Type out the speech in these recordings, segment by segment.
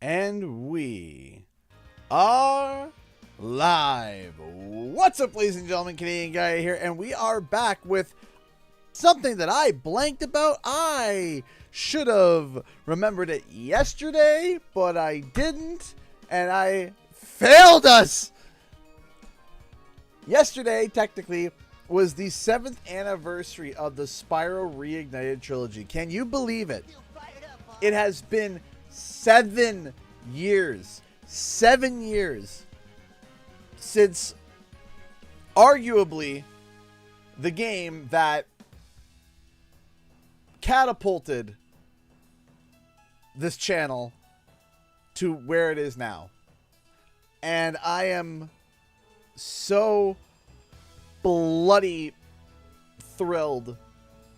And we are live. What's up, ladies and gentlemen? Canadian Guy here, and we are back with something that I blanked about. I should have remembered it yesterday, but I didn't, and I failed us. Yesterday, technically, was the 7th anniversary of the Spyro Reignited trilogy. Can you believe it? It has been 7 years. 7 years since arguably the game that catapulted this channel to where it is now. And I am so bloody thrilled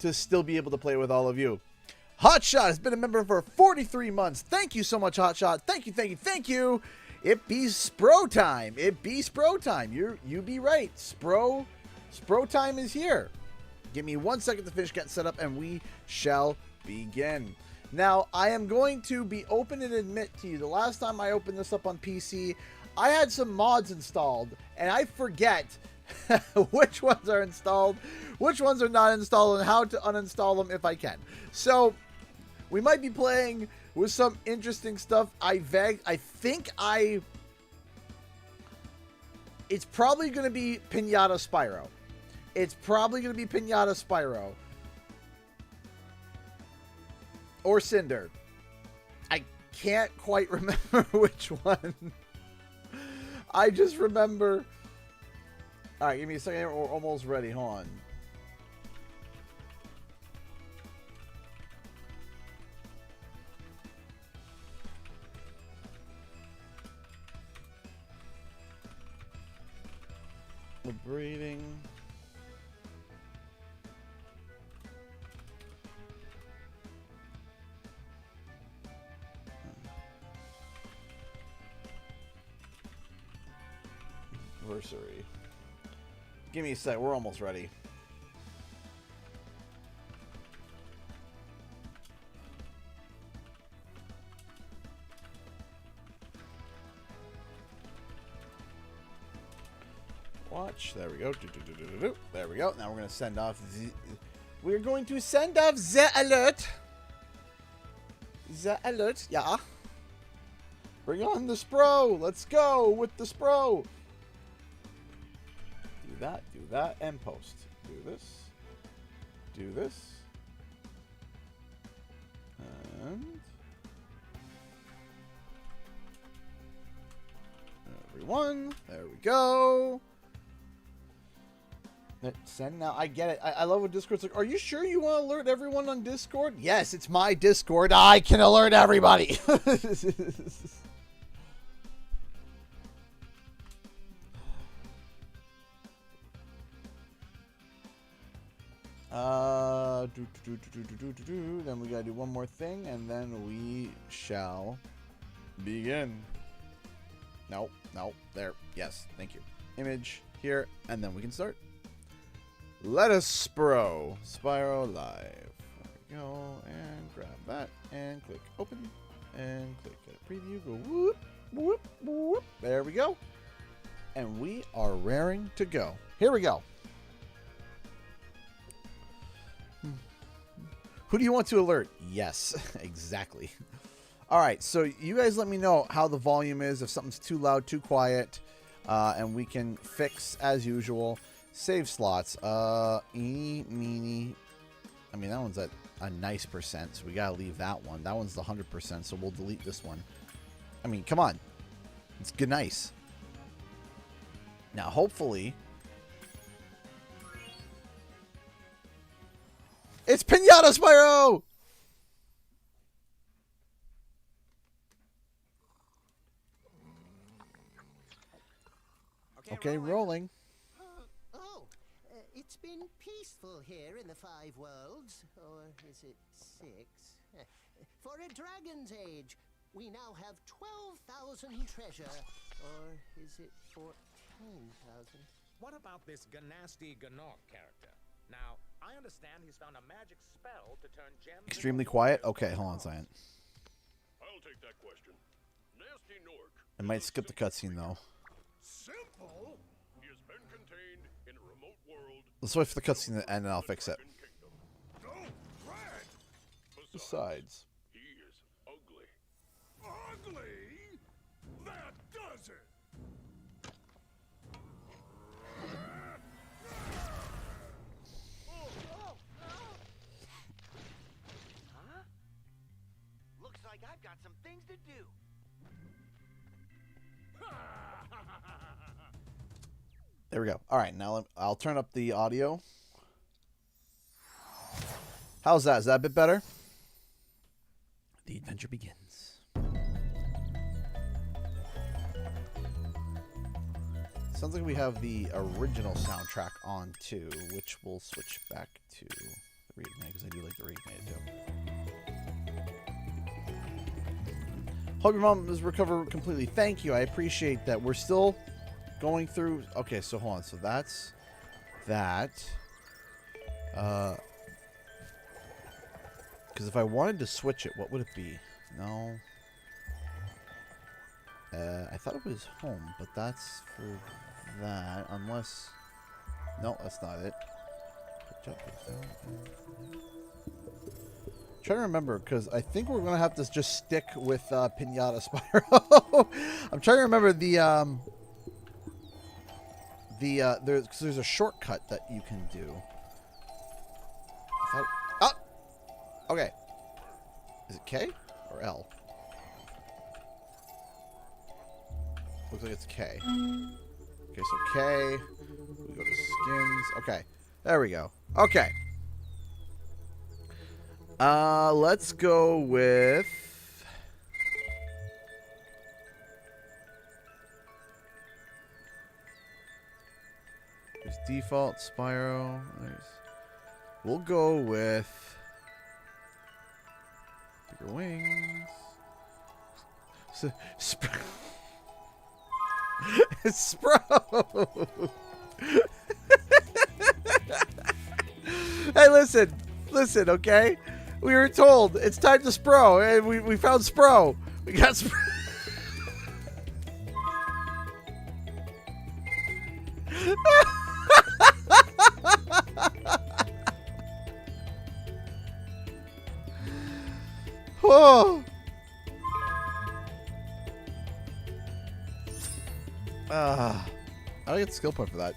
to still be able to play with all of you. Hotshot has been a member for 43 months. Thank you so much, Hotshot. Thank you, thank you, thank you. It be Spro time. It be Spro time. You be right. Spro time is here. Give me 1 second to finish getting set up and we shall begin. Now, I am going to be open and admit to you, the last time I opened this up on PC, I had some mods installed and I forget which ones are installed, which ones are not installed, and how to uninstall them if I can. So we might be playing with some interesting stuff. It's probably going to be Pinata Spyro. It's probably going to be Pinata Spyro. Or Cinder. I can't quite remember which one. I just remember. Alright, give me a second. We're almost ready. Hold on. Liberating. Anniversary. Give me a sec. We're almost ready. Watch. There we go. There we go. Now we're going to send off the... We're going to send off the alert. The alert. Yeah. Bring on the Spro. Let's go with the Spro. Do that, and post. Do this. Do this. And... everyone. There we go. Send now. I get it. I love what Discord's like. Are you sure you want to alert everyone on Discord? Yes, it's my Discord. I can alert everybody. Then we gotta do one more thing, and then we shall begin. No, there. Yes, thank you. Image here, and then we can start. Let us Spyro Live. There we go, and grab that, and click open, and click get a preview. Go whoop, whoop, whoop. There we go, and we are raring to go. Here we go. Who do you want to alert? Yes, exactly. All right, so you guys let me know how the volume is, if something's too loud, too quiet, and we can fix as usual. Save slots. Meeny. I mean, that one's at a nice percent, so we gotta leave that one. That one's the 100%, so we'll delete this one. I mean, come on. It's good, nice. Now, hopefully... It's Pinata Spyro! Okay, rolling. It's been peaceful here in the 5 worlds. Or is it 6? For a dragon's age, we now have 12,000 treasure. Or is it 14,000? What about this Ganasty Ganok character? Now, I understand he's found a magic spell to turn gems. Extremely quiet? Okay, hold on a second. I'll take that question. It might skip the cutscene though. Simple. He has been contained in a remote world. Let's wait for the cutscene to end and I'll fix it. No, Red. Besides. He is ugly. Ugly? That does it. Huh? Looks like I've got some things to do. There we go. All right, now I'll turn up the audio. How's that? Is that a bit better? The adventure begins. Sounds like we have the original soundtrack on too, which we'll switch back to the Reignited because I do like the Reignited too. Hope your mom has recovered completely. Thank you. I appreciate that. We're still going through. Okay, so hold on. So that's that. Because if I wanted to switch it, what would it be? No. I thought it was home, but that's for that. Unless. No, that's not it. Trying to remember, because I think we're going to have to just stick with Pinata Spyro. I'm trying to remember there's a shortcut that you can do. Okay. Is it K or L? Looks like it's K. Okay, so K. We go to skins. Okay. There we go. Okay. Let's go with there's default Spyro. We'll go with bigger wings. It's Spro. Hey, listen, okay? We were told it's time to Spro, and we found Spro. We got Spro. Oh. I get the skill point for that.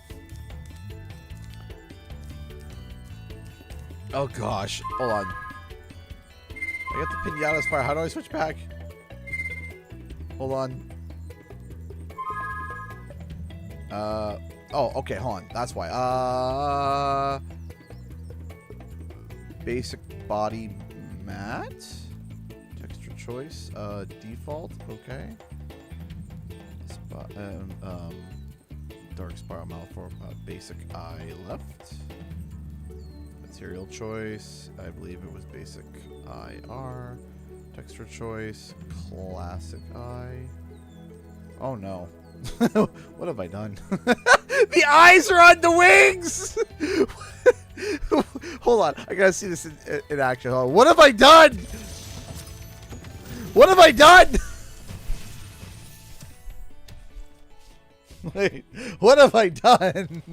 Oh gosh, hold on. I got the Pinata Spire. How do I switch back? Hold on. Oh, okay, hold on. That's why. Basic body mat. Texture choice. Default. Okay. Dark Spiral mouth for basic eye left. Material choice. I believe it was basic IR. Texture choice. Classic eye. Oh no. What have I done? The eyes are on the wings! Hold on. I gotta see this in action. Hold on. What have I done? What have I done? Wait. What have I done?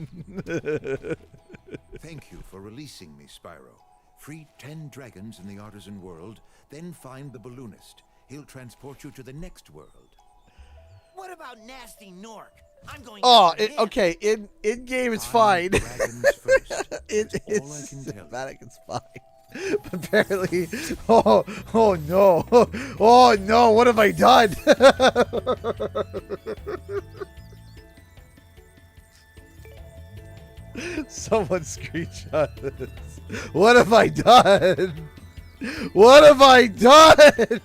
Thank you for releasing me, Spyro. Free 10 dragons in the artisan world, then find the balloonist. He'll transport you to the next world. What about Nasty Nork? I'm going. Oh, after him. okay. In game, it's fine. Dragons first. That's It's all I can tell you. cinematic. It's fine. But apparently, oh no, oh no! What have I done? Someone screenshot this. What have I done? What have I done?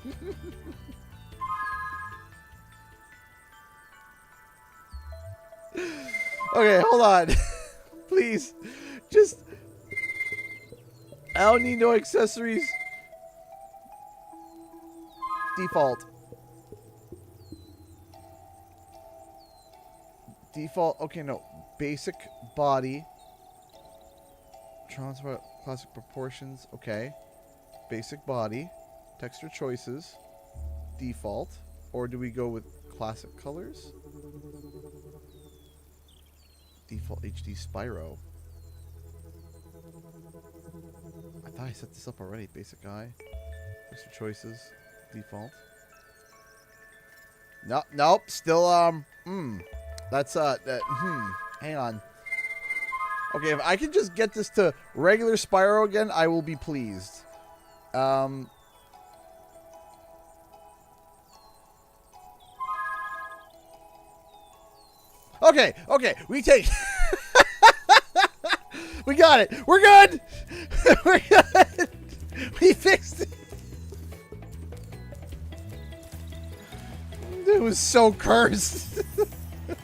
Okay, hold on. Please. Just. I don't need no accessories. Default. Default. Okay, no. Basic body. Transfer classic proportions. Okay. Basic body. Texture choices. Default. Or do we go with classic colors? Default HD Spyro. I thought I set this up already. Basic eye. Extra choices. Default. No, nope. Still, That's, hang on. Okay, if I can just get this to regular Spyro again, I will be pleased. Okay, we take... We got it. We're good. We're good. We fixed it. It was so cursed.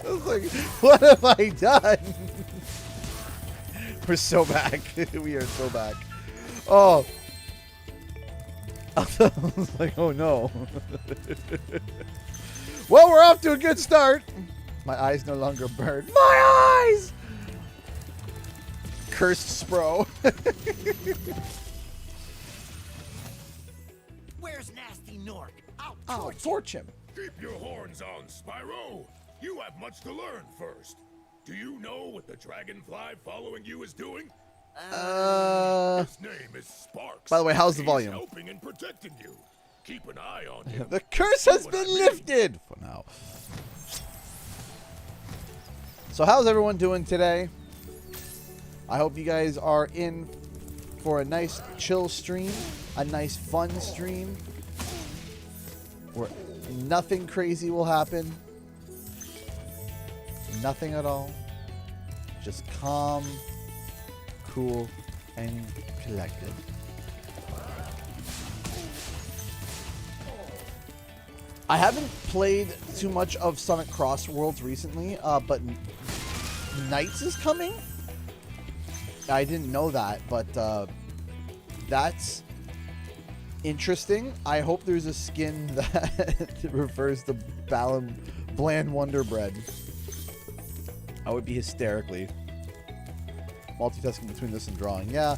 I was like, what have I done? We're so back. We are so back. Oh. I was like, oh no. Well, we're off to a good start. My eyes no longer burn. My eyes! Cursed Spro. Where's Nasty Nork? I'll torch him. Keep your horns on, Spyro. You have much to learn first. Do you know what the dragonfly following you is doing? His name is Sparks. By the way, how's the He's volume? helping and protecting you. Keep an eye on him. The curse has been lifted for now. So how's everyone doing today? I hope you guys are in for a nice chill stream, a nice fun stream, where nothing crazy will happen. Nothing at all. Just calm, cool, and collected. I haven't played too much of Sonic Cross Worlds recently, but Nights is coming? I didn't know that, but that's interesting. I hope there's a skin that refers to Bland Wonder Bread. I would be hysterically. Multitasking between this and drawing. Yeah.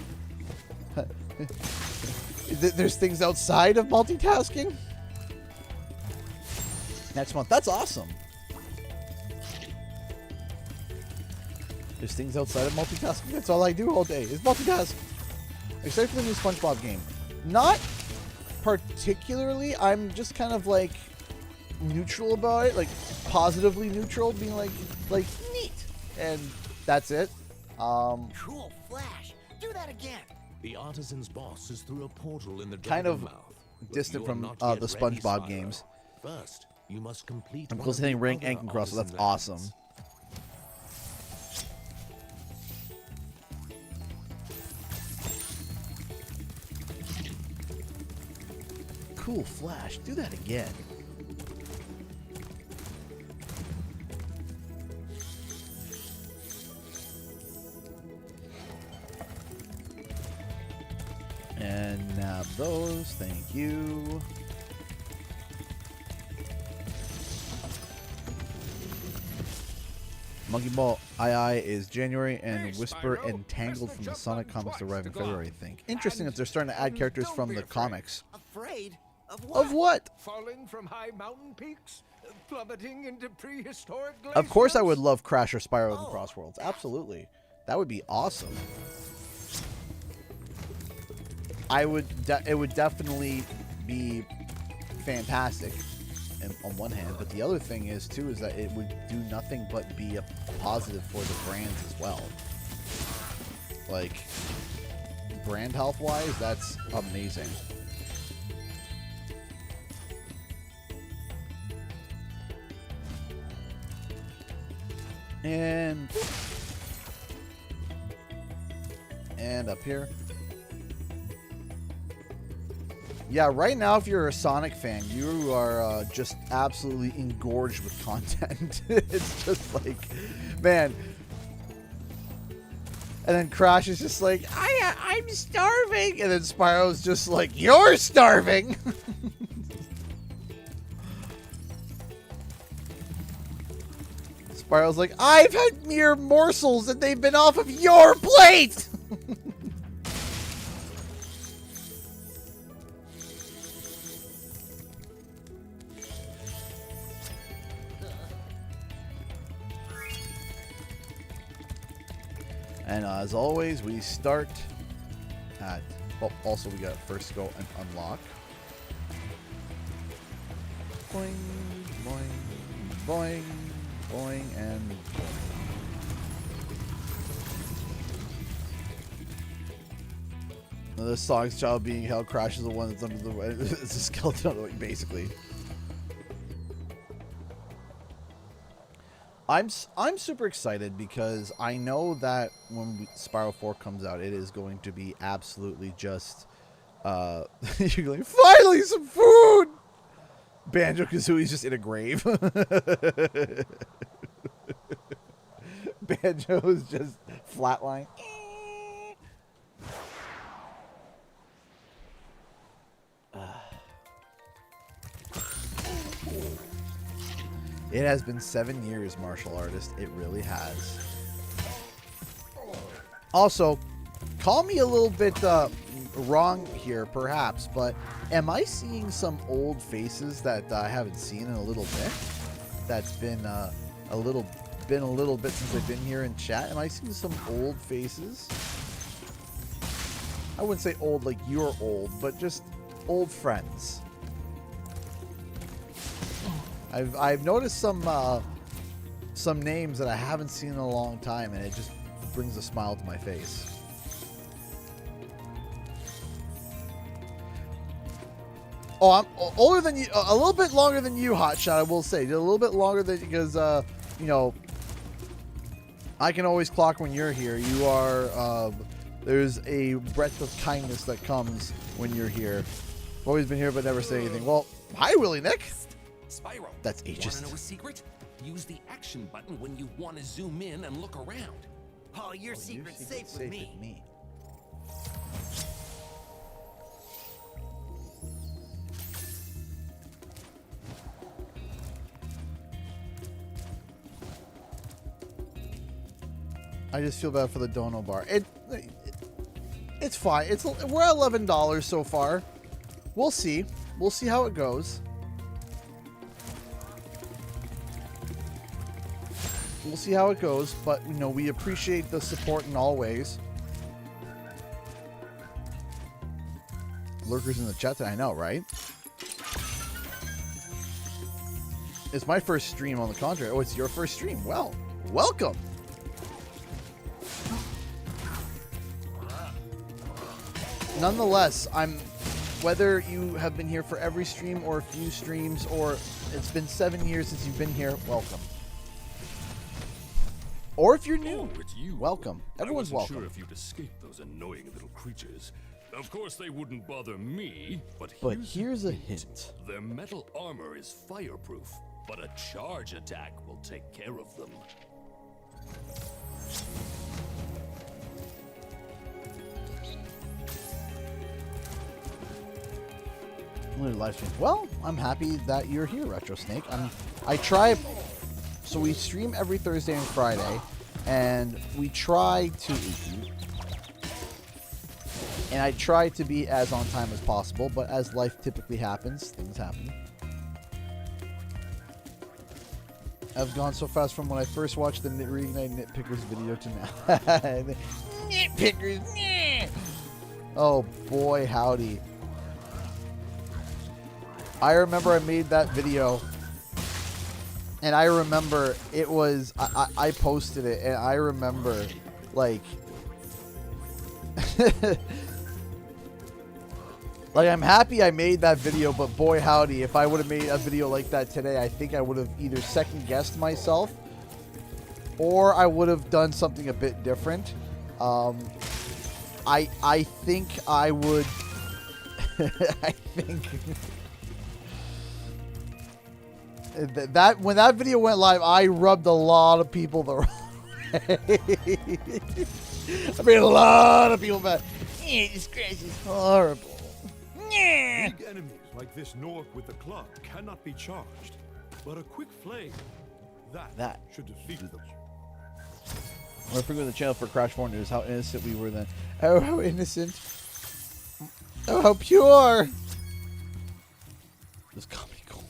There's things outside of multitasking? Next month. That's awesome. There's things outside of multitasking. That's all I do all day is multitask. Except for the new SpongeBob game. Not particularly. I'm just kind of like neutral about it. Like positively neutral. Being like neat. And that's it. Cool flash. Do that again. The artisan's boss is through a portal in the kind of Dragon Mouth, but distant you are from not the yet ready, SpongeBob Spyro. games. First, you must complete. I'm one close of to hitting the rank other and cross, so that's artisan awesome. events. Cool flash. Do that again. And nab those. Thank you. Monkey Ball II is January, and Hey, Whisper Spyro. and Tangled Press from the the jump Sonic button comics twice arrive in to go February, up. I think. Interesting that they're starting to add characters Don't from be the afraid. comics. Afraid? Of what? Of what? Falling from high mountain peaks? Plummeting into prehistoric glaciers? Of course I would love Crash or Spyro in the Oh. Cross Worlds. Absolutely. That would be awesome. It would definitely be fantastic on one hand, but the other thing is too is that it would do nothing but be a positive for the brands as well. Like brand health wise, that's amazing. And up here. Yeah, right now, if you're a Sonic fan, you are just absolutely engorged with content. It's just like, man. And then Crash is just like, I'm starving. And then Spyro's just like, you're starving. Spyro's like, I've had mere morsels and they've been off of your plate. And as always, we start at... Well, also we got to first go and unlock. Boing, boing, boing, boing, and boing. The song's child being held crashes the one that's under the way. It's a skeleton on the way, basically. I'm super excited because I know that when Spyro 4 comes out, it is going to be absolutely just you're going, finally some food. Banjo-Kazooie's just in a grave. Banjo's just flatline. It has been 7 years, martial artist. It really has. Also, call me a little bit wrong here, perhaps, but am I seeing some old faces that I haven't seen in a little bit? That's been a little bit since I've been here in chat. Am I seeing some old faces? I wouldn't say old like you're old, but just old friends. I've noticed some names that I haven't seen in a long time, and it just brings a smile to my face. Oh, I'm older than you, a little bit longer than you, Hotshot. I will say, a little bit longer than, because you know, I can always clock when you're here. You are there's a breadth of kindness that comes when you're here. I've always been here, but never say anything. Well, hi, Willie Nick. Spyro, That's ageist. wanna know a secret? Use the action button when you want to zoom in and look around. Oh, your secret's safe with me. I just feel bad for the dono bar. It's fine. We're at $11 so far. We'll see. We'll see how it goes. We'll see how it goes, but you know, we appreciate the support in all ways. Lurkers in the chat today, I know, right? It's my first stream, on the contrary. Oh, it's your first stream. Well, welcome. Nonetheless, whether you have been here for every stream or a few streams, or it's been 7 years since you've been here, welcome. Or if you're new, Oh, it's you. welcome. Everyone's I wasn't welcome. sure if you'd escape those annoying little creatures. Of course, they wouldn't bother me, but Here's a hint. Their metal armor is fireproof, but a charge attack will take care of them. Live stream. Well, I'm happy that you're here, Retro Snake. So we stream every Thursday and Friday, and we try to and I try to be as on time as possible, but as life typically happens, things happen. I've gone so fast from when I first watched the Reignited Nitpickers video to now. Nitpickers, yeah. Oh boy, howdy. I remember I made that video, and I remember it was, I posted it, and I remember, like, like, I'm happy I made that video, but boy howdy, if I would have made a video like that today, I think I would have either second-guessed myself, or I would have done something a bit different. I think I would, I think... That when that video went live, I rubbed a lot of people the wrong way. I made a lot of people mad. This crash is horrible. Big enemies like this Nork with the club cannot be charged, but a quick flame, that should defeat them. We're frequent the channel for Crash 4 News. How innocent we were then. Oh, how innocent. Oh, how pure. This comedy gold.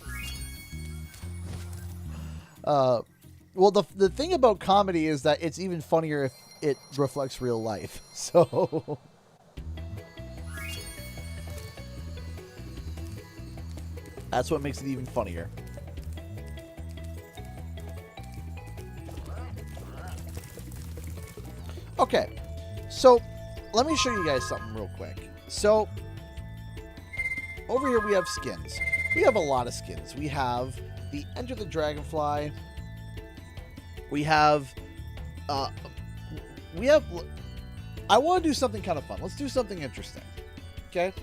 Well, the thing about comedy is that it's even funnier it reflects real life. So that's what makes it even funnier. Okay, so let me show you guys something real quick. So over here we have skins. We have a lot of skins. We have the Enter the Dragonfly. We have I want to do something kind of fun. Let's do something interesting. Okay?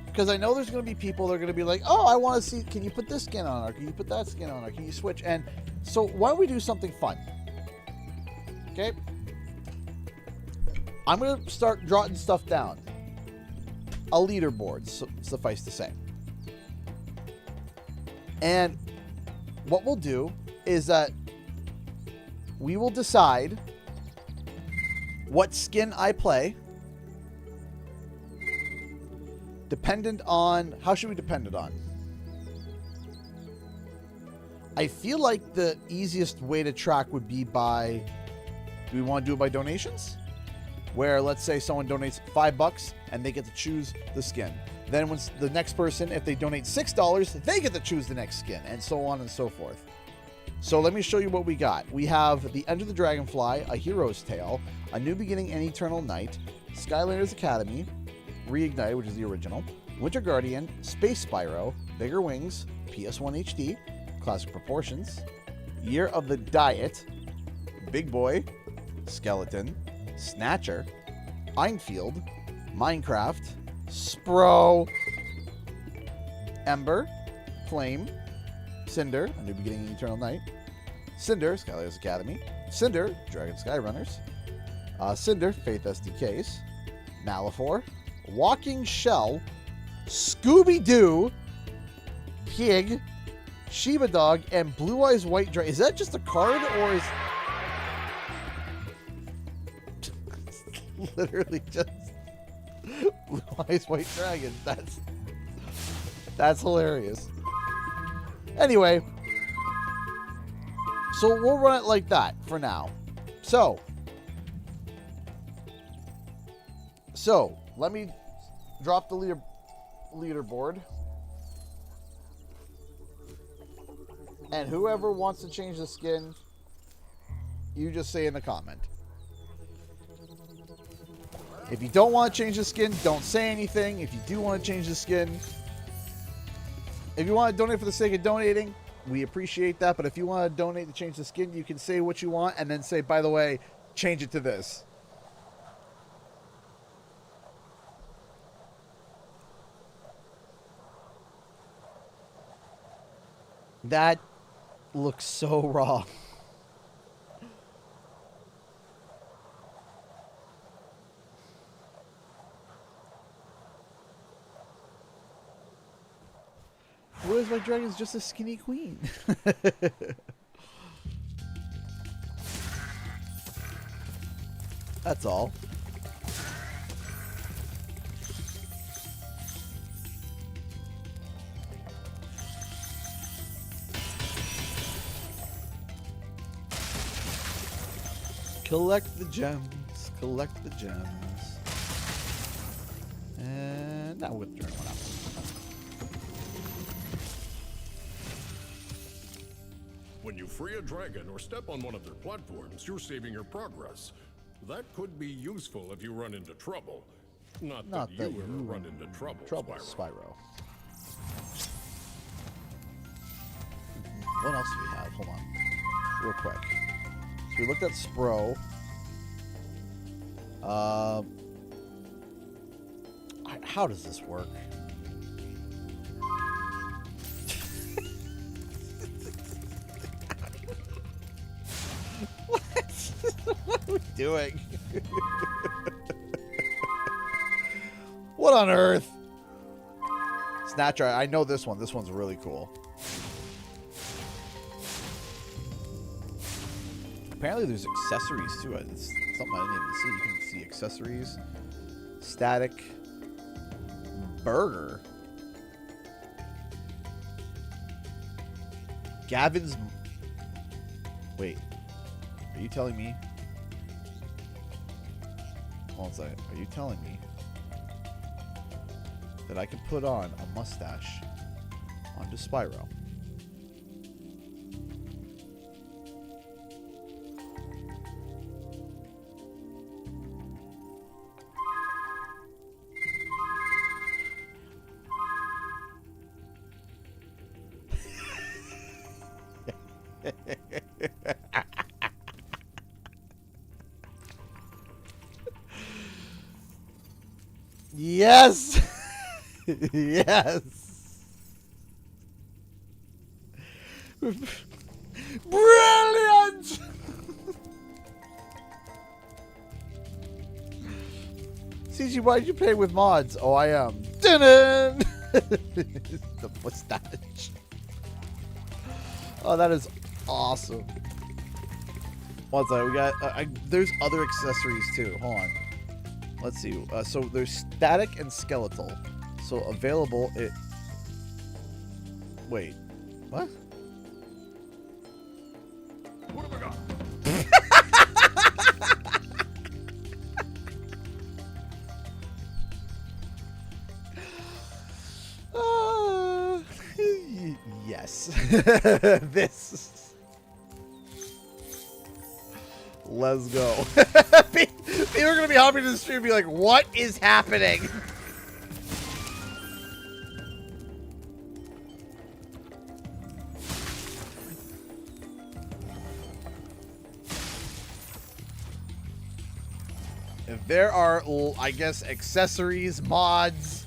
Because I know there's going to be people that are going to be like, oh, I want to see, can you put this skin on, or can you put that skin on, or can you switch? And so why don't we do something fun? Okay? I'm going to start jotting stuff down. A leaderboard, suffice to say. And what we'll do is that we will decide what skin I play, dependent on, how should we depend it on? I feel like the easiest way to track would be by, do we want to do it by donations? Where, let's say someone donates $5 and they get to choose the skin. Then when the next person, if they donate $6, they get to choose the next skin, and so on and so forth. So let me show you what we got. We have the Enter the Dragonfly, A Hero's Tale, A New Beginning and Eternal Night, Skylanders Academy, Reignited, which is the original, Winter Guardian, Space Spyro, Bigger Wings, PS1 HD, Classic Proportions, Year of the Diet, Big Boy, Skeleton, Snatcher, Einfield, Minecraft, Spro, Ember, Flame, Cinder, A New Beginning and Eternal Night, Cinder, Skylanders Academy, Cinder, Dragon Skyrunners, Cinder, Faith SDKs, Malifor, Walking Shell, Scooby-Doo, Pig, Shiba Dog, and Blue Eyes White Dragon. Is that just a card, or is... literally just Blue Eyes White Dragon. That's hilarious. Anyway, so we'll run it like that for now. So let me drop the leaderboard, and whoever wants to change the skin, you just say in the comment. If you don't want to change the skin, don't say anything. If you do want to change the skin, if you want to donate for the sake of donating, we appreciate that. But if you want to donate to change the skin, you can say what you want and then say, by the way, change it to this. That looks so wrong. Blue Eyes White Dragon is just a skinny queen. That's all. Collect the gems. Collect the gems. And now we'll turn one out. When you free a dragon or step on one of their platforms, you're saving your progress. That could be useful if you run into trouble. Not that you ever run into trouble, Spyro. What else do we have? Hold on. Real quick. So we looked at Spro. How does this work? What are we doing? What on earth? Snatcher, I know this one. This one's really cool. Apparently there's accessories to it. It's something I didn't even see. You can see accessories. Static. Burger. Gavin's... Wait. Are you telling me Hold on a second. Are you telling me that I can put on a mustache onto Spyro? Yes! Yes! Brilliant! CG, why did you play with mods? Oh, I am. Dun-dun! The mustache. Oh, that is awesome. What's that? We got. There's other accessories too. Hold on. Let's see. So there's static and skeletal. So available. Wait. What? What have I got? Yes. This. Let's go. People are gonna be hopping to the stream and be like, what is happening? If there are, I guess, accessories, mods,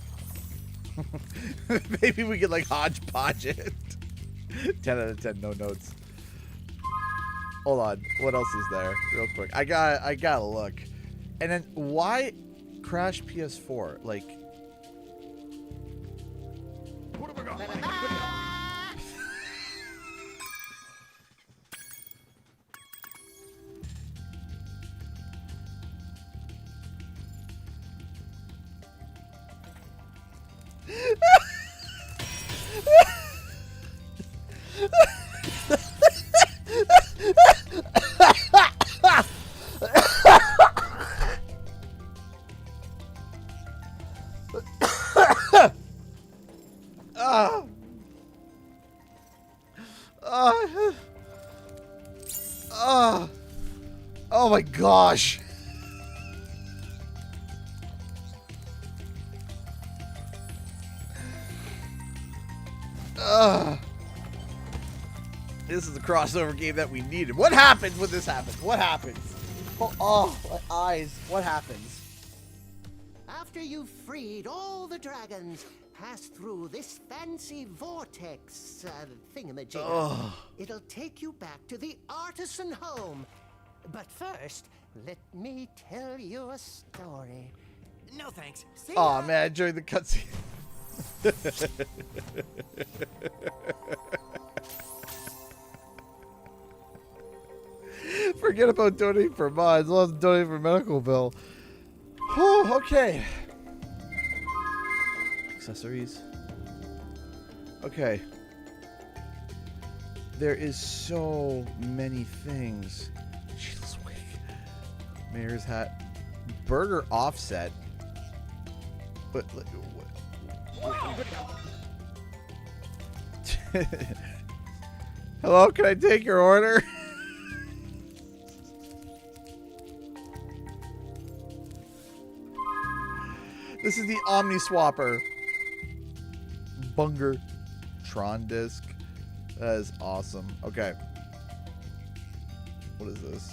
maybe we could like hodgepodge it. 10 out of 10, no notes. Hold on, what else is there? Real quick, I gotta look. And then why crash PS4? Like, What have I got? Oh my gosh. This is the crossover game that we needed. What happens when this happens? What happens? Oh, my eyes. What happens? After you've freed all the dragons, pass through this fancy vortex thingamajigger. Ugh. It'll take you back to the artisan home. But first, let me tell you a story. No thanks. See Oh ya. man, I enjoyed the cutscene. Forget about donating for mods. Let's donate for medical bill. Whew, okay. Accessories. Okay. There is so many things. Sheila's wig. Mayor's hat. Burger offset. But hello, can I take your order? This is the Omni Swapper. Bunger Tron disc. That is awesome. Okay. What is this?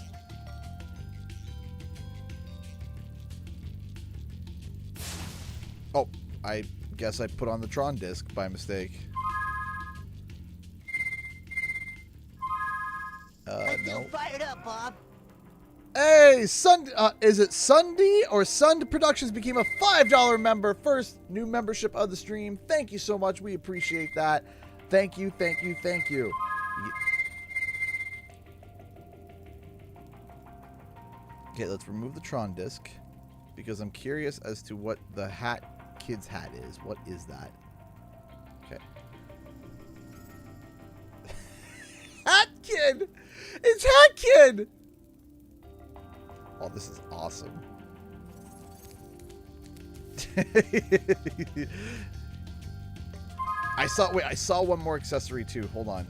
Oh, I guess I put on the Tron disc by mistake. No. Fired up, Bob. Hey, is it Sunday or Sund Productions became a $5 member? First new membership of the stream. Thank you so much. We appreciate that. Thank you, thank you, thank you. Okay, let's remove the Tron disc because I'm curious as to what the kid's hat is. What is that? Okay. Hat Kid! It's Hat Kid! Oh, this is awesome. I saw one more accessory too. Hold on.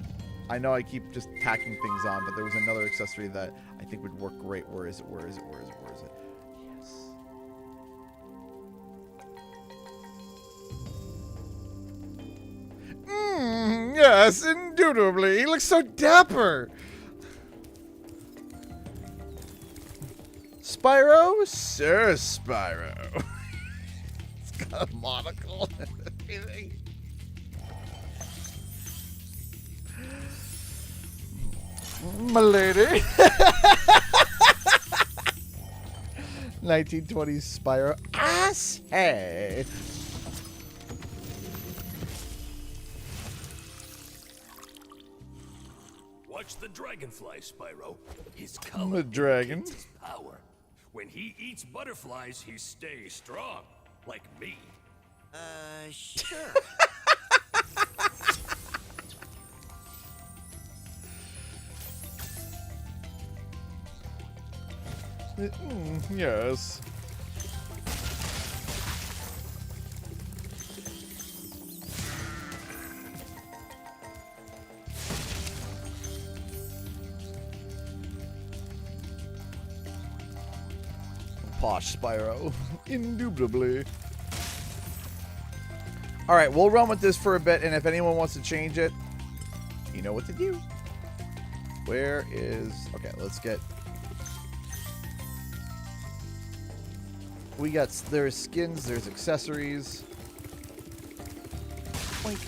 I know I keep just tacking things on, but there was another accessory that I think would work great. Where is it? Where is it? Where is it? Where is it? Yes. Yes, indubitably. He looks so dapper. Spyro? Sir Spyro. It's got a monocle and everything. My lady. 1920s Spyro. Ass hey. Watch the dragonfly, Spyro. His color I'm a dragon. indicates his power. When he eats butterflies, he stays strong, like me. Sure. Yes. Posh Spyro. Indubitably. Alright, we'll run with this for a bit, and if anyone wants to change it, you know what to do. Where is... Okay, let's get... We got... There's skins, there's accessories. Boink.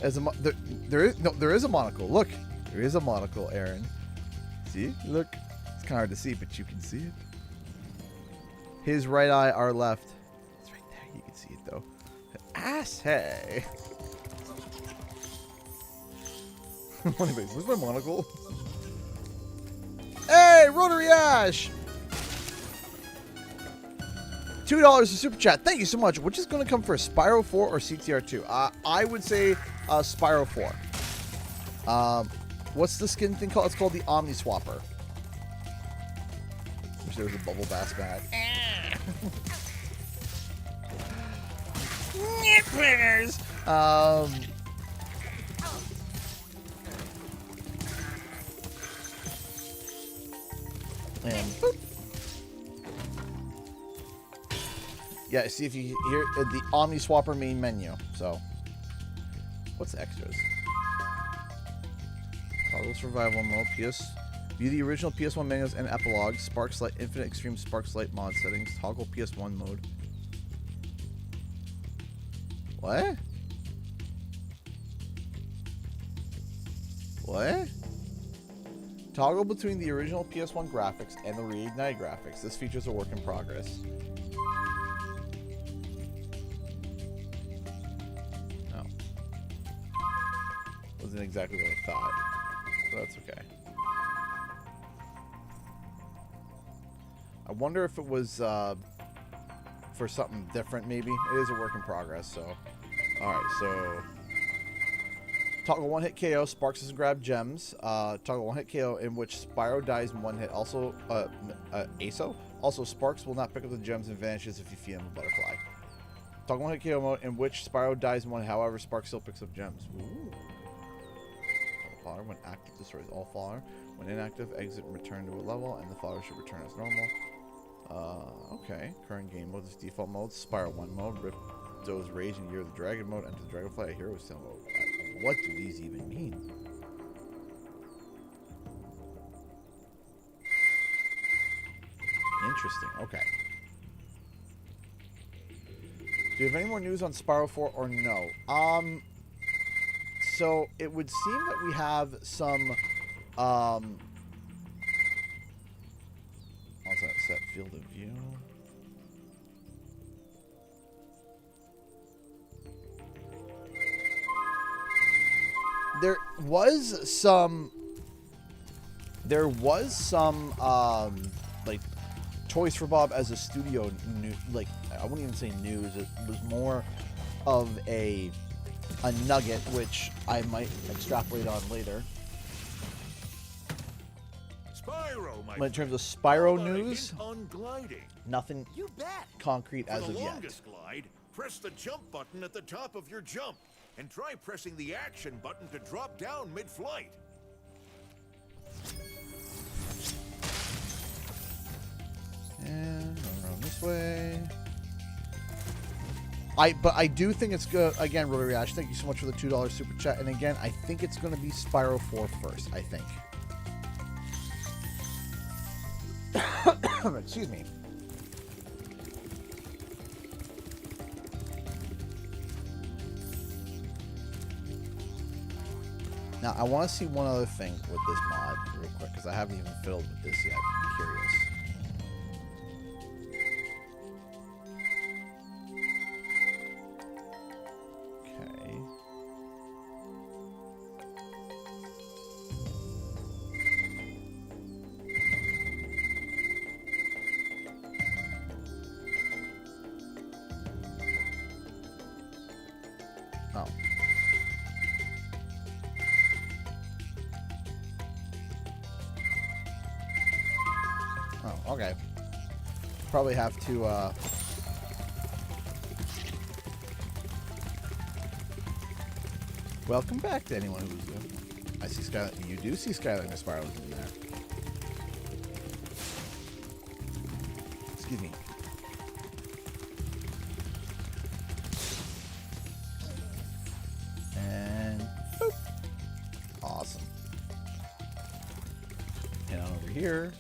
As a... There is a monocle. Look. There is a monocle, Aaron. See? Look. It's kind of hard to see, but you can see it. His right eye, our left. It's right there. You can see it, though. Ass hey. Anyways, where's my monocle? Hey, Rotary Ash! $2 to Super Chat. Thank you so much. Which is going to come first, Spyro 4 or CTR 2? I would say Spyro 4. What's the skin thing called? It's called the Omni Swapper. Wish there was a Bubble Bass bag. Nitpickers! And boop. Yeah, see if you hear the Omni Swapper main menu. So, what's the extras? Toggle survival mode, view the original PS1 menus and epilogue, Sparkslight, Infinite Extreme Sparkslight mod settings, toggle PS1 mode. What? What? Toggle between the original PS1 graphics and the Reignited graphics. This feature is a work in progress. Oh. Wasn't exactly what I thought. So that's okay. I wonder if it was for something different, maybe. It is a work in progress, so. Alright, so. Toggle one hit KO, Sparks doesn't grab gems. Toggle one hit KO in which Spyro dies in one hit. Also, ASO. Also, Sparks will not pick up the gems and vanishes if you feed him a butterfly. Toggle one hit KO mode in which Spyro dies in one hit. However, Sparks still picks up gems. Ooh. Fodder when active destroys all fodder. When inactive, exit and return to a level, and the fodder should return as normal. Okay. Current game mode is default mode. Spyro 1 mode. Ripto's Rage and Year of the Dragon mode. Enter the Dragonfly. A Hero's Tale mode. What do these even mean? Interesting. Okay. Do you have any more news on Spyro 4 or no? So it would seem that we have some also set field of view. There was some like Toys for Bob as a studio like I wouldn't even say news, it was more of a nugget which I might extrapolate on later. Spyro! Spyro, my in terms of friend. Spyro How about a news, hint on gliding? nothing You bet. concrete For as the of yet. longest glide, press the jump button at the top of your jump, and try pressing the action button to drop down mid-flight. And around this way. But I do think it's good. Again, Rotary Ash, thank you so much for the $2 super chat. And again, I think it's going to be Spyro 4 first. I think. Excuse me. Now, I want to see one other thing with this mod real quick, because I haven't even fiddled with this yet. I'm curious. Okay. Oh. Oh, okay. Probably have to, welcome back to anyone who's, I see Skyline. You do see Skyline and Spyro in there. Excuse me. And, boop. Awesome. Head on over here.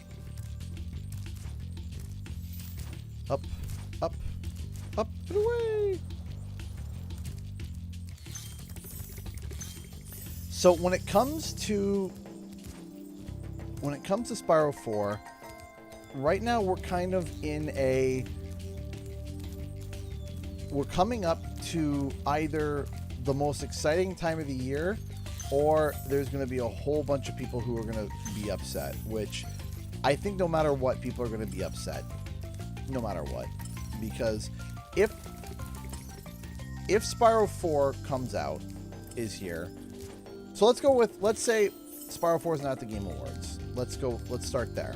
Up, up, up and away. So when it comes to Spyro 4, right now we're kind of in a, we're coming up to either the most exciting time of the year, or there's going to be a whole bunch of people who are going to be upset, which I think no matter what, people are going to be upset. No matter what, because if Spyro 4 comes out, is here, so let's go with, let's say Spyro 4 is not at the Game Awards. Let's start there.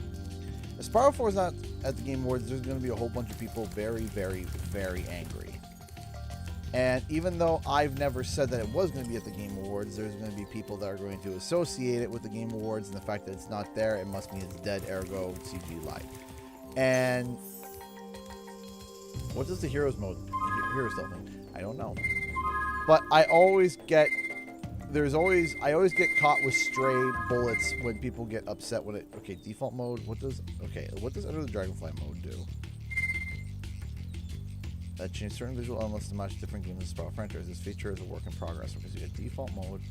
If Spyro 4 is not at the Game Awards, there's going to be a whole bunch of people very, very, very angry. And even though I've never said that it was going to be at the Game Awards, there's going to be people that are going to associate it with the Game Awards, and the fact that it's not there, it must mean it's dead, ergo CG lied. And what does the heroes mode, hero stealth mean? I don't know. But I always get caught with stray bullets when people get upset when it, okay, default mode, what does Enter the Dragonfly mode do? That change certain visual elements to match different games in Spyro franchise. This feature is a work in progress because you get default mode,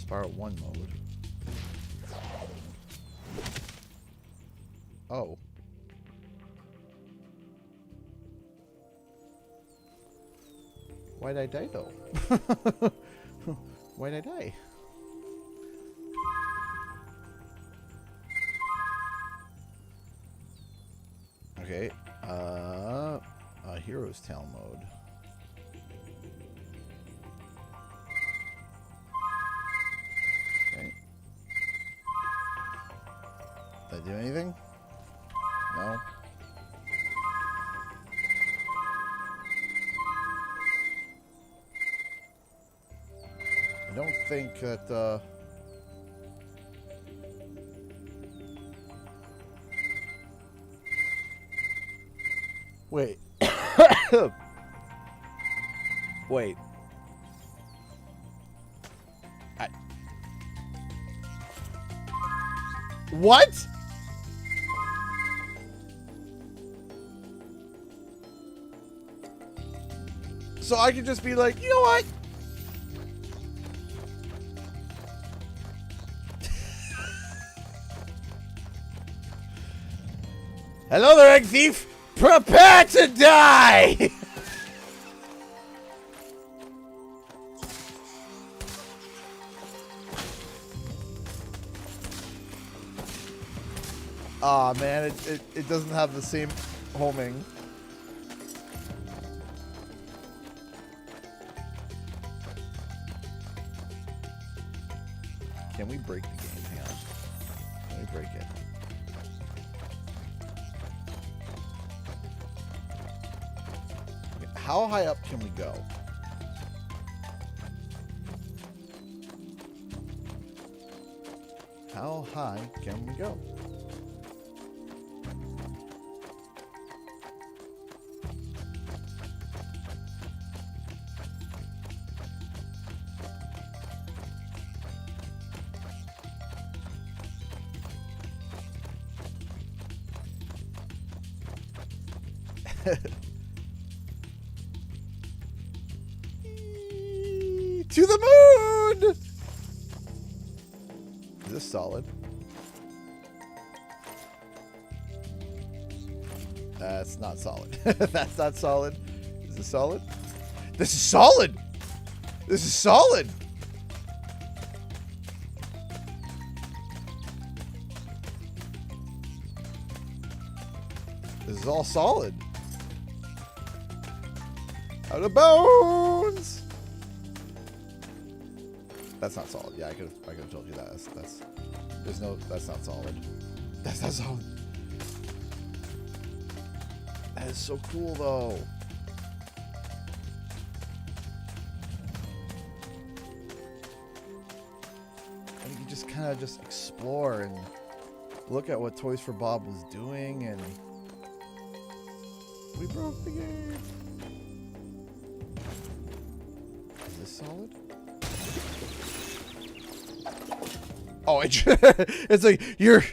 Spyro 1 mode. Oh. Why'd I die, though? Why'd I die? Okay. Hero's Tale mode. Okay. Did I do anything? No. I don't think that, wait. Wait. What? So I could just be like, you know what? Hello there, egg thief! Prepare to die! Aw, man, it doesn't have the same homing. Can we break the game? Hang on. Can we break it? how high up can we go? How high can we go? To the moon! Is this solid? That's not solid. That's not solid. Is this solid? This is solid! This is solid! This is all solid. Out of bones! That's not solid. Yeah, I could have told you that. That's not solid. That's not solid. That is so cool though. And you can just kind of just explore and look at what Toys for Bob was doing, and we broke the game. Is this solid? Oh, it's like, you're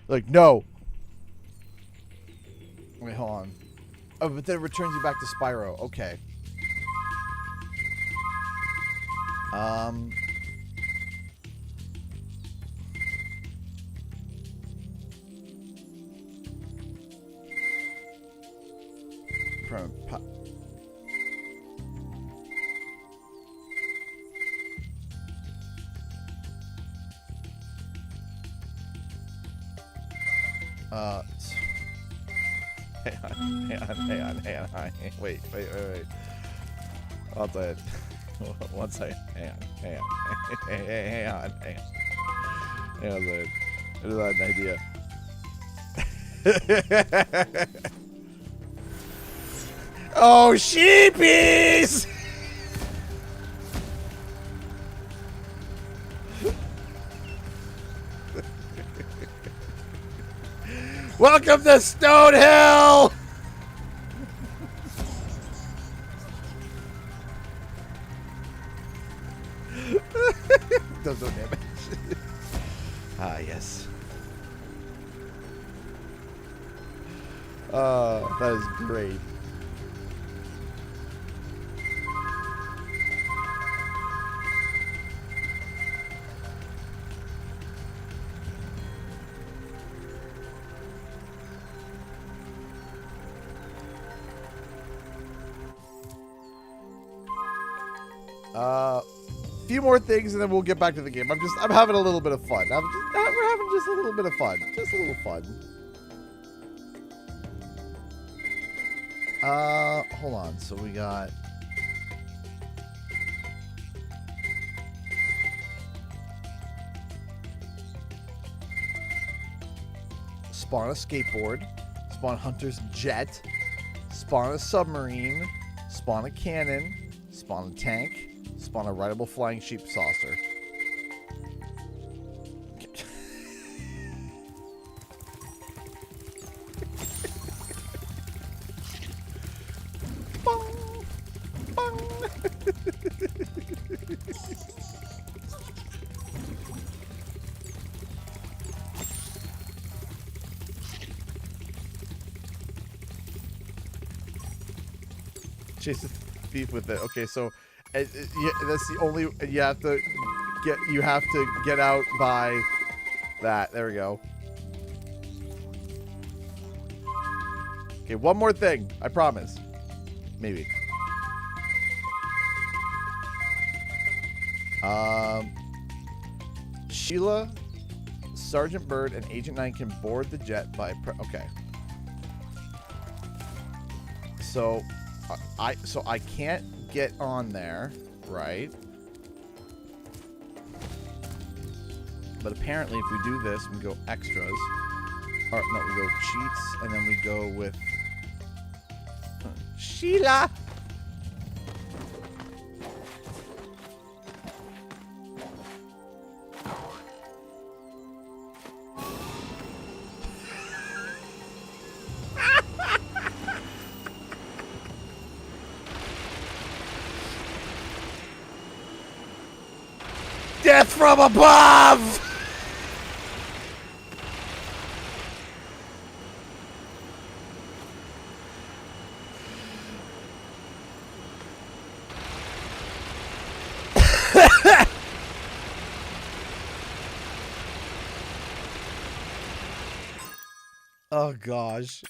like, no. Wait, hold on. Oh, but then it returns you back to Spyro. Okay. Hang on. Wait. I'll tell you. One second. Hang on. Hang on. Hang on, dude. I just had an idea. Oh, sheepies! Welcome to Stonehill! Does no damage. Ah, yes. That is great. Few more things and then we'll get back to the game. I'm having a little bit of fun. We're having just a little bit of fun. Just a little fun. Hold on. So we got spawn a skateboard, spawn hunter's jet, spawn a submarine, spawn a cannon, spawn a tank, spawn a rideable flying sheep saucer. Bong, bong. Chase the thief with it. Okay, so yeah, that's the only. You have to get out by that. There we go. Okay, one more thing. I promise. Maybe. Sheila, Sergeant Bird, and Agent 9 can board the jet by. Okay. So I can't get on there, right? But apparently if we do this, we go extras. Or no, we go cheats, and then we go with Sheila! Death from above! Oh gosh.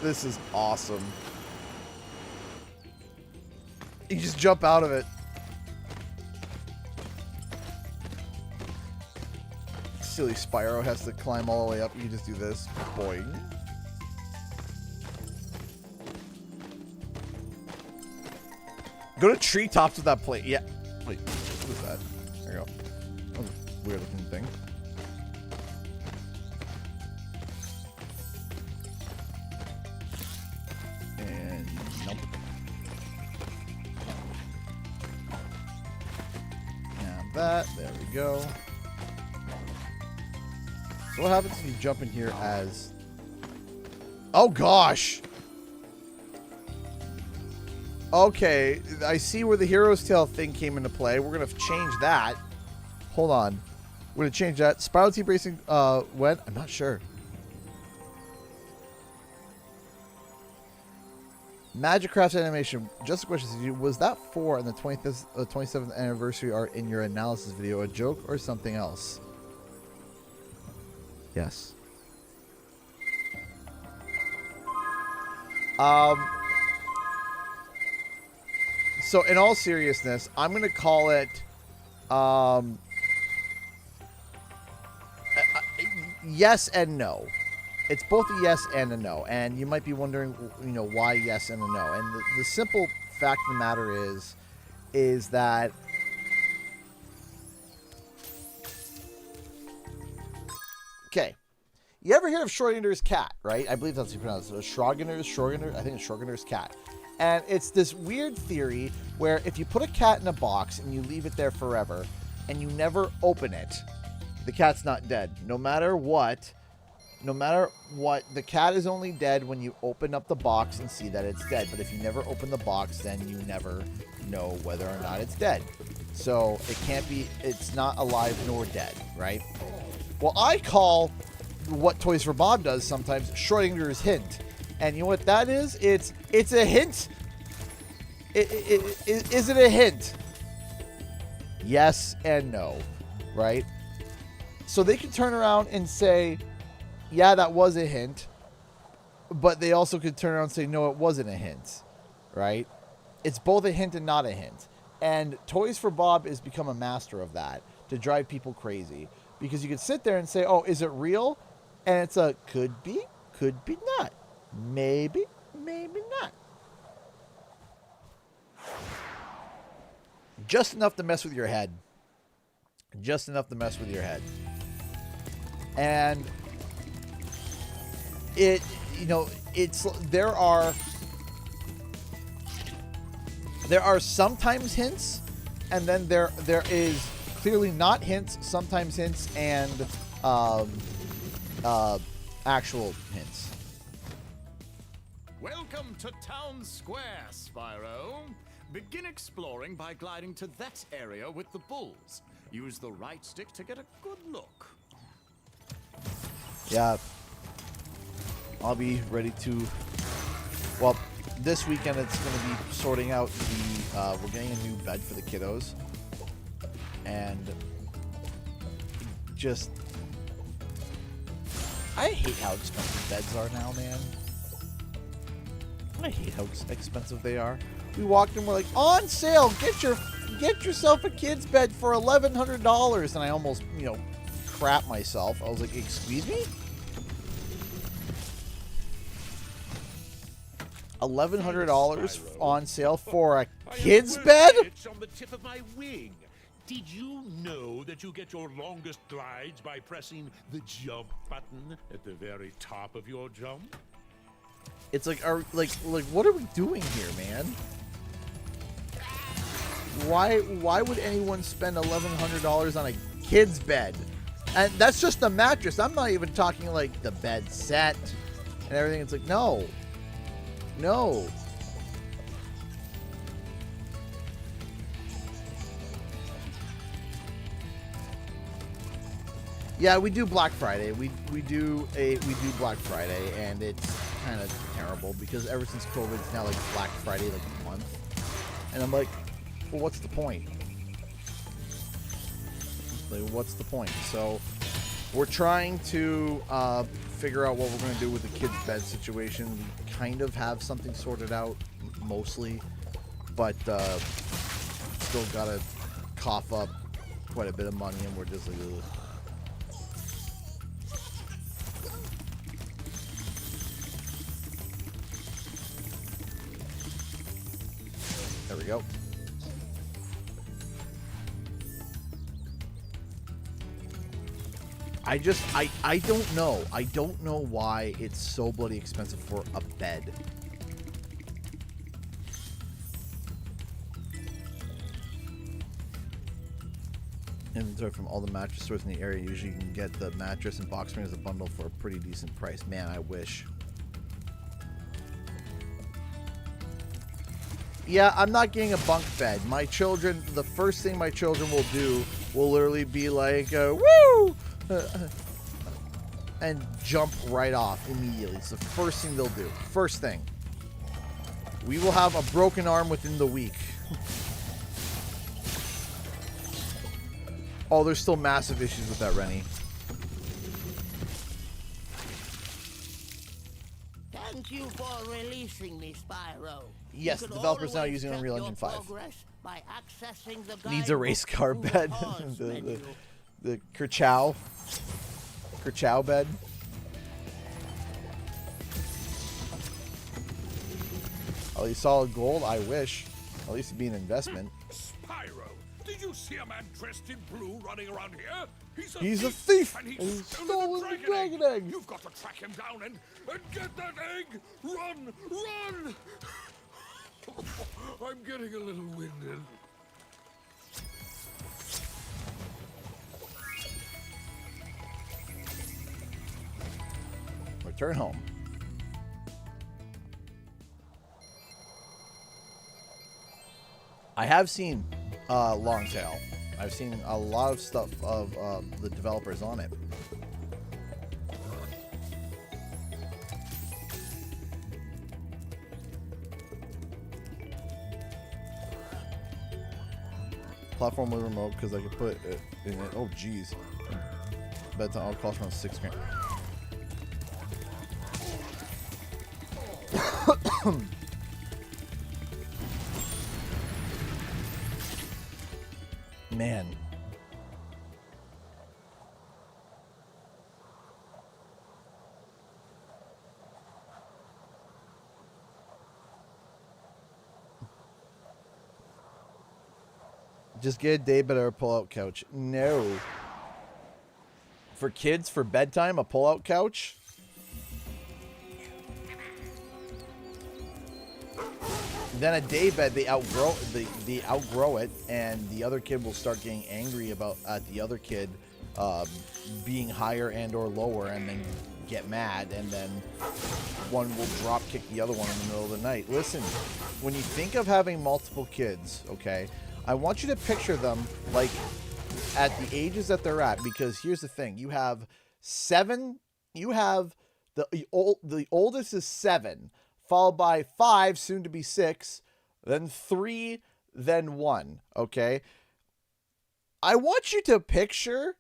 This is awesome. You just jump out of it. Silly Spyro has to climb all the way up. You just do this. Boing. Go to treetops with that plate. Yeah. Wait, what is that? There you go. That was a weird looking thing. And nope. And that. There we go. So what happens if you jump in here as... Oh gosh! Okay, I see where the Hero's Tale thing came into play. We're going to change that. Hold on. We're going to change that. Spyro Team Racing, when? I'm not sure. Magic Crafts animation. Just a question. Was that 4 and the 27th anniversary art in your analysis video a joke or something else? Yes. So in all seriousness, I'm going to call it yes and no. It's both a yes and a no. And you might be wondering, you know, why yes and a no. And the simple fact of the matter is that okay. You ever hear of Schrodinger's cat, right? I believe that's how you pronounce it. Schrödinger's, I think it's Schrödinger's cat. And it's this weird theory where if you put a cat in a box and you leave it there forever and you never open it, the cat's not dead. No matter what, the cat is only dead when you open up the box and see that it's dead. But if you never open the box, then you never know whether or not it's dead. So it can't be, it's not alive nor dead, right? Well, I call what Toys for Bob does sometimes Schrodinger's hint. And you know what that is? It's a hint. Is it a hint? Yes and no, right? So they can turn around and say, yeah, that was a hint. But they also could turn around and say, no, it wasn't a hint, right? It's both a hint and not a hint. And Toys for Bob has become a master of that to drive people crazy. Because you can sit there and say, oh, is it real? And it's a could be not. Maybe, maybe not. Just enough to mess with your head. Just enough to mess with your head. And it, you know, it's, there are sometimes hints, and then there is clearly not hints, sometimes hints, and actual hints. Welcome to Town Square, Spyro. Begin exploring by gliding to that area with the bulls. Use the right stick to get a good look. Yeah. I'll be ready to... Well, this weekend it's going to be sorting out the... we're getting a new bed for the kiddos. And... just... I hate how expensive beds are now, man. I hate how expensive they are. We walked in, we're like, on sale, get yourself a kid's bed for $1,100, and I almost, you know, crap myself. I was like, excuse me? $1,100 on sale for a I kid's have bed? It's on the tip of my wing. Did you know that you get your longest glides by pressing the jump button at the very top of your jump? It's like, what are we doing here, man? Why would anyone spend $1,100 on a kid's bed? And that's just the mattress. I'm not even talking like the bed set and everything. It's like, no. No. Yeah, we do Black Friday. We do Black Friday, and it's kind of terrible because ever since COVID, it's now like Black Friday like a month, and I'm like, well, what's the point? Like, what's the point? So we're trying to figure out what we're going to do with the kids' bed situation. We kind of have something sorted out, mostly, but still got to cough up quite a bit of money, and we're just like, ugh. There we go. I don't know. I don't know why it's so bloody expensive for a bed. Inventory from all the mattress stores in the area. Usually you can get the mattress and box spring as a bundle for a pretty decent price. Man, I wish. Yeah, I'm not getting a bunk bed. My children, the first thing my children will do will literally be like, woo! And jump right off immediately. It's the first thing they'll do. First thing. We will have a broken arm within the week. Oh, there's still massive issues with that, Rennie. Thank you for releasing me, Spyro. Yes, the developer's now using Unreal Engine 5. Needs a race car bed. the Kerchow bed. At least solid gold, I wish. At least it'd be an investment. Spyro, did you see a man dressed in blue running around here? He's a thief! And He's he's stolen stolen the dragon egg! You've got to track him down and get that egg! Run! Run! I'm getting a little winded. Return home. I have seen Longtail. I've seen a lot of stuff of the developers on it. Platform with remote because I could put it in it. Oh, jeez. Bet all cost around $6 grand. Man. Just get a day bed or a pull-out couch. No. For kids, for bedtime, a pull-out couch? Then a day bed, they outgrow it, and the other kid will start getting angry about the other kid being higher and or lower, and then get mad, and then one will drop kick the other one in the middle of the night. Listen, when you think of having multiple kids, okay, I want you to picture them like at the ages that they're at, because here's the thing: you have 7. You have the oldest is 7. Followed by 5, soon to be 6, then 3, then 1, okay? I want you to picture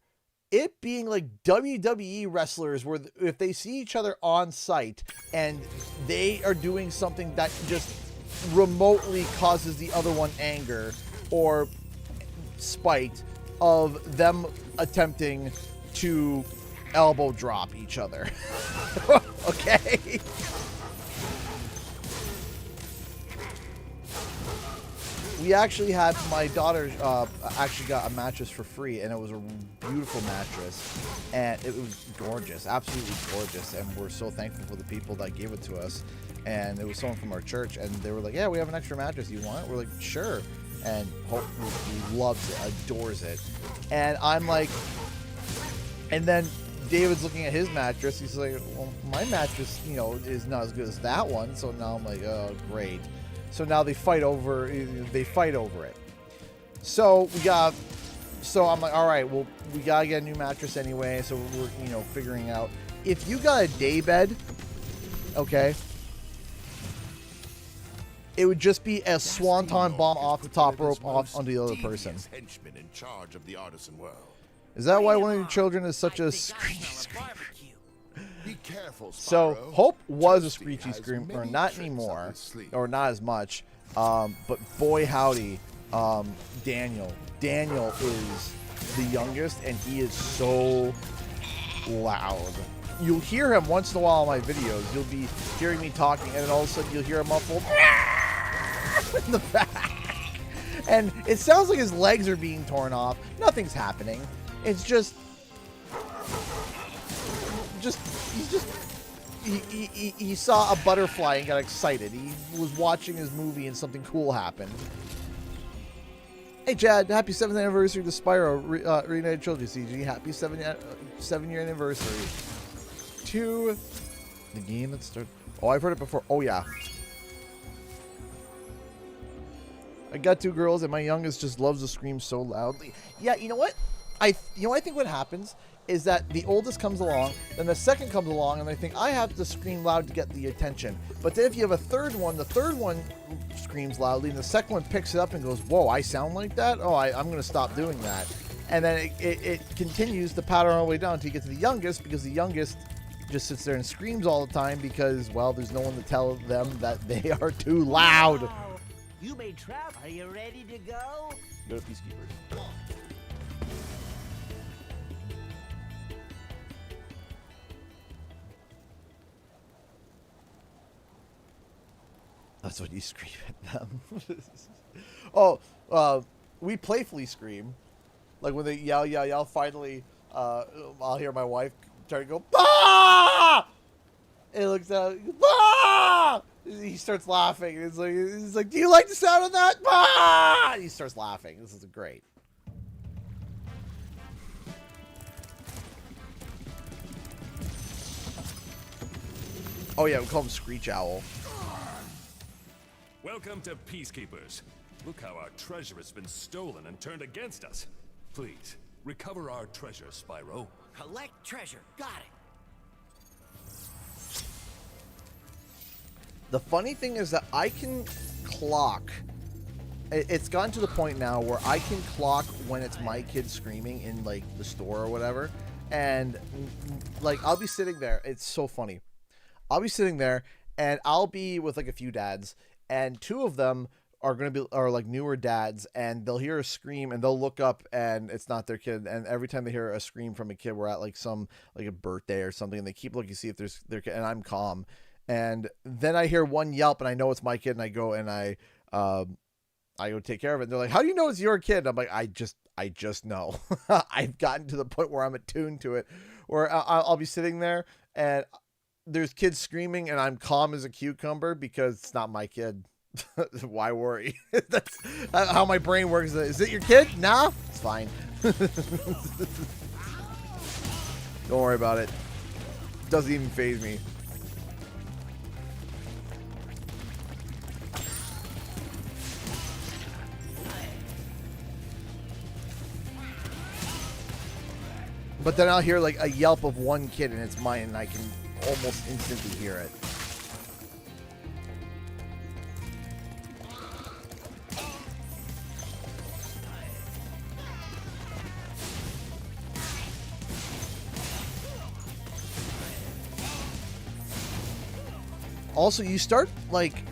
it being like WWE wrestlers where if they see each other on site and they are doing something that just remotely causes the other one anger or spite of them attempting to elbow drop each other. Okay? we actually had my daughter actually got a mattress for free, and it was a beautiful mattress, and it was gorgeous, absolutely gorgeous, and we're so thankful for the people that gave it to us. And it was someone from our church, and they were like, yeah, we have an extra mattress, you want it? We're like, sure. And Hope loves it, adores it. And I'm like, and then David's looking at his mattress. He's like, well, my mattress, you know, is not as good as that one. So now I'm like, oh, great. So now they fight over it. So I'm like, all right, well, we gotta get a new mattress anyway. So we're, you know, figuring out if you got a day bed, okay, it would just be a swanton bomb off the top rope off onto the other person. Henchman in charge of the artisan world. Is that why one of your children is such a screechy screamer? Be careful, Spyro. So Hope was a screechy screamer, not anymore, or not as much. But boy howdy, Daniel. Daniel is the youngest, and he is so loud. You'll hear him once in a while in my videos. You'll be hearing me talking, and then all of a sudden you'll hear a muffled in the back. And it sounds like his legs are being torn off. Nothing's happening. It's just he saw a butterfly and got excited. He was watching his movie and something cool happened. Hey Chad, happy 7th anniversary to Spyro Reignited Trilogy CG. Happy 7-year anniversary to the game that started. Oh, I've heard it before. Oh yeah. I got 2 girls, and my youngest just loves to scream so loudly. Yeah, you know what? I think what happens is that the oldest comes along, then the second comes along, and they think I have to scream loud to get the attention. But then if you have a third one, the third one screams loudly, and the second one picks it up and goes, "Whoa, I sound like that? Oh, I'm going to stop doing that." And then it continues the pattern all the way down until you get to the youngest, because the youngest just sits there and screams all the time because, well, there's no one to tell them that they are too loud. Wow. You made travel. Are you ready to go? Go to Peacekeepers. That's what you scream at them. Oh, we playfully scream. Like when they yell, finally, I'll hear my wife try to go, "Bah!" And it looks out, "Bah!" He starts laughing. He's like, "Do you like the sound of that?" "Bah!" And he starts laughing. This is great. Oh yeah, we call him Screech Owl. Welcome to Peacekeepers. Look how our treasure has been stolen and turned against us. Please, recover our treasure, Spyro. Collect treasure. Got it. The funny thing is that I can clock. It's gotten to the point now where I can clock when it's my kid screaming in like the store or whatever. And like I'll be sitting there. It's so funny. I'll be sitting there and I'll be with like a few dads, and 2 of them are like newer dads, and they'll hear a scream and they'll look up and it's not their kid. And every time they hear a scream from a kid, we're at like a birthday or something, and they keep looking to see if there's their kid, and I'm calm. And then I hear one yelp and I know it's my kid, and I go and I go take care of it. And they're like, "How do you know it's your kid?" I'm like, I just know. I've gotten to the point where I'm attuned to it, where I'll be sitting there and there's kids screaming and I'm calm as a cucumber because it's not my kid. Why worry? That's how my brain works. Is it your kid? Nah, it's fine. Don't worry about it. Doesn't even faze me. But then I'll hear like a yelp of one kid and it's mine, and I can almost instantly hear it. Also, you start like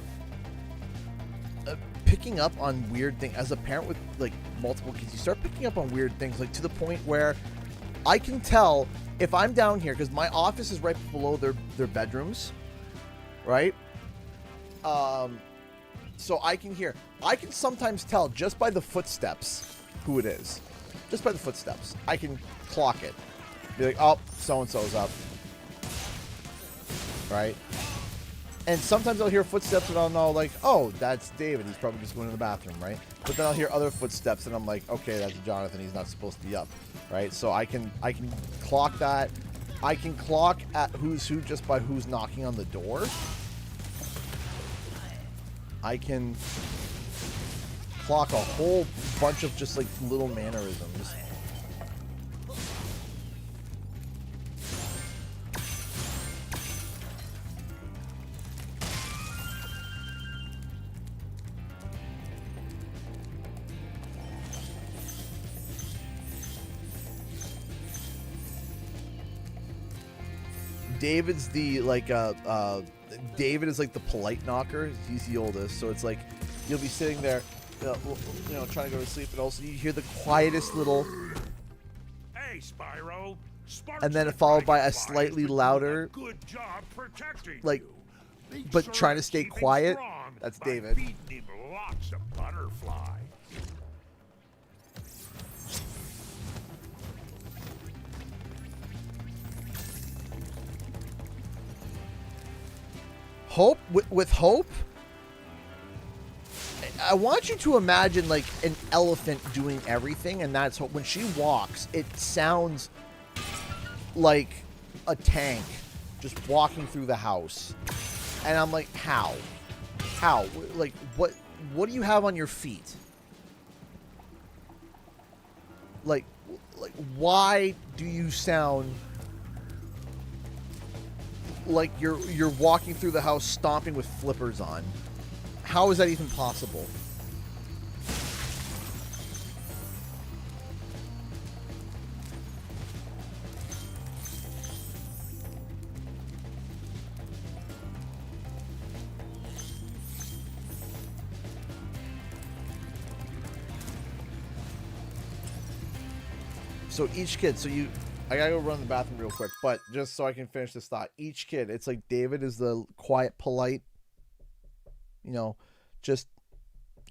picking up on weird things as a parent with like multiple kids. You start picking up on weird things, like to the point where I can tell if I'm down here, because my office is right below their bedrooms, right? So I can hear. I can sometimes tell just by the footsteps who it is. Just by the footsteps. I can clock it. Be like, oh, so-and-so's up. Right? And sometimes I'll hear footsteps and I'll know, like, oh, that's David. He's probably just going to the bathroom, right? But then I'll hear other footsteps and I'm like, okay, that's Jonathan. He's not supposed to be up, right? So I can clock that. I can clock at who's who just by who's knocking on the door. I can clock a whole bunch of just like little mannerisms. David's the like David is like the polite knocker. He's the oldest, so it's like you'll be sitting there, you know, trying to go to sleep, and also you hear the quietest little. Hey, Spyro. And then followed by a slightly louder, good job protecting like, you. but trying to stay quiet. That's David. Feeding him lots of butterfly. Hope with Hope, I want you to imagine like an elephant doing everything, and that's Hope. When she walks, it sounds like a tank just walking through the house, and I'm like, how, like what do you have on your feet? Like why do you sound like you're walking through the house stomping with flippers on? How is that even possible? So each kid, I gotta go run to the bathroom real quick, but just so I can finish this thought, each kid, it's like David is the quiet, polite, you know, just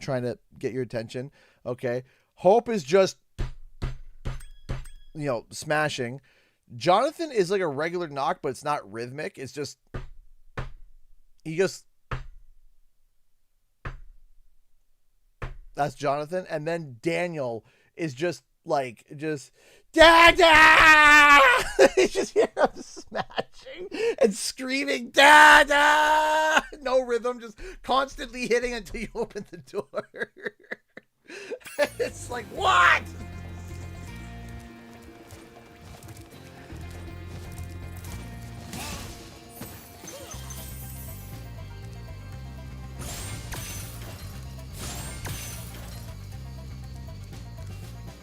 trying to get your attention. Okay. Hope is just, you know, smashing. Jonathan is like a regular knock, but it's not rhythmic. It's just, that's Jonathan. And then Daniel is just like, Dada! You just hear him smashing and screaming, Dada! No rhythm, just constantly hitting until you open the door. It's like, what?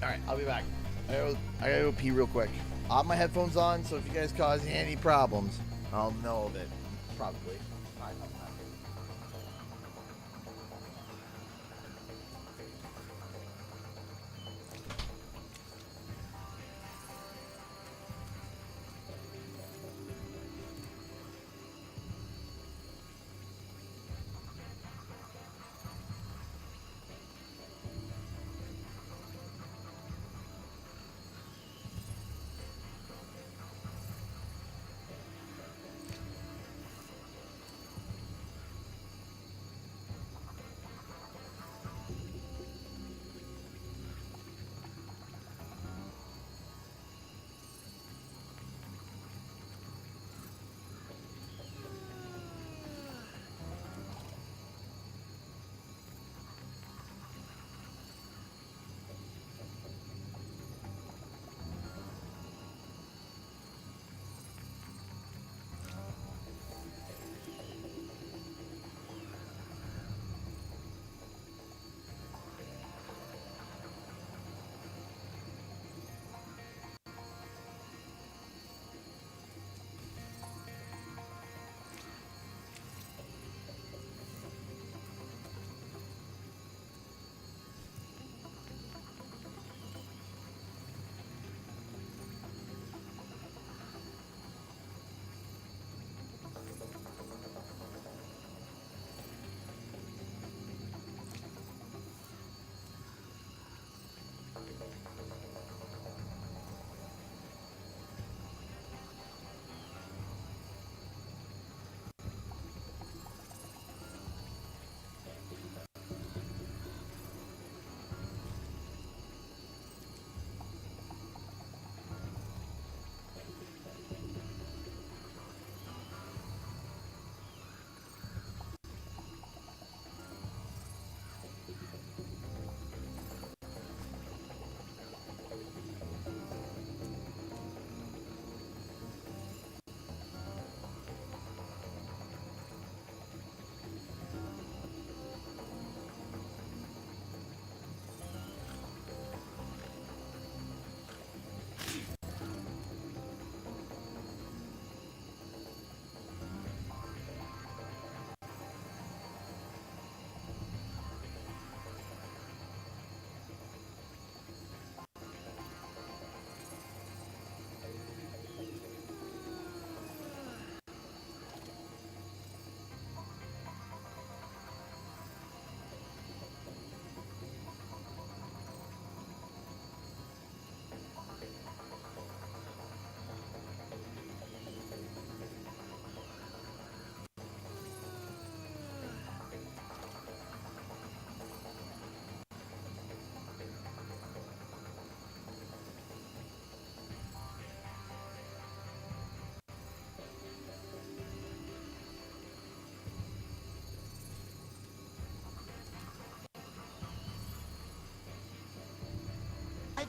Alright, I'll be back. I gotta go pee real quick. I'll have my headphones on, so if you guys cause any problems, I'll know of it. Probably. Alright, I'll be back.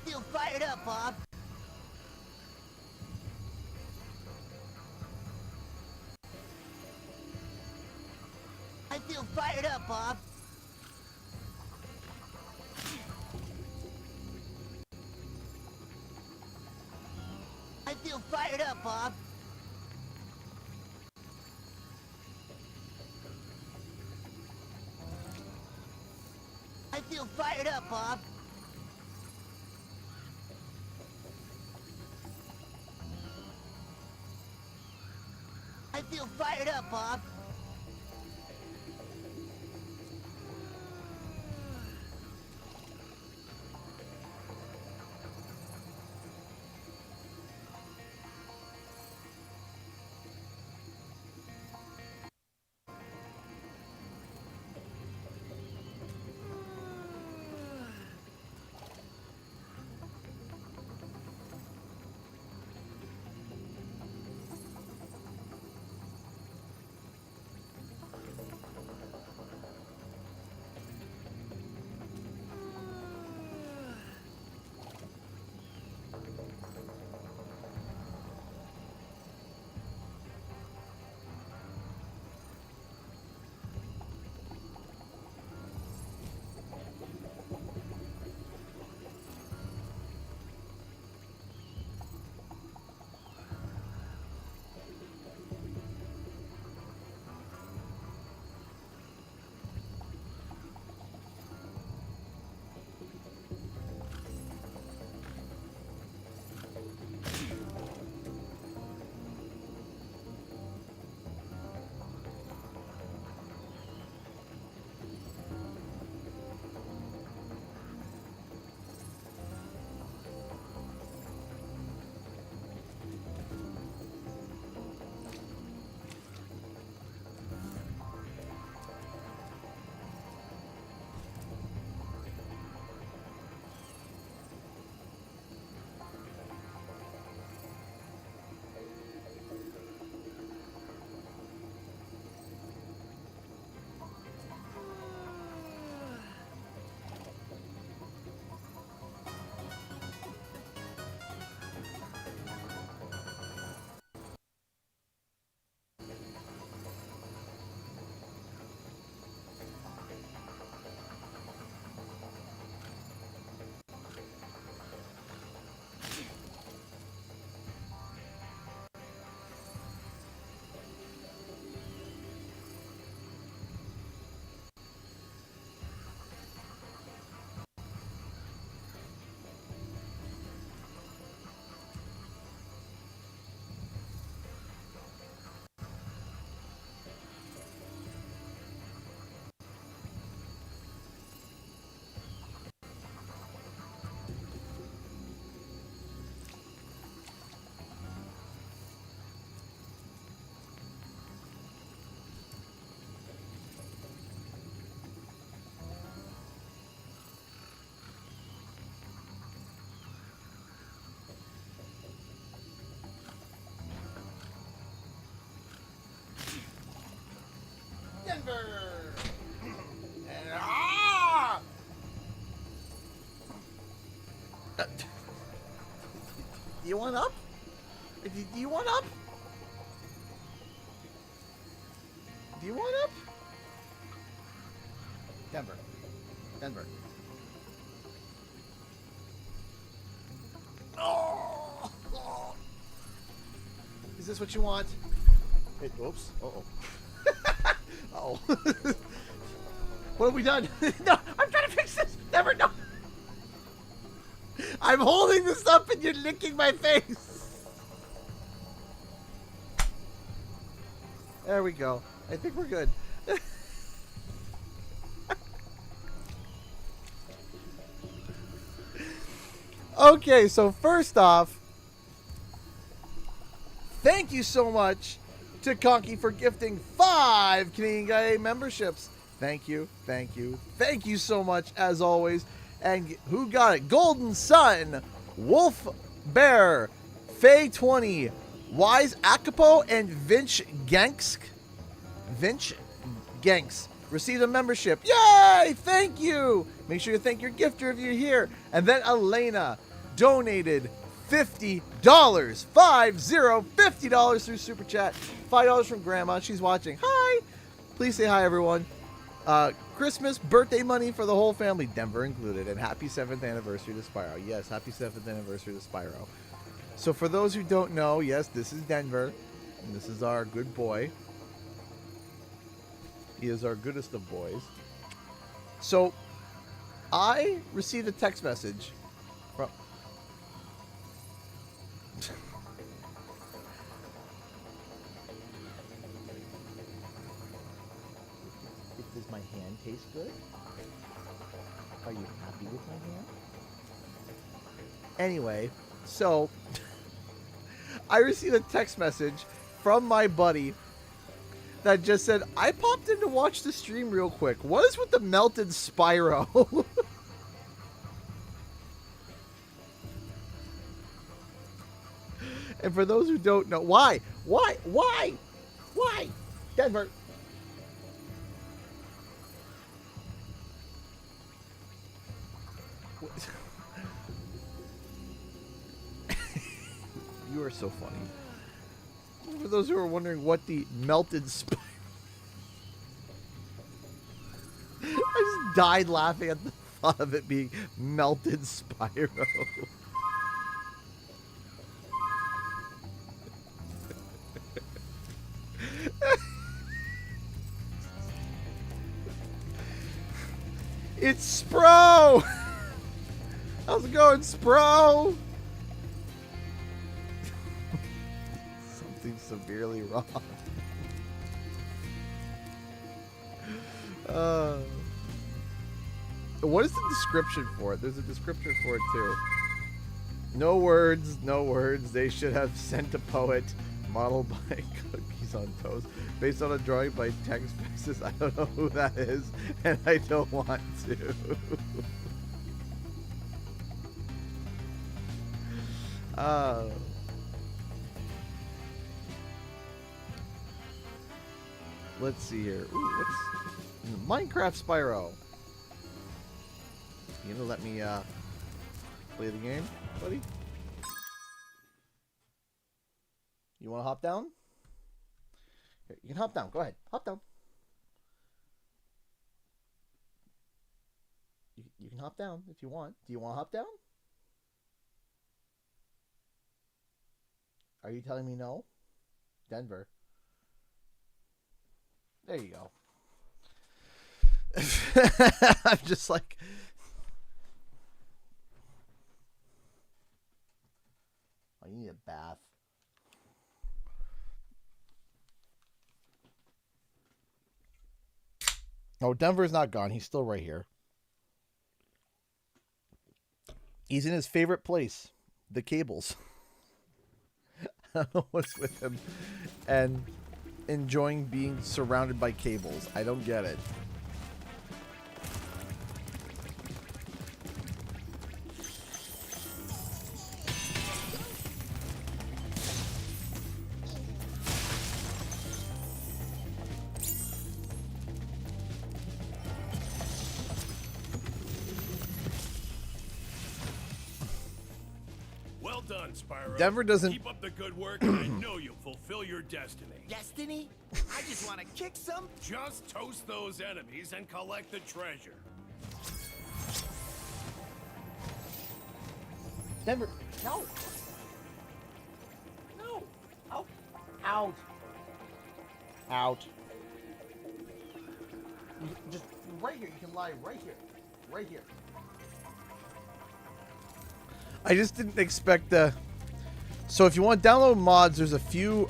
feel fired up, Bob. I feel fired up, Bob. I feel fired up, Bob. I feel fired up, Bob. I feel fired up, Bob. Denver! Ah! You want up? Do you want up? Do you want up? Denver. Denver. Oh! Is this what you want? Hey, oops. Uh-oh. Uh-oh. What have we done? No, I'm trying to fix this. Never, no. I'm holding this up and you're licking my face. There we go. I think we're good. Okay, so first off, thank you so much to Conky for gifting 5 Canadian Guy memberships. Thank you, thank you, thank you so much as always. And who got it? Golden Sun, Wolf Bear, Faye 20, Wise Akapo, and Vinch Ganks. Vinch Ganks received a membership. Yay! Thank you. Make sure you thank your gifter if you're here. And then Elena, donated $50. $50 through Super Chat. $5 from Grandma. She's watching. Hi. Please say hi, everyone. Christmas birthday money for the whole family, Denver included, and happy 7th anniversary to Spyro. Yes, happy 7th anniversary to Spyro. So for those who don't know, yes, this is Denver, and this is our good boy. He is our goodest of boys. So I received a text message from... Does my hand taste good? Are you happy with my hand? Anyway, so I received a text message from my buddy that just said, I popped in to watch the stream real quick. What is with the melted Spyro? And for those who don't know, why? Denver. You are so funny. For those who are wondering what the melted Spyro... I just died laughing at the thought of it being melted Spyro. It's Spro! How's it going, Spro? Something severely wrong. What is the description for it? There's a description for it too. No words, no words. They should have sent a poet. Modeled by Cookies on Toast. Based on a drawing by Text Faces. I don't know who that is, and I don't want to. Let's see here. Ooh, what's Minecraft Spyro? You gonna let me play the game, buddy? You want to hop down? Here, you can hop down. Go ahead. Hop down. You can hop down if you want. Do you want to hop down? Are you telling me no? Denver. There you go. I'm just like... Oh, you need a bath. Oh, Denver's not gone. He's still right here. He's in his favorite place, the cables. I don't know what's with him and enjoying being surrounded by cables. I don't get it. Done, Spyro. Denver doesn't... Keep up the good work, and I know you'll fulfill your destiny. Destiny? I just want to kick some... Just toast those enemies and collect the treasure. Denver, no. No. Out. Out. Out. You just right here. You can lie right here. Right here. I just didn't expect the... So if you want to download mods, there's a few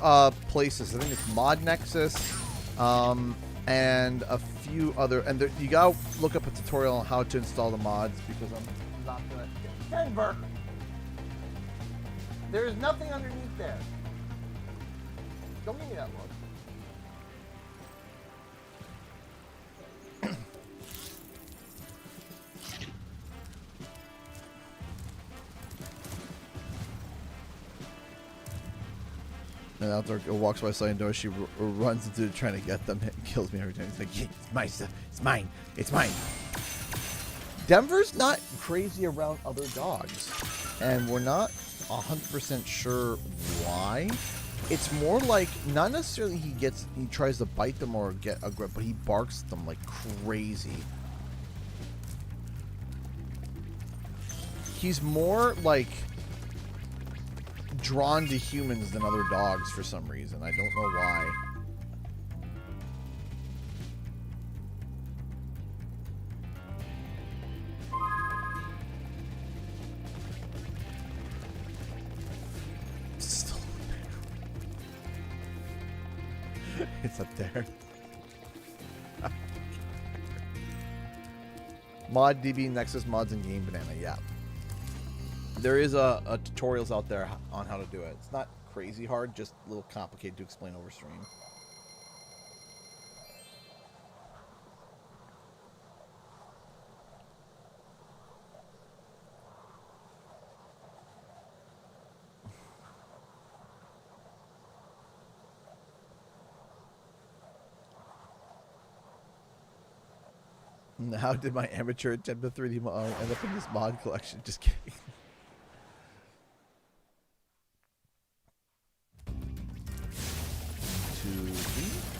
places. I think it's Mod Nexus, and a few other... And there, you gotta look up a tutorial on how to install the mods, because I'm not gonna... Denver! There is nothing underneath there. Don't give me that look. And out there walks by sliding doors, she runs into it trying to get them, and kills me every time. It's like, yeah, it's my stuff. It's mine. It's mine. Denver's not crazy around other dogs. and we're not 100% sure why. It's more like, not necessarily he tries to bite them or get a grip, but he barks at them like crazy. He's more like drawn to humans than other dogs for some reason. I don't know why. It's up there. Mod DB, Nexus Mods, and Game Banana. Yeah. There is a tutorials out there on how to do it. It's not crazy hard, just a little complicated to explain over stream. How did my amateur attempt at 3D mod end up in this mod collection? Just kidding.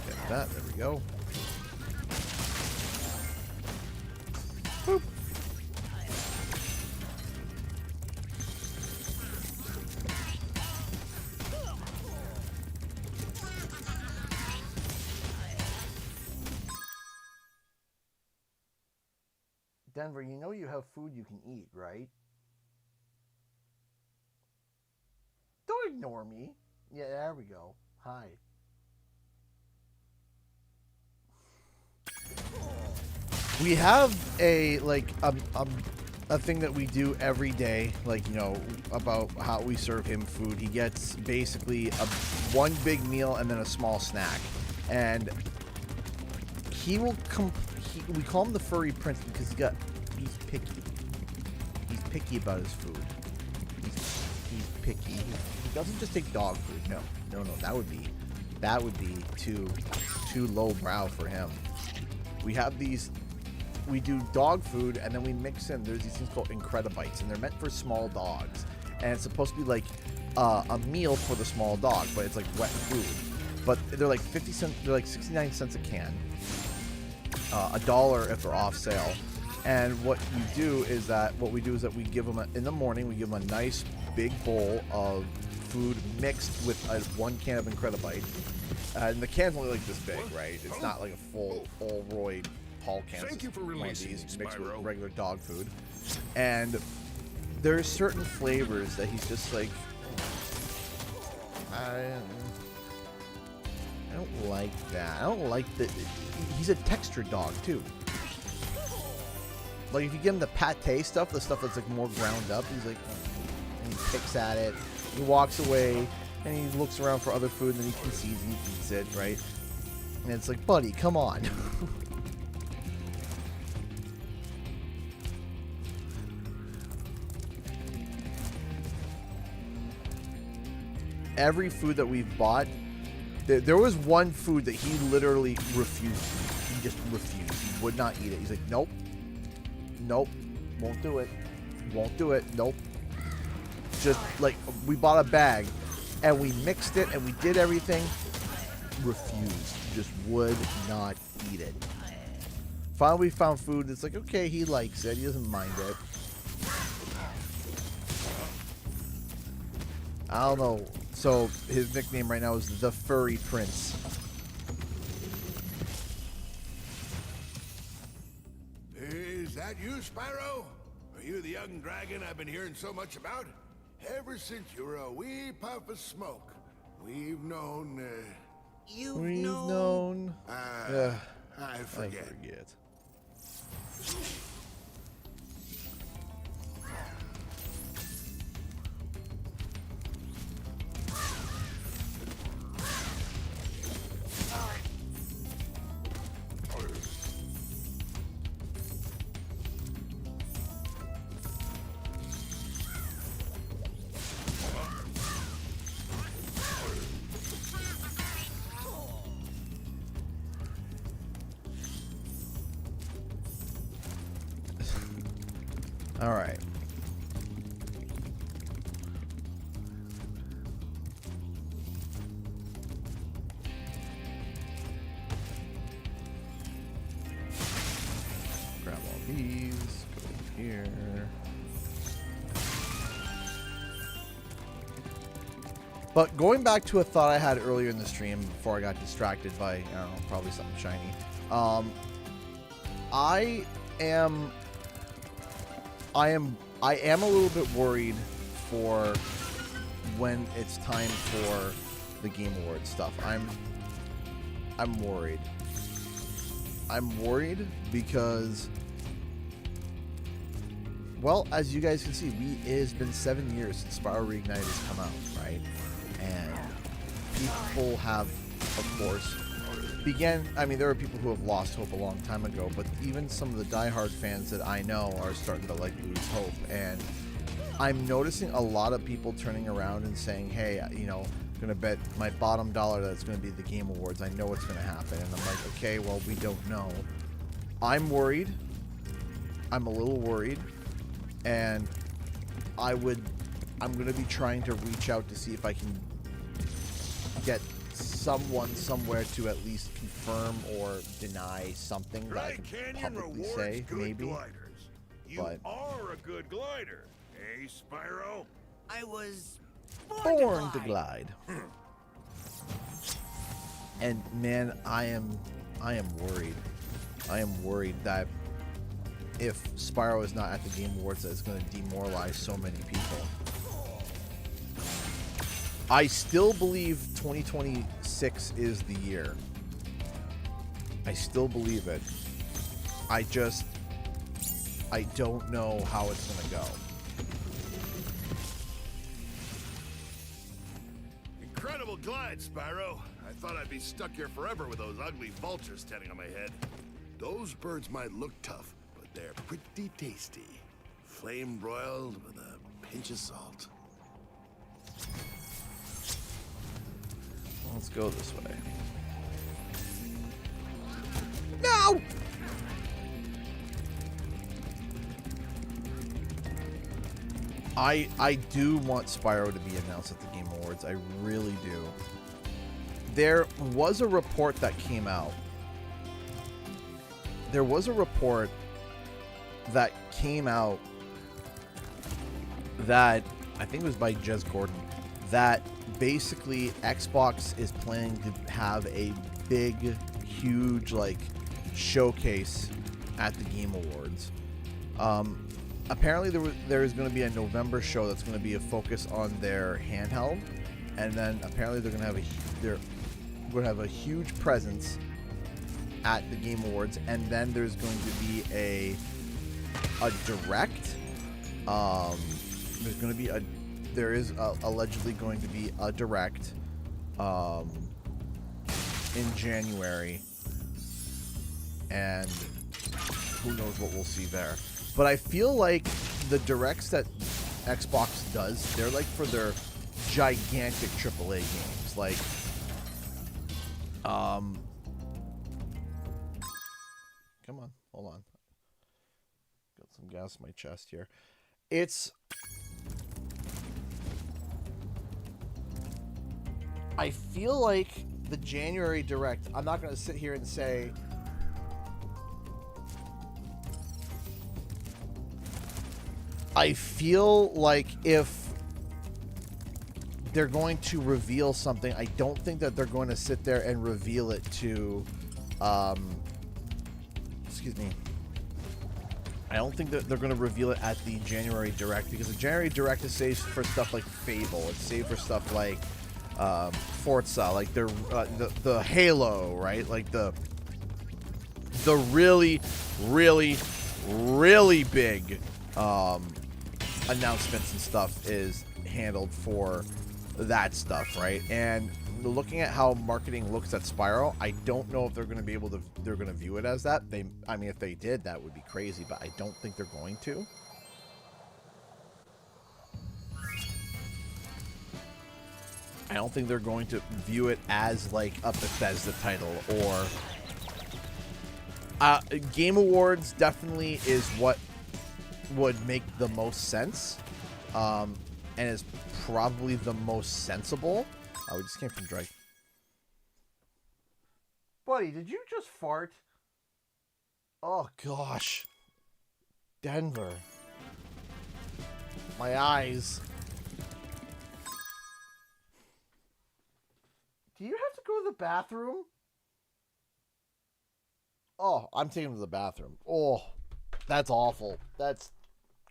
Get that. There we go. Boop. Denver, you know you have food you can eat, right? Don't ignore me. Yeah, there we go. Hi. We have a thing that we do every day, like, you know, about how we serve him food. He gets basically one big meal and then a small snack, and he will we call him the furry prince because he's picky. He's picky about his food. He's picky. He doesn't just take dog food. No. That would be too low brow for him. We have these. We do dog food, and then we mix in. There's these things called Incredibites, and they're meant for small dogs. And it's supposed to be like a meal for the small dog, but it's like wet food. But they're like 50 cents. They're like 69 cents a can. $1 if they're off sale. And what we do is that we give them in the morning. We give them a nice big bowl of food mixed with one can of Incredibite. And the can's only like this big, right? It's not like a full Roy tall can. Thank you for releasing me, mixed with Spyro. regular dog food. And there's certain flavors that he's just like, I don't like that. I don't like that. He's a texture dog too. Like if you give him the pate stuff, the stuff that's like more ground up, he's like, and he picks at it, he walks away, and he looks around for other food, and then he concedes and he eats it, right? And it's like, buddy, come on. Every food that we've bought, there was one food that he literally refused. He just refused. He would not eat it. He's like, nope. Nope. Won't do it. Won't do it. Nope. Just like, we bought a bag and we mixed it and we did everything. Refused. Just would not eat it. Finally, we found food that's like, okay, he likes it. He doesn't mind it. I don't know. So his nickname right now is the Furry Prince. Is that you, Spyro? Are you the young dragon I've been hearing so much about? Ever since you were a wee puff of smoke, we've known, We've known. I forget. All right. grab all these. Go here. But going back to a thought I had earlier in the stream before I got distracted by, I don't know, probably something shiny. I am a little bit worried for when it's time for the Game Awards stuff. I'm worried. I'm worried because, well, as you guys can see, it has been 7 years since Spyro Reignited has come out, right? And people have, of course, there are people who have lost hope a long time ago, but even some of the diehard fans that I know are starting to like lose hope. And I'm noticing a lot of people turning around and saying, hey, you know, I'm gonna bet my bottom dollar that it's gonna be the Game Awards. I know what's gonna happen. And I'm like, okay, well, we don't know. I'm worried. I'm a little worried. And I'm gonna be trying to reach out to see if I can get someone somewhere to at least confirm or deny something that I can publicly say, maybe. You are a good glider, eh, Spyro? I was Born to glide. And man, I am worried. I am worried that if Spyro is not at the Game Awards, that it's going to demoralize so many people. I still believe 2026 is the year. I still believe it. I don't know how it's going to go. Incredible glide, Spyro. I thought I'd be stuck here forever with those ugly vultures standing on my head. Those birds might look tough, but they're pretty tasty. Flame broiled with a pinch of salt. Let's go this way. No! I do want Spyro to be announced at the Game Awards. I really do. There was a report that came out. There was a report that came out that, I think it was by Jez Gordon, that basically Xbox is planning to have a big, huge, like, showcase at the Game Awards. Apparently there is going to be a November show that's going to be a focus on their handheld, and then apparently they're going to have a huge presence at the Game Awards, and then there's going to be a direct. There is allegedly going to be a direct in January, and who knows what we'll see there. But I feel like the directs that Xbox does, they're like for their gigantic AAA games. Like, come on, hold on. Got some gas in my chest here. I feel like the January direct, I'm not going to sit here and say I feel like if they're going to reveal something, I don't think that they're going to sit there and reveal it to, excuse me. I don't think that they're going to reveal it at the January Direct, because the January Direct is saved for stuff like Fable. It's saved for stuff like Forza, like the Halo, right? Like the really, really, really big announcements and stuff is handled for that stuff, right? And looking at how marketing looks at Spyro, I don't know if they're going to be able to, they're going to view it as that. I mean, if they did, that would be crazy, but I don't think they're going to. I don't think they're going to view it as like a Bethesda title or Game Awards definitely is what would make the most sense, and is probably the most sensible. Oh, we just came from Drake. Buddy, did you just fart? Oh gosh. Denver. My eyes. Do you have to go to the bathroom? Oh, I'm taking him to the bathroom. Oh, that's awful. That's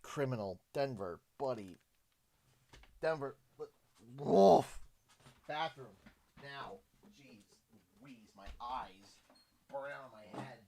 criminal. Denver, buddy. Denver. Wolf. Bathroom. Now. Jeez Louise, my eyes. Burn out of my head.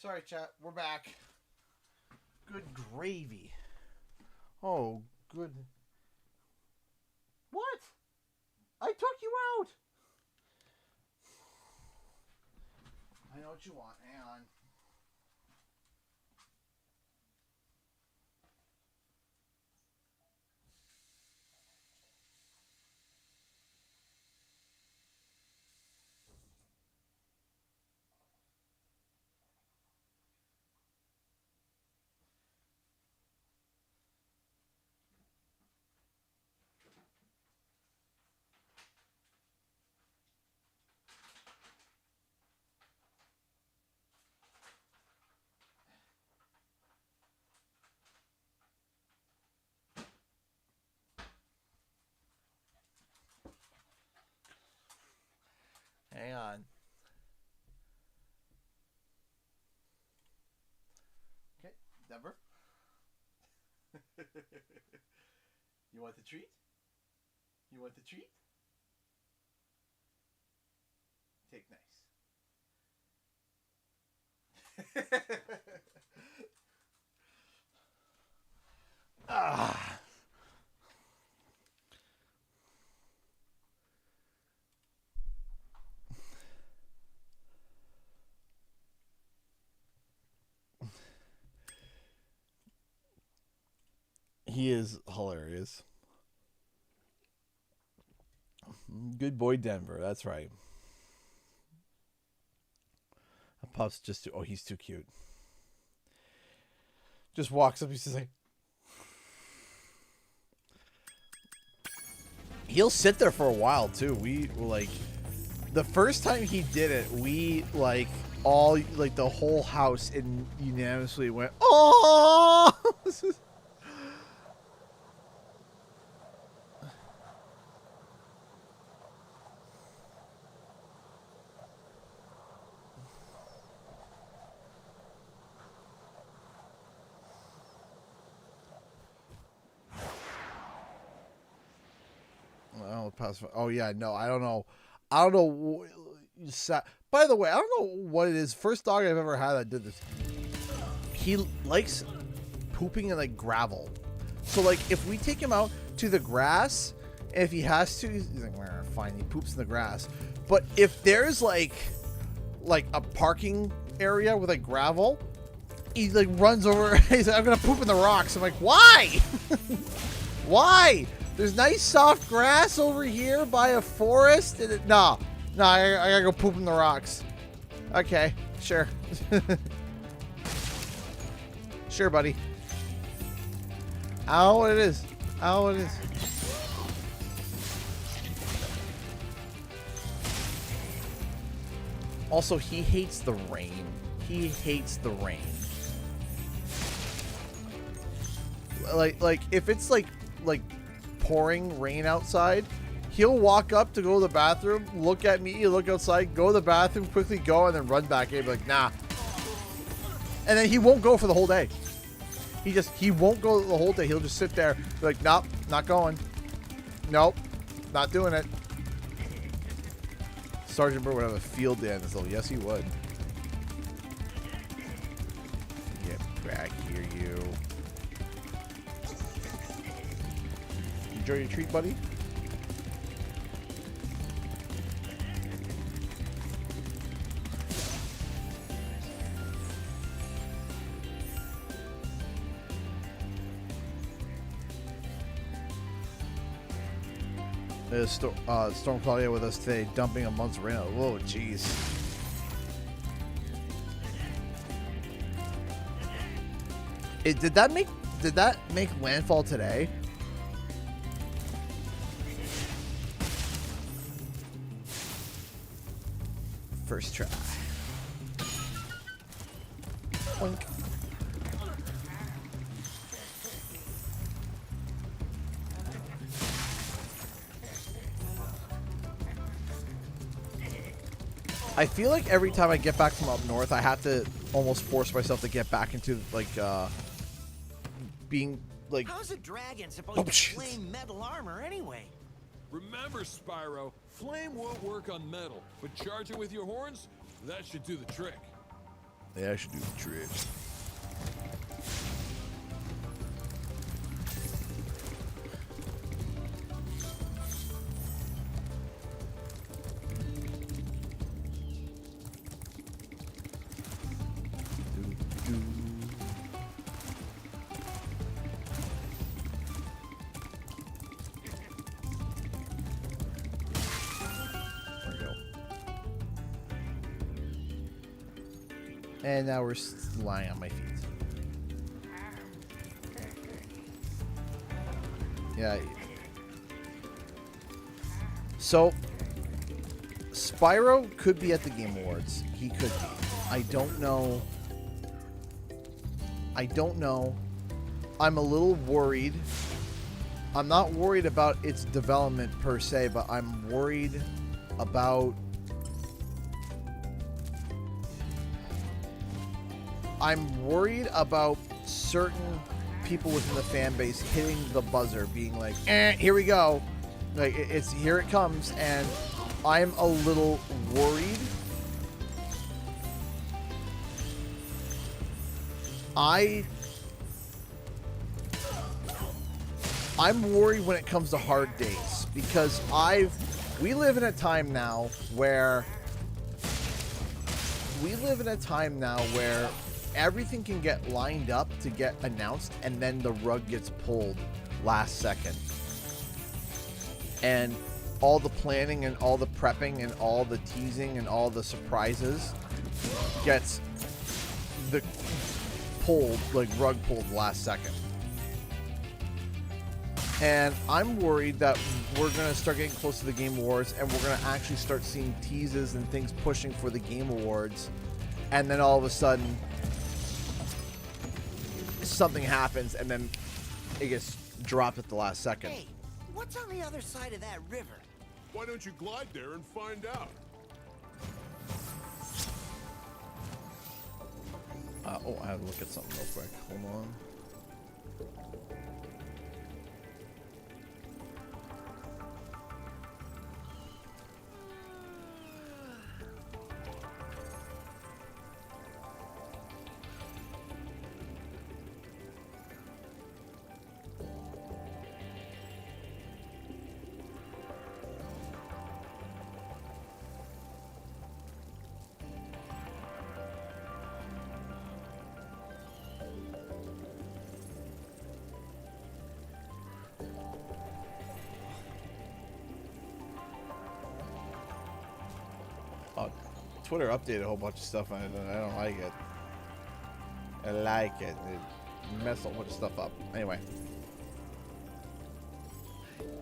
Sorry, chat. We're back. Good gravy. Oh, good. What? I took you out. I know what you want. Hang on. Hang on. Okay, Denver. You want the treat? You want the treat? Take nice. Ah. He is hilarious. Good boy, Denver. That's right. Pup's just too... Oh, he's too cute. Just walks up. He's just like... He'll sit there for a while, too. We, like... The first time he did it, we, like... All, like, the whole house unanimously went... Oh! Oh yeah, no, I don't know. By the way, I don't know what it is. First dog I've ever had that did this. He likes pooping in like gravel. So like if we take him out to the grass, and if he has to, he's like, fine, he poops in the grass. But if there's like a parking area with like gravel, he like runs over. He's like, I'm gonna poop in the rocks. I'm like, why? Why? There's nice soft grass over here by a forest. And no, I gotta go poop in the rocks. Okay, sure. Sure, buddy. I don't know what it is. I don't know what it is. Also, he hates the rain. He hates the rain. Like if it's like pouring rain outside, he'll walk up to go to the bathroom, look at me, look outside, go to the bathroom, quickly go, and then run back in, be like, nah. And then he won't go for the whole day. He won't go the whole day. He'll just sit there, be like, nope, not going. Nope, not doing it. Sergeant Bird would have a field day on this little. Yes, he would. Get back here, you. Enjoy your treat, buddy. There's Storm Claudia with us today, dumping a month's rain. Whoa, jeez. Did that make landfall today? First try. Oink. I feel like every time I get back from up north, I have to almost force myself to get back into like being like. How's a dragon supposed to flame metal armor anyway? Remember, Spyro, flame won't work on metal, but charge it with your horns, that should do the trick. Yeah, I should do the trick. And now we're lying on my feet. Yeah. So, Spyro could be at the Game Awards. He could be. I don't know. I'm a little worried. I'm not worried about its development per se, but I'm worried about... I'm worried about certain people within the fan base hitting the buzzer, being like, here we go. Like, it's here it comes, and I'm a little worried. I'm worried when it comes to hard days, because we live in a time now where everything can get lined up to get announced, and then the rug gets pulled last second. And all the planning and all the prepping and all the teasing and all the surprises gets the rug pulled last second. And I'm worried that we're going to start getting close to the Game Awards, and we're going to actually start seeing teases and things pushing for the Game Awards, and then all of a sudden something happens, and then it gets dropped at the last second. Hey, what's on the other side of that river? Why don't you glide there and find out? I have to look at something real quick. Hold on. Twitter updated a whole bunch of stuff, and I don't like it. I like it. It messed a whole bunch of stuff up. Anyway.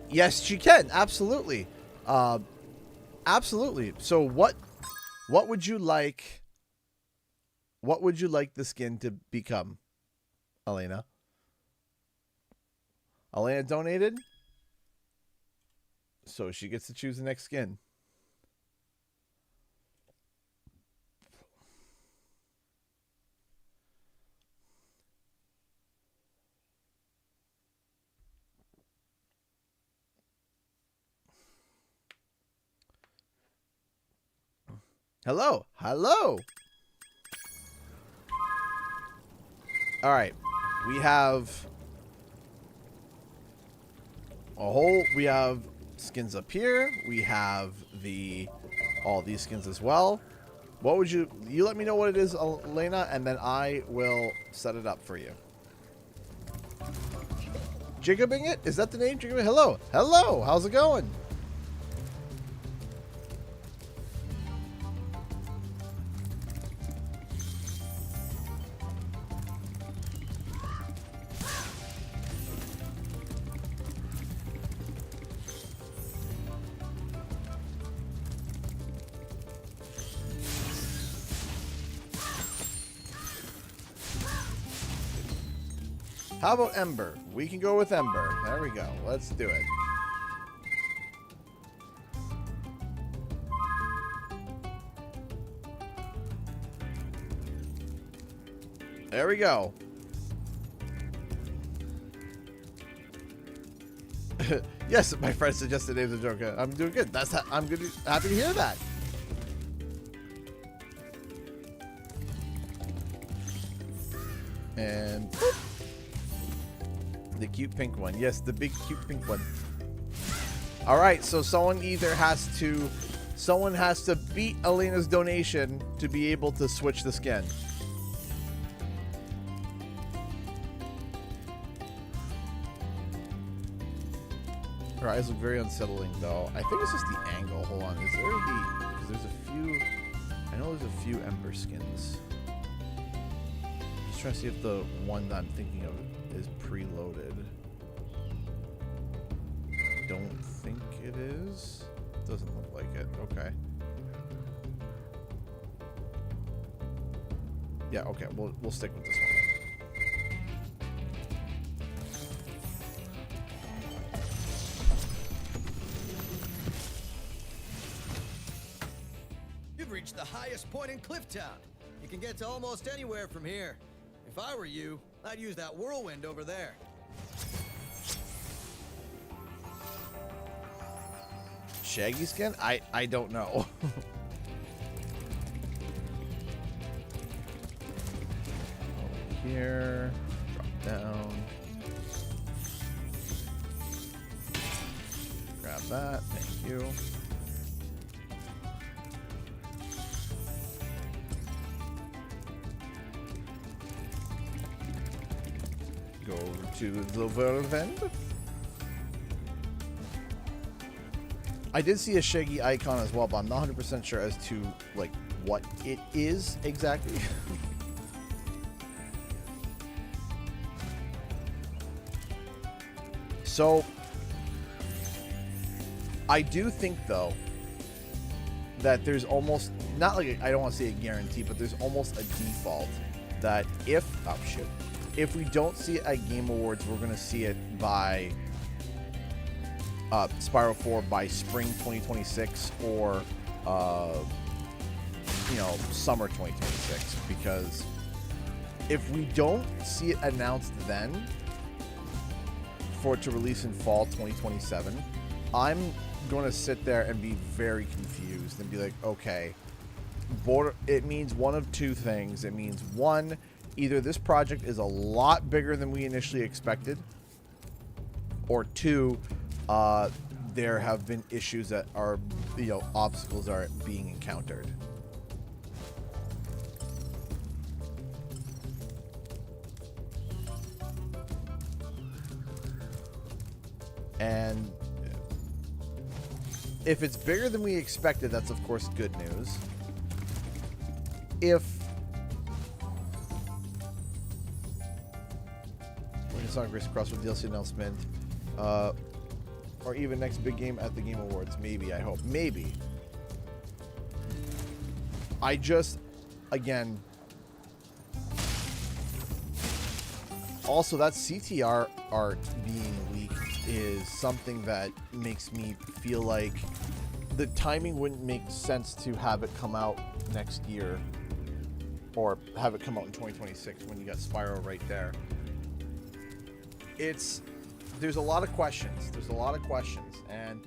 Yes, she can. Absolutely. Absolutely. So what would you like? What would you like the skin to become, Elena? Elena donated, so she gets to choose the next skin. Hello. Hello. All right. We have we have skins up here. We have all these skins as well. What would you let me know what it is, Elena, and then I will set it up for you. Jigabing it? Is that the name? Jigabing? Hello. Hello. How's it going? How about Ember? We can go with Ember. There we go. Let's do it. There we go. Yes, my friend suggested names of joke. I'm doing good. I'm good. Happy to hear that. And boop. The cute pink one. Yes, the big cute pink one. All right, so someone has to beat Elena's donation to be able to switch the skin. Her eyes look very unsettling, though. I think it's just the angle. Hold on. Is there because there's a few... I know there's a few Ember skins. Just trying to see if the one that I'm thinking of is preloaded. Don't think it is. Doesn't look like it. Okay. Yeah, okay. We'll stick with this one then. You've reached the highest point in Clifftown. You can get to almost anywhere from here. If I were you, I'd use that whirlwind over there. Shaggy skin? I don't know. Over here. Drop down. Grab that. Thank you. Go to the whirlwind. I did see a Shaggy icon as well, but I'm not 100% sure as to like what it is exactly. So I do think though that there's almost not like I don't want to say a guarantee, but there's almost a default that if we don't see it at Game Awards, we're going to see it by Spyro 4 by spring 2026 or summer 2026, because if we don't see it announced then for it to release in fall 2027, I'm going to sit there and be very confused and be like, okay, it means one of two things. It means one, either this project is a lot bigger than we initially expected, or two, there have been issues that are, obstacles are being encountered. And if it's bigger than we expected, that's of course good news. If it's not Grace Crossroad DLC announcement, or even next big game at the Game Awards, maybe, I hope, maybe. I just, again, also that CTR art being leaked is something that makes me feel like the timing wouldn't make sense to have it come out next year or have it come out in 2026 when you got Spyro right there. There's a lot of questions. And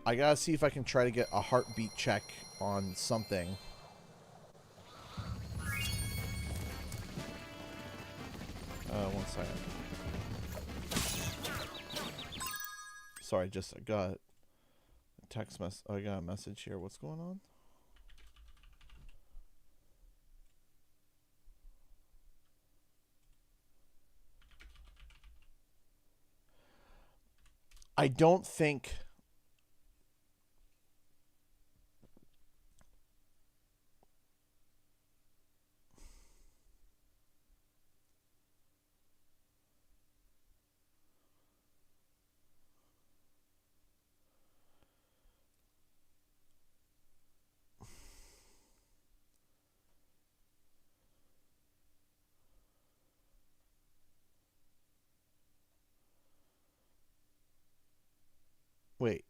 I gotta see if I can try to get a heartbeat check on something. One second. Sorry, I got a text message. I got a message here. What's going on? I don't think wait.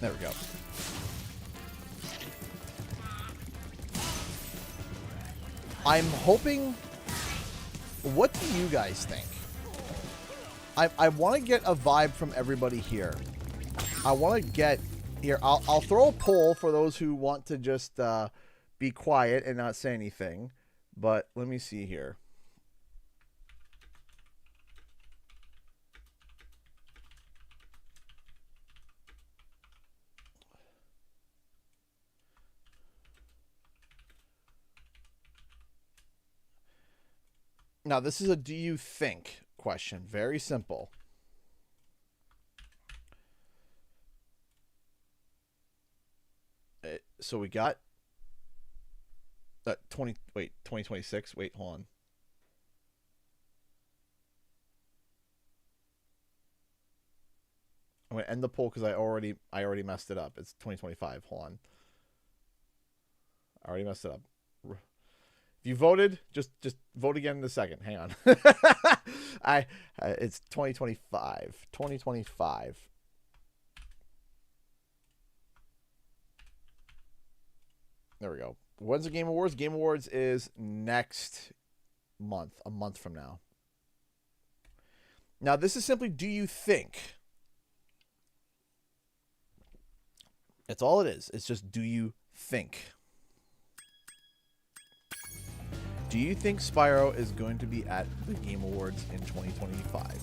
There we go. I'm hoping... What do you guys think? I want to get a vibe from everybody here. I want to get... Here, I'll throw a poll for those who want to just be quiet and not say anything. But let me see here. Now, this is a do you think question. Very simple. So we got 2026. Wait, hold on. I'm going to end the poll because I already messed it up. It's 2025. Hold on. I already messed it up. If you voted, just vote again in a second. Hang on. It's 2025. 2025. There we go. When's the Game Awards? Game Awards is next month, a month from now. Now, this is simply do you think? That's all it is. It's just do you think? Do you think Spyro is going to be at the Game Awards in 2025?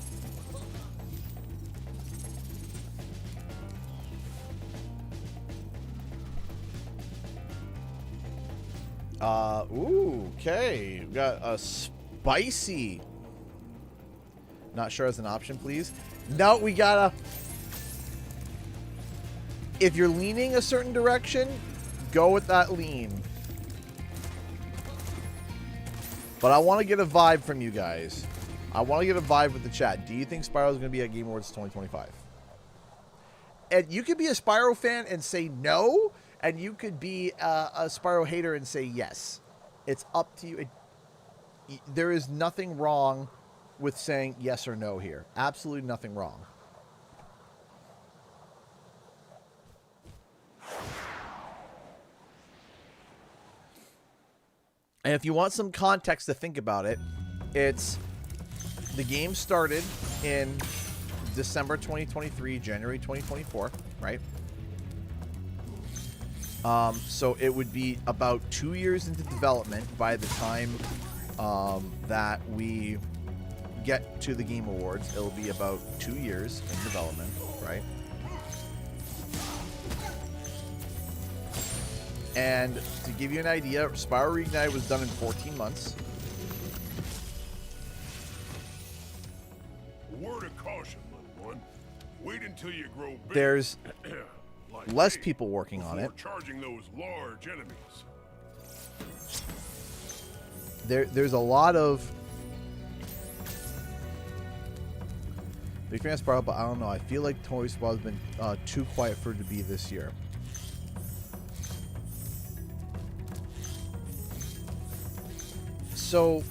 Ooh, okay. We got a spicy. Not sure as an option, please. No, we gotta. If you're leaning a certain direction, go with that lean. But I want to get a vibe from you guys. I want to get a vibe with the chat. Do you think Spyro is going to be at Game Awards 2025? And you could be a Spyro fan and say no, and you could be a Spyro hater and say yes. It's up to you. There is nothing wrong with saying yes or no here. Absolutely nothing wrong. And if you want some context to think about it, it's the game started in December 2023, January 2024, right? So it would be about 2 years into development by the time that we get to the Game Awards. It'll be about 2 years in development, right? And to give you an idea, Spyro Reignited was done in 14 months. Word of caution, little one. Wait until you grow big. There's like less me, people working on it. charging those large enemies. There's a lot of big fan of Spyro, but I don't know. I feel like Toy Squad has been too quiet for it to be this year. So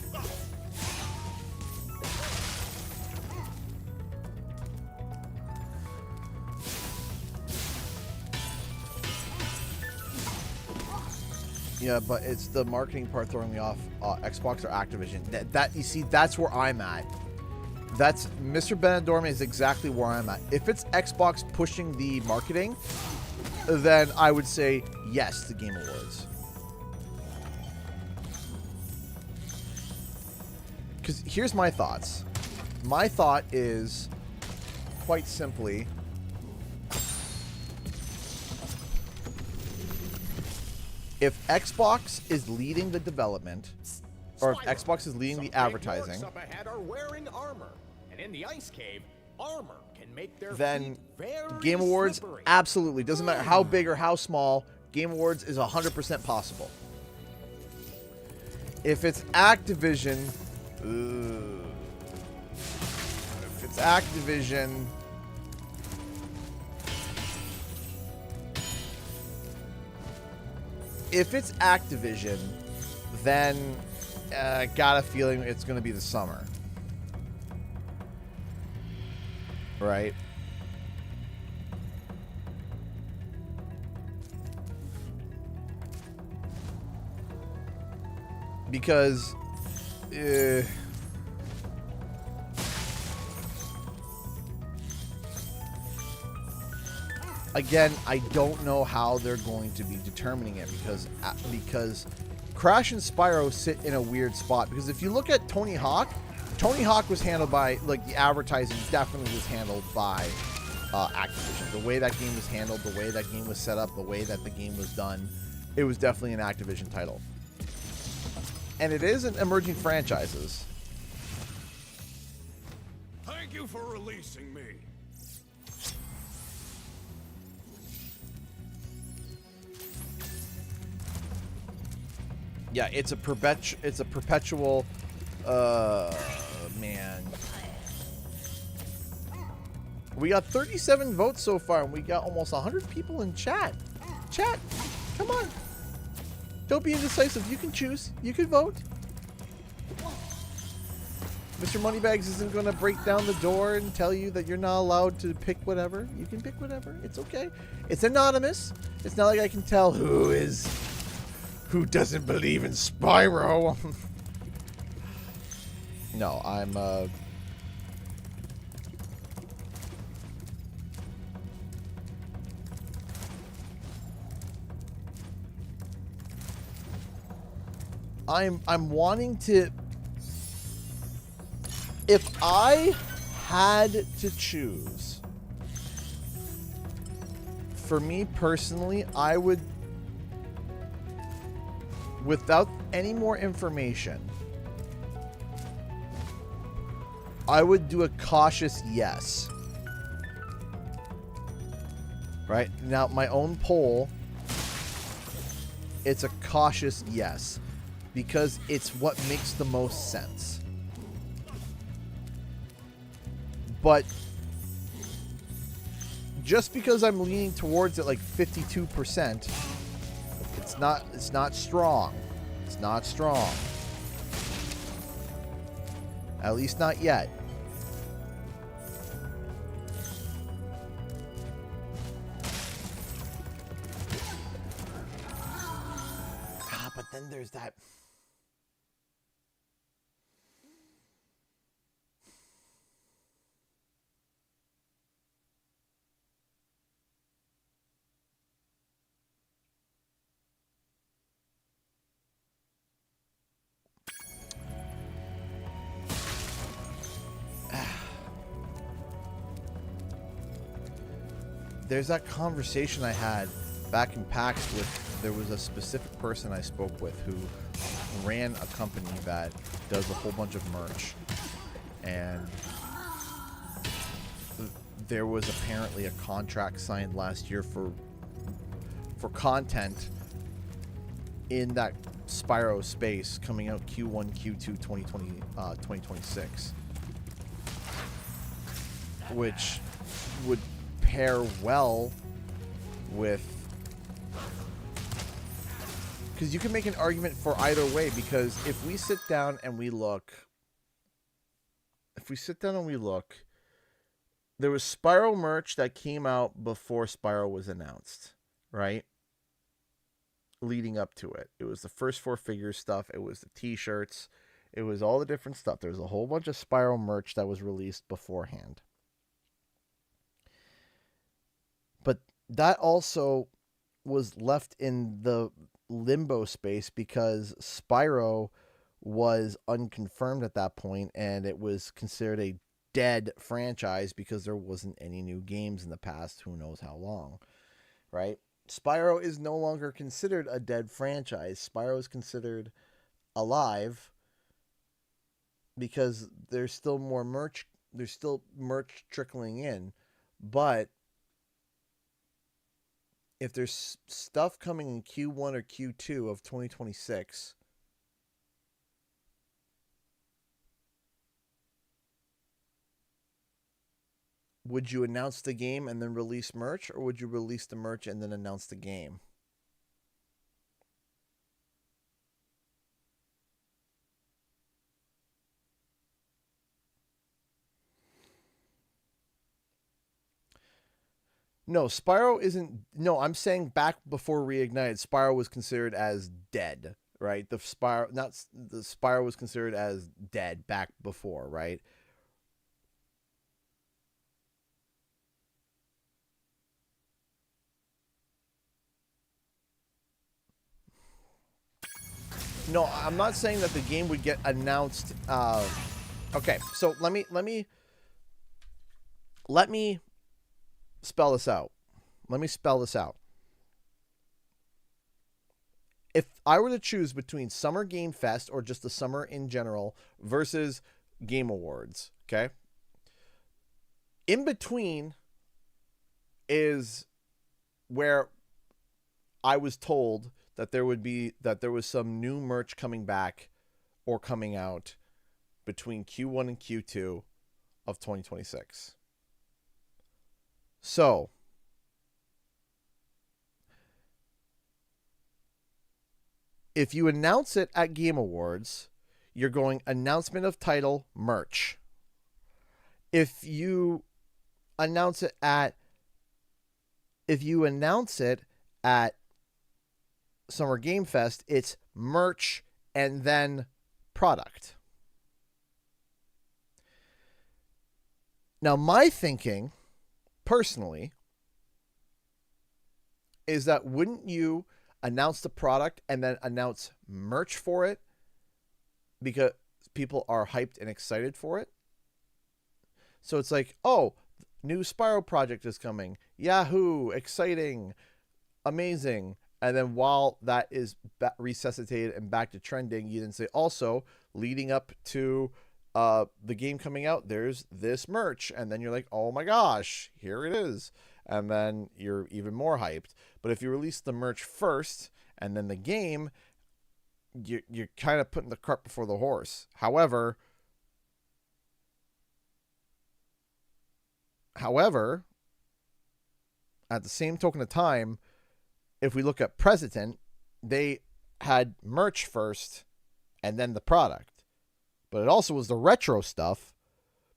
yeah, but it's the marketing part throwing me off. Xbox or Activision. That you see, that's where I'm at. That's Mr. Benadorm is exactly where I'm at. If it's Xbox pushing the marketing, then I would say yes, the Game Awards. Because here's my thoughts. My thought is, quite simply, if Xbox is leading the development, or if Xbox is leading the advertising, Up ahead are wearing armor, and in the ice cave, armor can make their then feet very Game Awards, slippery. absolutely. Doesn't matter how big or how small, Game Awards is 100% possible. If it's Activision... If it's Activision... If it's Activision, then I got a feeling it's going to be the summer. Right? Because again, I don't know how they're going to be determining it because Crash and Spyro sit in a weird spot. Because if you look at Tony Hawk was handled by, like, the advertising definitely was handled by Activision. The way that game was handled, the way that game was set up, the way that the game was done, it was definitely an Activision title. And it is an emerging franchises. Thank you for releasing me. Yeah, it's a perpetual man. We got 37 votes so far, and we got almost 100 people in chat. Chat, come on. Don't be indecisive. You can choose. You can vote. Mr. Moneybags isn't going to break down the door and tell you that you're not allowed to pick whatever. You can pick whatever. It's okay. It's anonymous. It's not like I can tell who doesn't believe in Spyro. No, I'm wanting to, if I had to choose, for me personally, I would, without any more information, I would do a cautious yes. Right? Now, my own poll, it's a cautious yes. Because it's what makes the most sense. But just because I'm leaning towards it like 52%, it's not strong. It's not strong. At least not yet. But then there's that. There's that conversation I had back in PAX with, there was a specific person I spoke with who ran a company that does a whole bunch of merch. And there was apparently a contract signed last year for content in that Spyro space coming out Q1, Q2 2026. Which would pair well with, because you can make an argument for either way, because if we sit down and we look, there was Spyro merch that came out before Spyro was announced, right? Leading up to it. It was the first 4 figures stuff, it was the t-shirts, it was all the different stuff. There was a whole bunch of Spyro merch that was released beforehand. But that also was left in the limbo space because Spyro was unconfirmed at that point, and it was considered a dead franchise because there wasn't any new games in the past who knows how long, right? Spyro is no longer considered a dead franchise. Spyro is considered alive because there's still more merch. There's still merch trickling in, but if there's stuff coming in Q1 or Q2 of 2026, would you announce the game and then release merch, or would you release the merch and then announce the game? No, Spyro isn't. No, I'm saying back before Reignited, Spyro was considered as dead. right? The Spyro was considered as dead back before, right? No, I'm not saying that the game would get announced. Okay, so let me spell this out. Let me spell this out. If I were to choose between Summer Game Fest or just the summer in general versus Game Awards, okay? In between is where I was told that there was some new merch coming back or coming out between Q1 and Q2 of 2026. So, if you announce it at Game Awards, you're going announcement of title, merch. If you announce it at Summer Game Fest, it's merch and then product. Now, my thinking, personally, is that wouldn't you announce the product and then announce merch for it because people are hyped and excited for it? So it's like, oh, new Spyro project is coming. Yahoo! Exciting. Amazing. And then while that is resuscitated and back to trending, you then say also, leading up to the game coming out, there's this merch. And then you're like, oh my gosh, here it is. And then you're even more hyped. But if you release the merch first and then the game, you're kind of putting the cart before the horse. However, at the same token of time, if we look at President, they had merch first and then the product. But it also was the retro stuff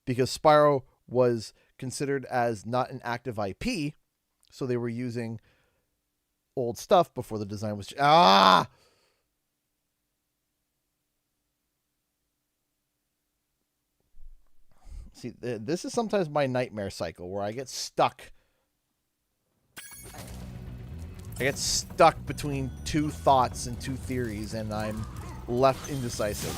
because Spyro was considered as not an active IP, so they were using old stuff before the design was... See, this is sometimes my nightmare cycle where I get stuck. I get stuck between two thoughts and two theories, and I'm left indecisive.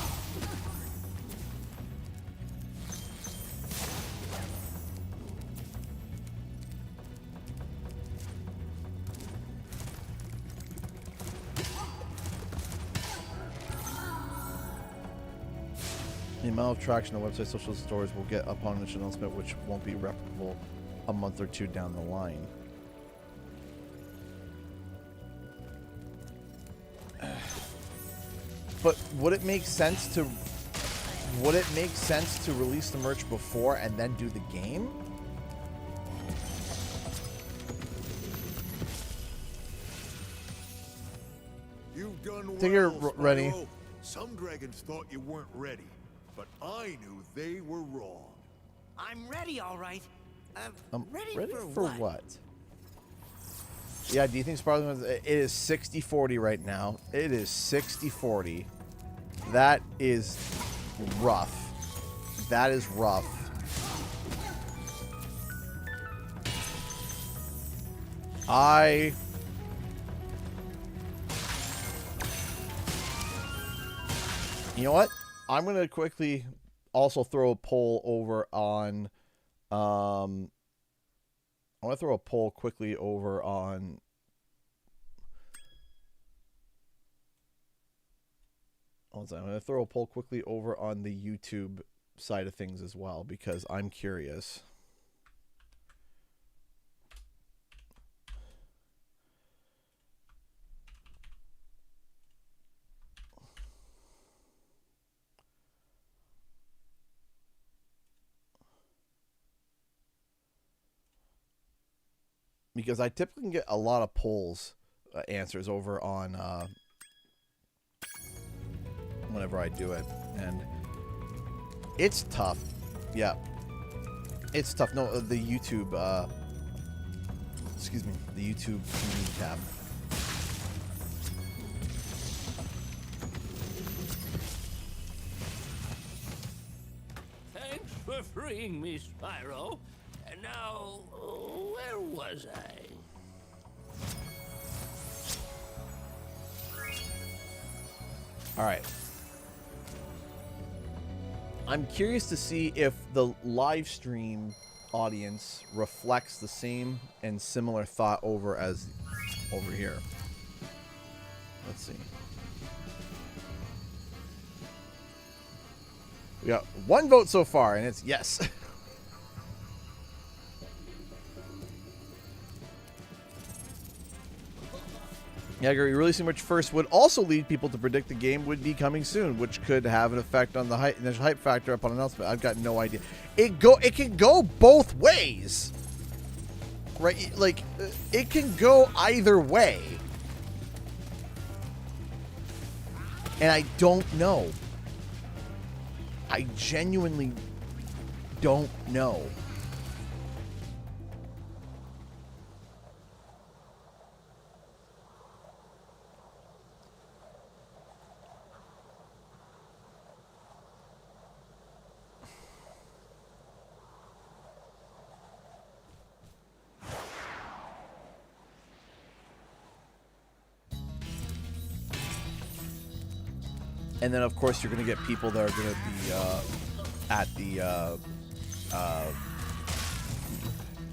The amount of traction on website social stores will get upon initial announcement, which won't be replicable a month or two down the line. But would it make sense to release the merch before and then do the game? You've done well, Think you're ready. Spyro. Some dragons thought you weren't ready, but I knew they were wrong. I'm ready, all right. Ready for what? Yeah, do you think Spyro... It is 60-40 right now. It is 60-40. That is rough. That is rough. You know what? I'm going to quickly also throw a poll over on... I want to throw a poll quickly over on... Hold on. I'm going to throw a poll quickly over on the YouTube side of things as well, because I'm curious. Because I typically get a lot of polls answers over on whenever I do it, and it's tough. Yeah, it's tough. No, the YouTube excuse me, the YouTube community tab. seeing me, Spyro. And now, where was I? All right. I'm curious to see if the live stream audience reflects the same and similar thought over here. Let's see. We got one vote so far, and it's yes. Yeah, releasing March 1st would also lead people to predict the game would be coming soon, which could have an effect on the initial hype factor upon announcement. I've got no idea. It can go both ways, right? Like, it can go either way, and I don't know. I genuinely don't know. And then, of course, you're going to get people that are going to be at the...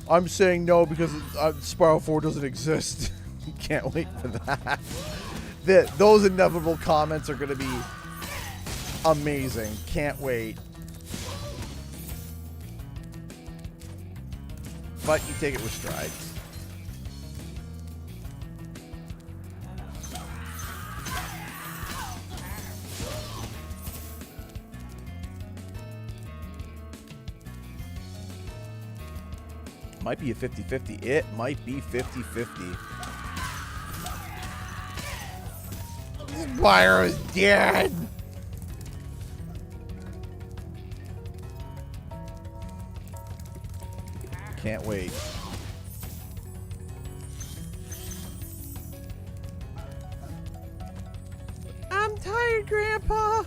I'm saying no because Spyro 4 doesn't exist. Can't wait for that. Those inevitable comments are going to be amazing. Can't wait. But you take it with strides. Might be a 50-50. It might be 50-50. Spyro's dead! Can't wait. I'm tired, Grandpa!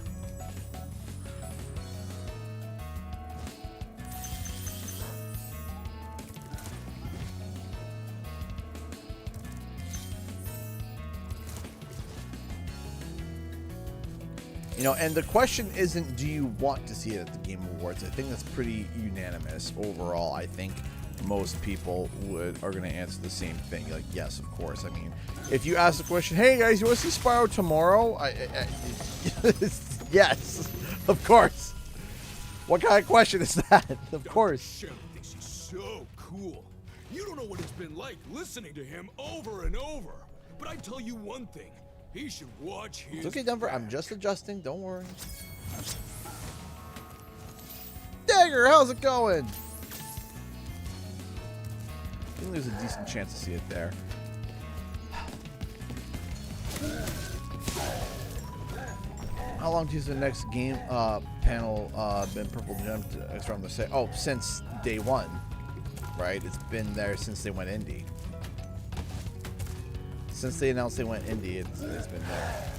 You know, and the question isn't, do you want to see it at the Game Awards? I think that's pretty unanimous overall. I think most people are going to answer the same thing. Like, yes, of course. I mean, if you ask the question, hey guys, you want to see Spyro tomorrow? Yes, of course. What kind of question is that? Of course. Sheriff thinks he's so cool. You don't know what it's been like listening to him over and over. But I tell you one thing. He should watch his... It's okay, Denver. I'm just adjusting. Don't worry. Dagger, how's it going? I think there's a decent chance to see it there. How long does the next game panel been Purple Gem from the set? Oh, since day one, right? It's been there since they went indie. Since they announced they went indie, it's been there.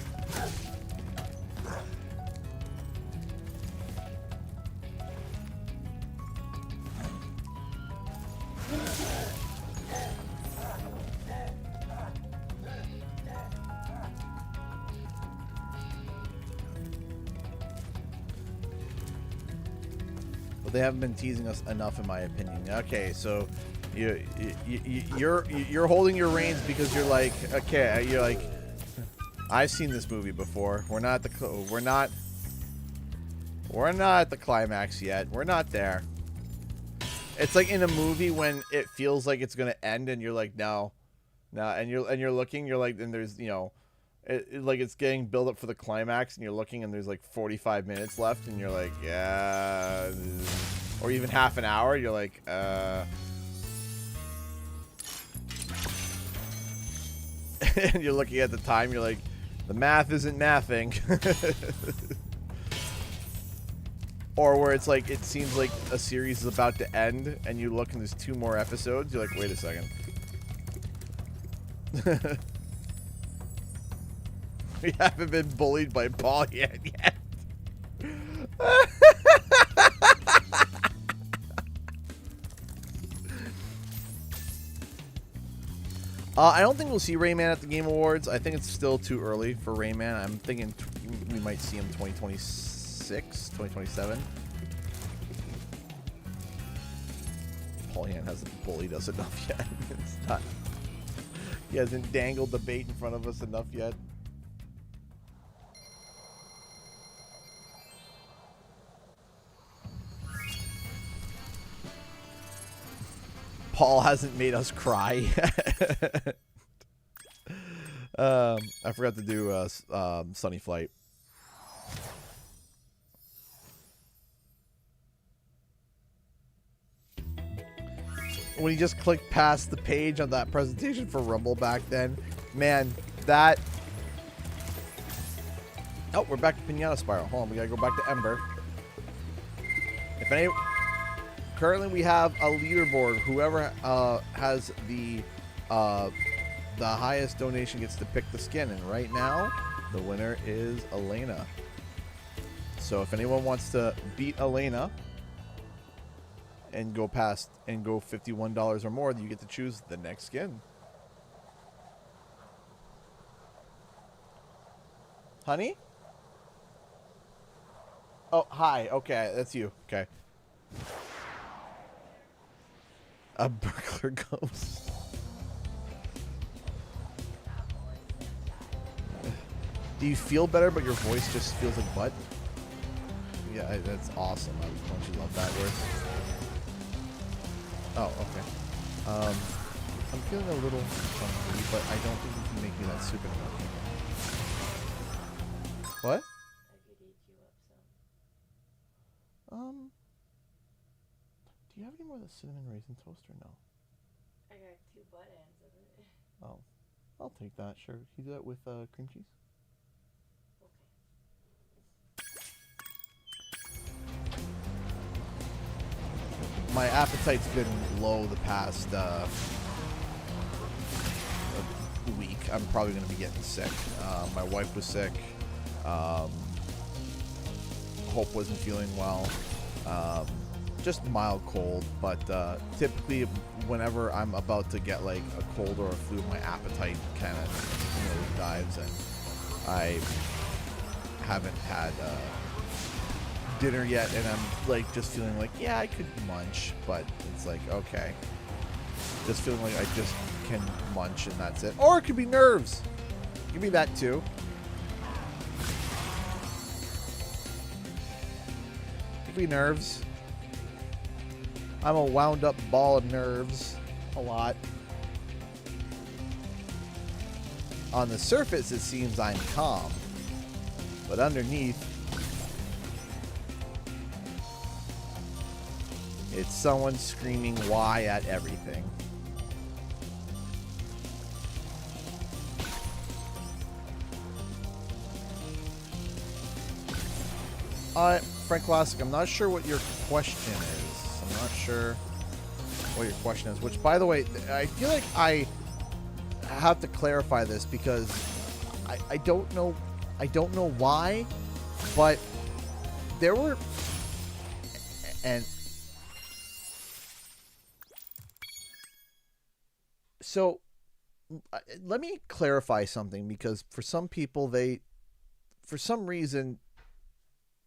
But they haven't been teasing us enough, in my opinion. Okay, so you're holding your reins because you're like, okay, you're like, I've seen this movie before. We're not at the climax yet. We're not there. It's like in a movie when it feels like it's gonna end and you're like, no, and you're looking, you're like, and there's, you know, like it's getting built up for the climax and you're looking and there's like 45 minutes left and you're like, yeah, or even half an hour. You're like, and you're looking at the time, you're like, the math isn't mathing. Or where it's like, it seems like a series is about to end and you look and there's 2 more episodes, you're like, wait a second. We haven't been bullied by Paul yet. I don't think we'll see Rayman at the Game Awards. I think it's still too early for Rayman. I'm thinking we might see him 2026, 2027. Paul Hand hasn't bullied us enough yet. It's not. He hasn't dangled the bait in front of us enough yet. Paul hasn't made us cry. I forgot to do Sunny Flight. When you just clicked past the page on that presentation for Rumble back then, man, that... Oh, we're back to Pinata Spiral. Hold on, we gotta go back to Ember. If any... Currently, we have a leaderboard. Whoever has the highest donation gets to pick the skin. And right now, the winner is Elena. So if anyone wants to beat Elena and go past and go $51 or more, you get to choose the next skin. Honey? Oh, hi. Okay, that's you. Okay. A burglar ghost. Do you feel better, but your voice just feels like butt? Yeah, that's awesome. Don't you love that word? Oh, okay. I'm feeling a little hungry, but I don't think you can make me that soup anymore. What? Do you have any more of the cinnamon raisin toast or no? I got 2 butt ends of it. Oh, I'll take that. Sure. Can you do that with cream cheese? Okay. My appetite's been low the past week. I'm probably going to be getting sick. My wife was sick. Hope wasn't feeling well. Just mild cold, but typically whenever I'm about to get like a cold or a flu, my appetite kind of dives, and I haven't had dinner yet, and I'm like just feeling like, yeah, I could munch, but it's like, okay, just feeling like I just can munch and that's it. Or it could be nerves. Give me that too. It could be nerves. I'm a wound up ball of nerves a lot. On the surface, it seems I'm calm, but underneath, it's someone screaming why at everything. Frank Classic, I'm not sure what your question is. I'm not sure what your question is, which, by the way, I feel like I have to clarify this because I don't know why, but there were, and so let me clarify something, because for some people, they, for some reason,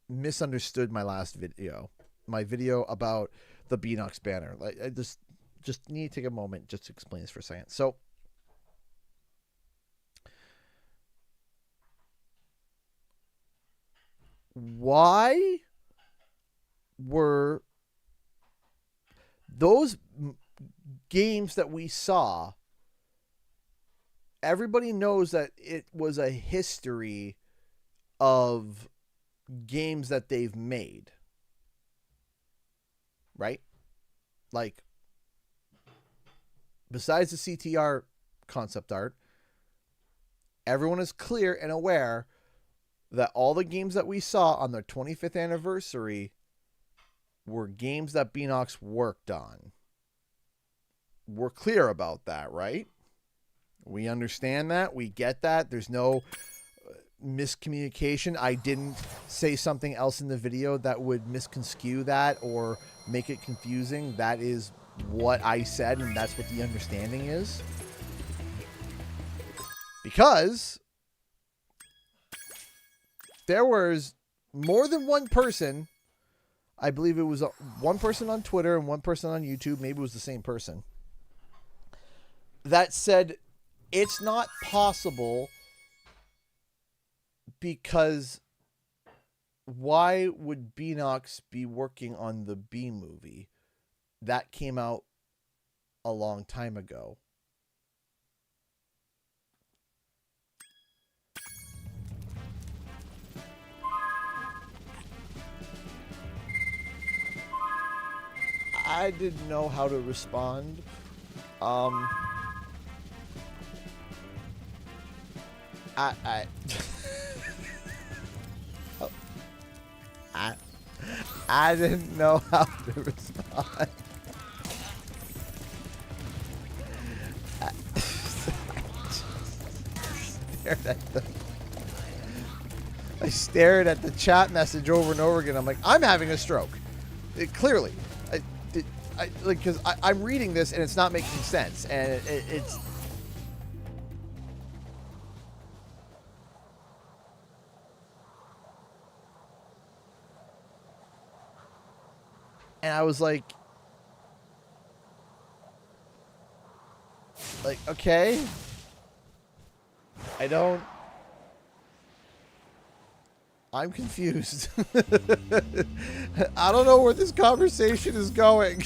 misunderstood my last video. My video about the Beanox banner. Like, I just need to take a moment just to explain this for a second. So, why were those games that we saw? Everybody knows that it was a history of games that they've made. Right? Like, besides the CTR concept art, everyone is clear and aware that all the games that we saw on their 25th anniversary were games that Beanox worked on. We're clear about that, right? We understand that. We get that. There's no miscommunication. I didn't say something else in the video that would misconstrue that or make it confusing. That is what I said, and that's what the understanding is. Because there was more than one person, I believe it was one person on Twitter and one person on YouTube, maybe it was the same person, that said it's not possible because why would Beanox be working on the B movie? That came out a long time ago. I didn't know how to respond. I didn't know how to respond. I stared at the chat message over and over again. I'm like, I'm having a stroke. Clearly. Because I'm reading this and it's not making sense. And it's... And I was like, okay. I'm confused. I don't know where this conversation is going.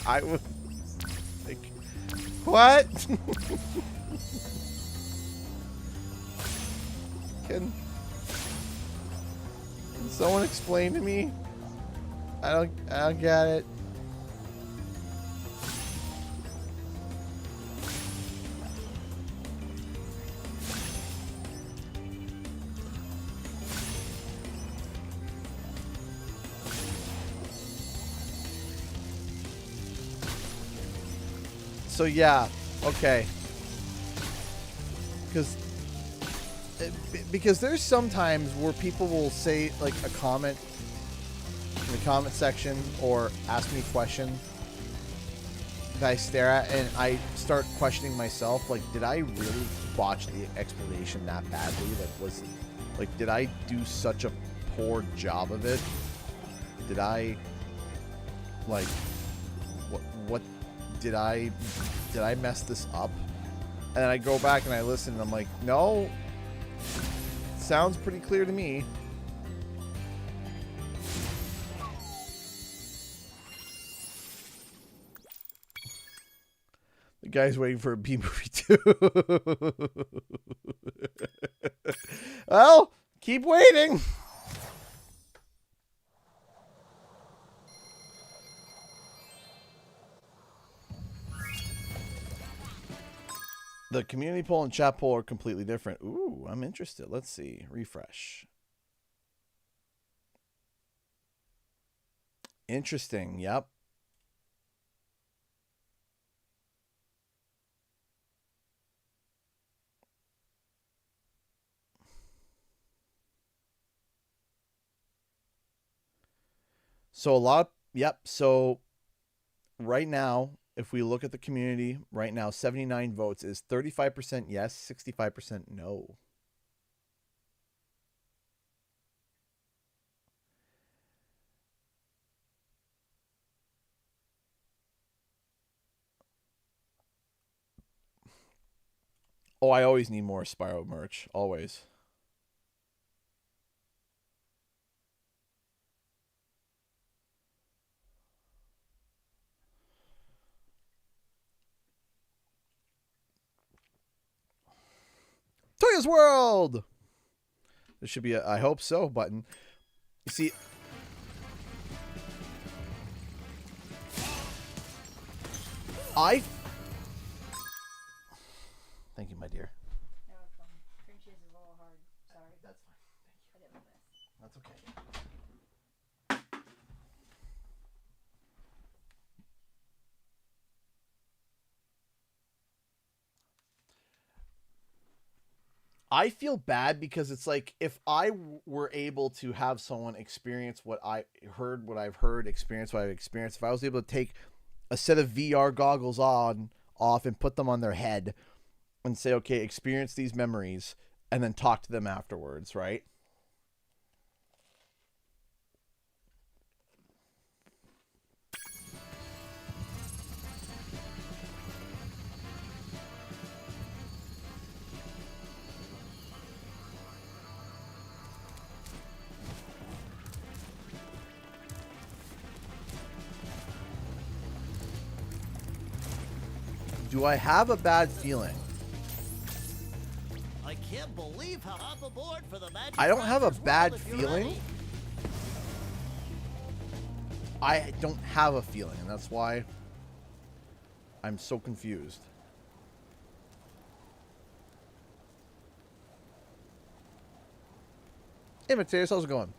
I was like, what? Can someone explain to me? I don't get it. So yeah, okay. Because there's sometimes where people will say like a comment in the comment section or ask me a question that I stare at and I start questioning myself, like, did I really botch the explanation that badly? Did I do such a poor job of it? Did I, like, what did I mess this up? And then I go back and I listen and I'm like, no, sounds pretty clear to me. The guy's waiting for a B movie too. Well, keep waiting. The community poll and chat poll are completely different. Ooh, I'm interested. Let's see. Refresh. Interesting. Yep. So a lot. Yep. So right now, if we look at the community right now, 79 votes is 35% yes, 65% no. Oh, I always need more Spyro merch. Always. Toya's World! There should be a I hope so button. You see... Thank you, my dear. No, cream cheese is a little hard. Sorry. That's fine. Thank you. I didn't know this. That's okay. I feel bad because it's like if I were able to have someone experience what I've heard, experience what I've experienced, if I was able to take a set of VR goggles off and put them on their head and say, okay, experience these memories and then talk to them afterwards, right? Do I have a bad feeling? I can't believe how hop aboard for the magic. I don't have a Crafters bad world if you're feeling. ready. I don't have a feeling, and that's why I'm so confused. Hey, Mateus, how's it going?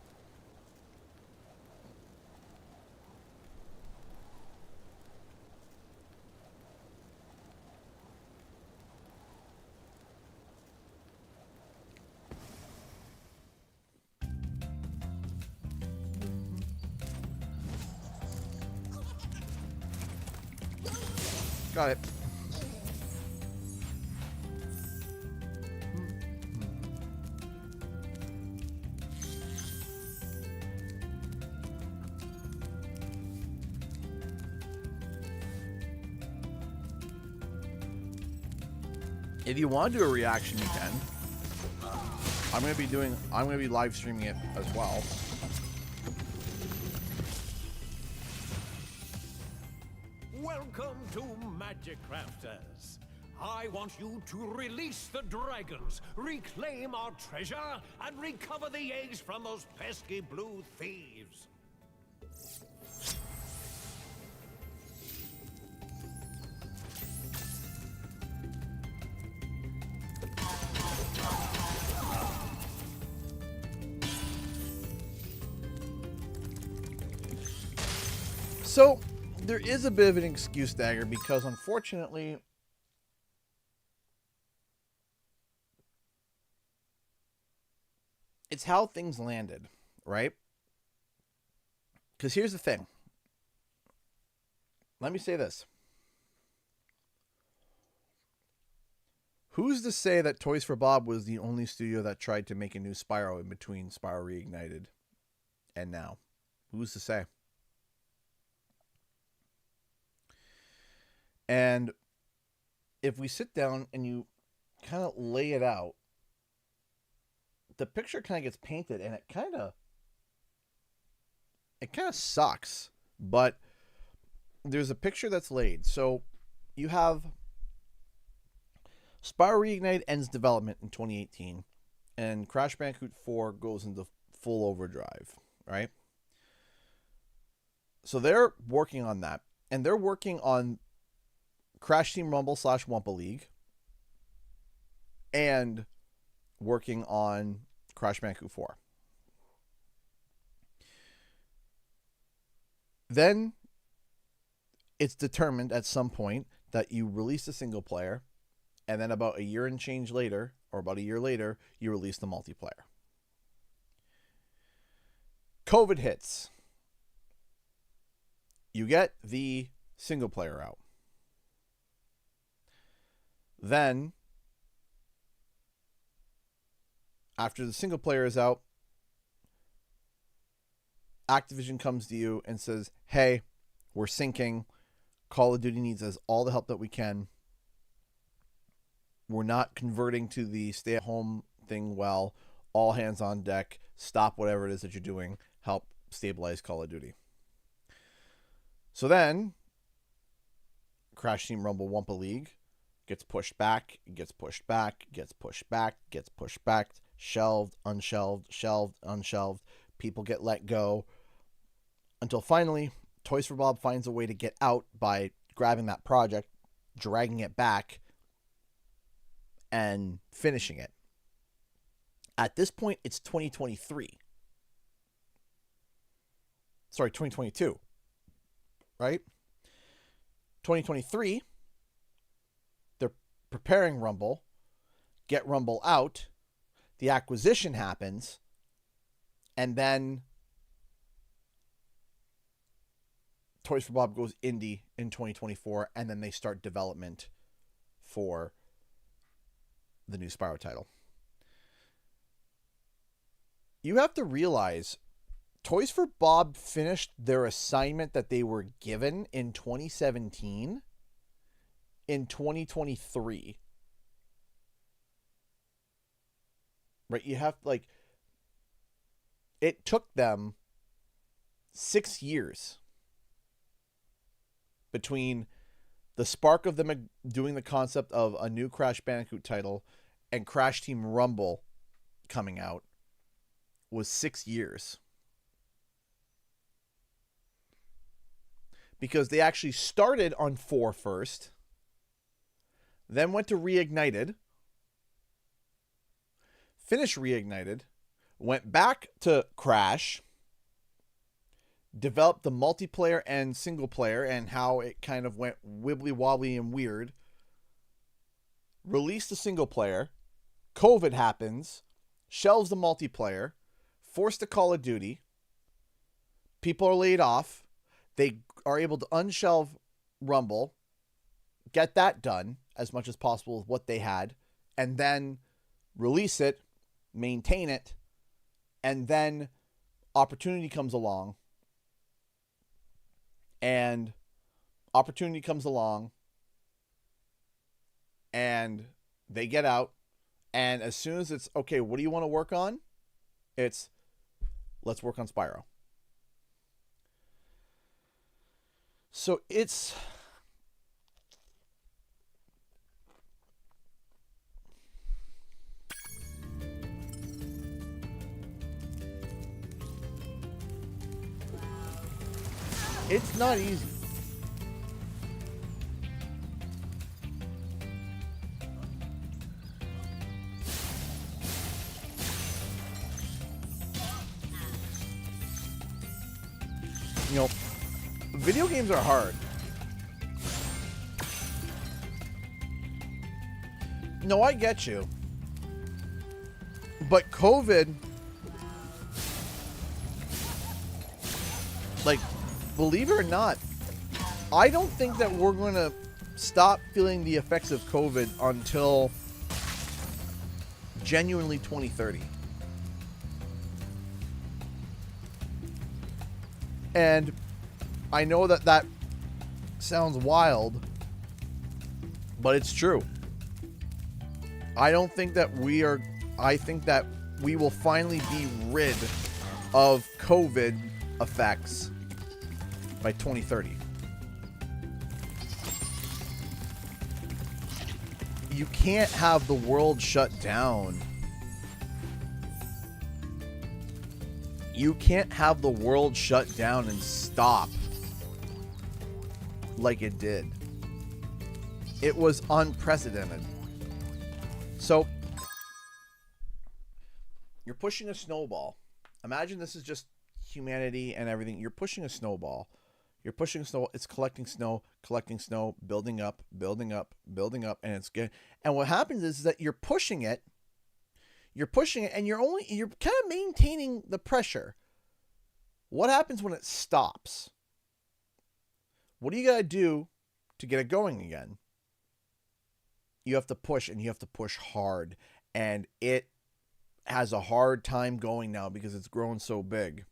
Got it. If you want to do a reaction, you can. I'm gonna be live streaming it as well. Welcome to Magic Crafters. I want you to release the dragons, reclaim our treasure, and recover the eggs from those pesky blue thieves. So, there is a bit of an excuse, Dagger, because unfortunately, it's how things landed, right? Because here's the thing. Let me say this. Who's to say that Toys for Bob was the only studio that tried to make a new Spyro in between Spyro Reignited and now? Who's to say? And if we sit down and you kind of lay it out, the picture kind of gets painted, and it kind of sucks. But there's a picture that's laid. So you have Spyro Reignited ends development in 2018, and Crash Bandicoot 4 goes into full overdrive, right? So they're working on that, and they're working on Crash Team Rumble / Wumpa League, and working on Crash Bandicoot 4. Then it's determined at some point that you release a single player, and then about a year and change later, or about a year later, you release the multiplayer. COVID hits. You get the single player out. Then, after the single player is out, Activision comes to you and says, hey, we're syncing. Call of Duty needs us all the help that we can. We're not converting to the stay-at-home thing well. All hands on deck. Stop whatever it is that you're doing. Help stabilize Call of Duty. So then, Crash Team Rumble Wumpa League gets pushed back, gets pushed back, gets pushed back, gets pushed back, shelved, unshelved, shelved, unshelved. People get let go until finally Toys for Bob finds a way to get out by grabbing that project, dragging it back, and finishing it. At this point, it's 2023. Sorry, 2022. Right? 2023. They're preparing Rumble. Get Rumble out. The acquisition happens. And then Toys for Bob goes indie in 2024. And then they start development for the new Spyro title. You have to realize Toys for Bob finished their assignment that they were given in 2017 in 2023. Right? You have, like, it took them 6 years between the spark of them doing the concept of a new Crash Bandicoot title and Crash Team Rumble coming out was 6 years. Because they actually started on 4 first, then went to Reignited, finished Reignited, went back to Crash, developed the multiplayer and single player and how it kind of went wibbly wobbly and weird, released the single player, COVID happens, shelves the multiplayer, forced to Call of Duty, people are laid off, they are able to unshelve Rumble, get that done as much as possible with what they had, and then release it, maintain it, and then opportunity comes along, and they get out, and as soon as it's, okay, what do you want to work on? It's, let's work on Spyro. So it's not easy. You know, video games are hard. No, I get you. But COVID, like, believe it or not, I don't think that we're going to stop feeling the effects of COVID until genuinely 2030. And I know that that sounds wild, but it's true. I don't think that I think that we will finally be rid of COVID effects by 2030. You can't have the world shut down. You can't have the world shut down and stop like it did. It was unprecedented. So, you're pushing a snowball. Imagine this is just humanity and everything. You're pushing a snowball. You're pushing snow. It's collecting snow, building up, and it's good. And what happens is that you're pushing it, and you're kind of maintaining the pressure. What happens when it stops? What do you got to do to get it going again? You have to push, and you have to push hard. And it has a hard time going now because it's grown so big.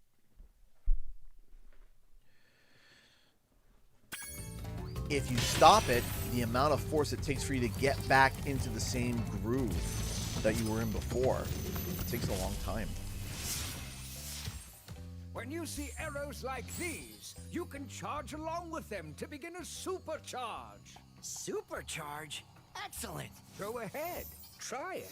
If you stop it, the amount of force it takes for you to get back into the same groove that you were in before, it takes a long time. When you see arrows like these, you can charge along with them to begin a supercharge. Supercharge? Excellent. Go ahead. Try it.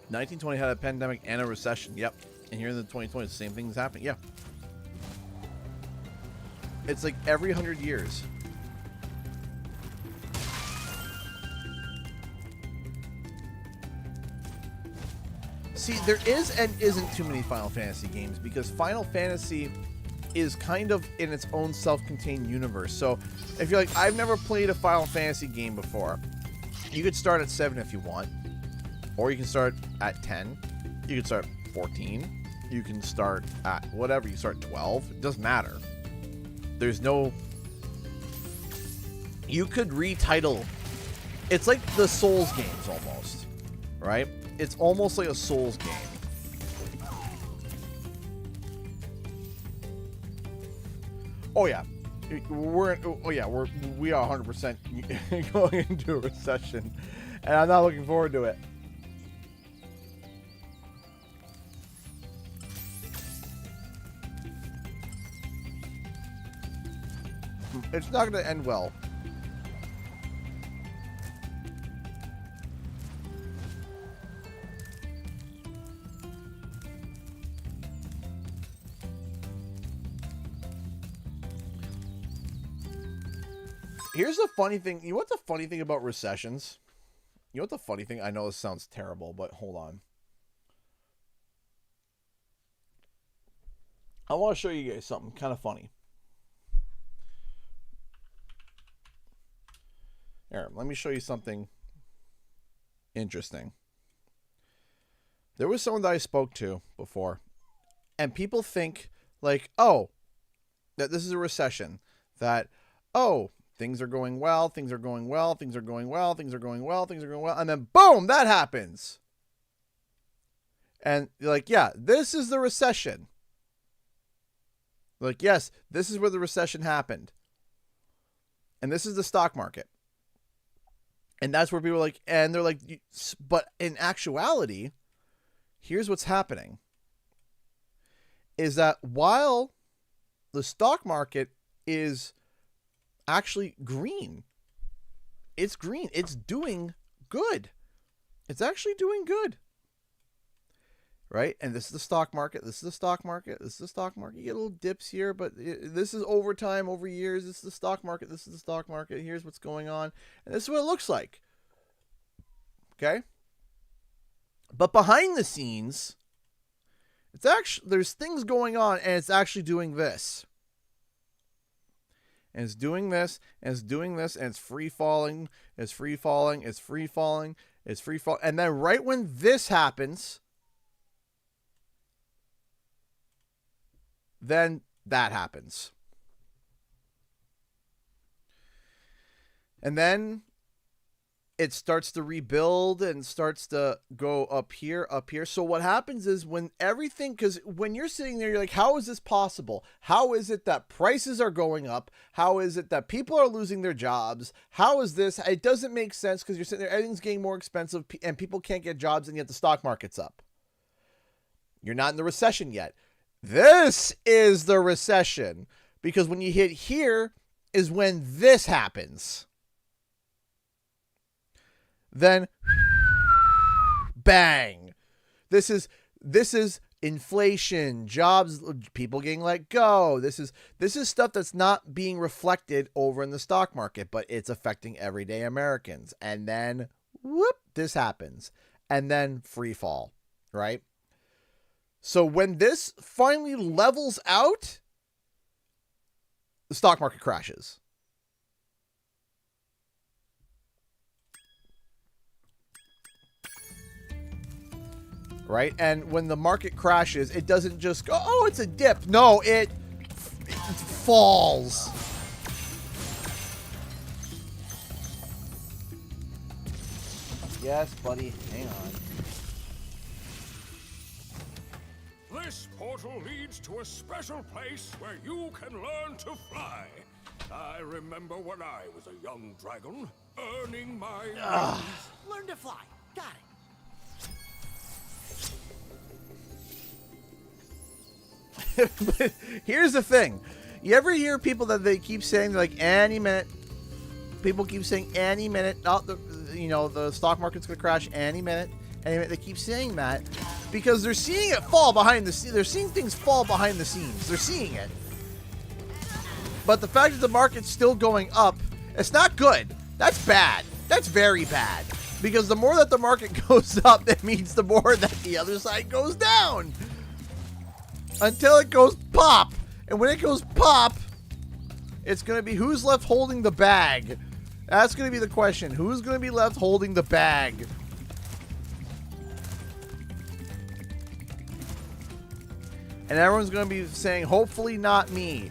(1920) had a pandemic and a recession. Yep. And here in the 2020s, the same thing is happening. Yeah. It's like every 100 years. See, there is and isn't too many Final Fantasy games because Final Fantasy is kind of in its own self-contained universe. So if you're like, I've never played a Final Fantasy game before, you could start at 7 if you want, or you can start at 10, you can start 14, you can start at whatever, you start 12, it doesn't matter. There's no, you could retitle, it's like the Souls games almost, right? It's almost like a Souls game. Oh yeah, we are 100% going into a recession, and I'm not looking forward to it. It's not going to end well. Here's the funny thing. You know what's the funny thing about recessions? You know what the funny thing? I know this sounds terrible, but hold on. I want to show you guys something kind of funny. Here, let me show you something interesting. There was someone that I spoke to before, and people think like, oh, that this is a recession. That, oh, things are going well, things are going well, things are going well, things are going well, things are going well, and then boom, that happens. And you're like, yeah, this is the recession. Like, yes, this is where the recession happened. And this is the stock market. And that's where people are like, and they're like, but in actuality, here's what's happening. Is that while the stock market is actually green, it's green, it's doing good. It's actually doing good. Right? And this is the stock market. This is the stock market. This is the stock market. You get little dips here, but this is over time, over years. This is the stock market. This is the stock market. Here's what's going on. And this is what it looks like. Okay? But behind the scenes, it's actually, there's things going on, and it's actually doing this. And it's doing this, and it's doing this, and it's free falling, it's free falling, it's free falling, it's free falling. And then right when this happens, then that happens. And then it starts to rebuild and starts to go up here, up here. So what happens is when everything, because when you're sitting there, you're like, how is this possible? How is it that prices are going up? How is it that people are losing their jobs? How is this? It doesn't make sense because you're sitting there, everything's getting more expensive and people can't get jobs, and yet the stock market's up. You're not in the recession yet. This is the recession, because when you hit here is when this happens. Then bang. This is inflation, jobs, people getting let go. This is stuff that's not being reflected over in the stock market, but it's affecting everyday Americans. And then whoop, this happens. And then free fall, right? So when this finally levels out, the stock market crashes. Right? And when the market crashes, it doesn't just go, oh, it's a dip. No, it falls. Yes, buddy. Hang on. This portal leads to a special place where you can learn to fly. I remember when I was a young dragon, earning my... Learn to fly. Got it. But here's the thing. You ever hear people that they keep saying, like, any minute, people keep saying any minute, the stock market's going to crash any minute. They keep saying that because they're seeing it fall behind the scenes. They're seeing things fall behind the scenes. They're seeing it. But the fact that the market's still going up, it's not good. That's bad. That's very bad. Because the more that the market goes up, that means the more that the other side goes down. Until it goes pop. And when it goes pop, it's going to be who's left holding the bag. That's going to be the question. Who's going to be left holding the bag? And everyone's going to be saying, hopefully not me.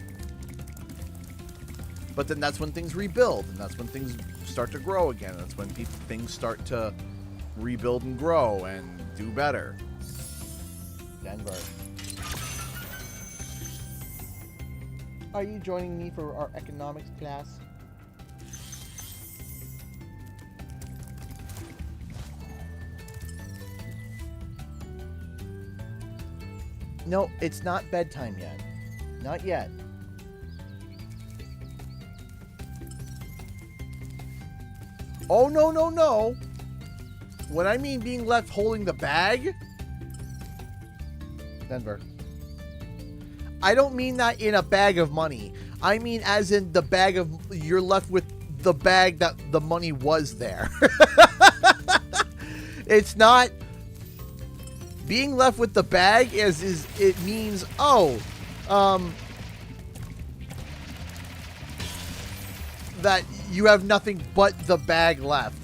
But then that's when things rebuild. And that's when things start to grow again. That's when things start to rebuild and grow and do better. Denver. Are you joining me for our economics class? No, it's not bedtime yet. Not yet. Oh, no, no, no. When I mean being left holding the bag, Denver, I don't mean that in a bag of money. I mean as in the bag of, you're left with the bag that the money was there. It's not being left with the bag is it means, oh, that you have nothing but the bag left.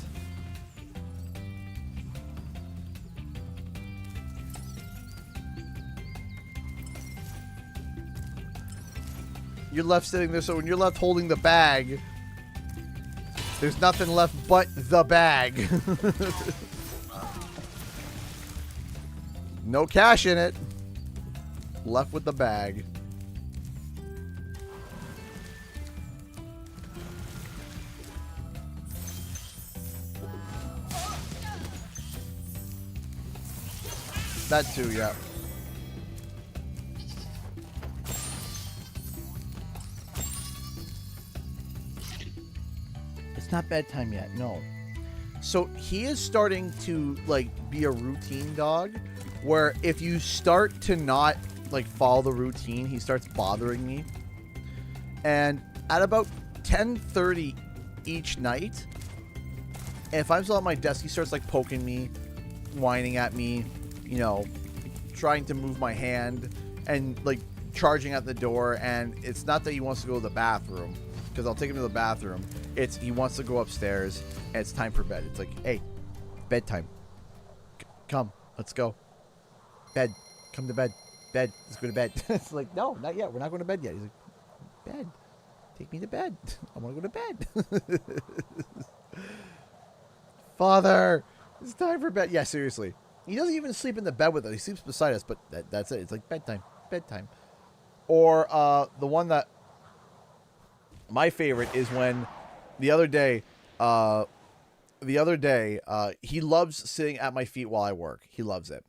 You're left sitting there, so when you're left holding the bag, there's nothing left but the bag. No cash in it. Left with the bag. That too, yeah. It's not bedtime yet, no. So he is starting to like be a routine dog where if you start to not like follow the routine, he starts bothering me. And at about 10:30 each night, if I'm still at my desk, he starts like poking me, whining at me, you know, trying to move my hand and like charging at the door. And it's not that he wants to go to the bathroom, because I'll take him to the bathroom. It's he wants to go upstairs and it's time for bed. It's like, hey, bedtime. Come, let's go. Bed. Come to bed. Bed. Let's go to bed. It's like, no, not yet. We're not going to bed yet. He's like, bed. Take me to bed. I want to go to bed. Father, it's time for bed. Yeah, seriously. He doesn't even sleep in the bed with us. He sleeps beside us, but that's it. It's like bedtime. Bedtime. Or the one that my favorite is when the other day he loves sitting at my feet while I work. He loves it.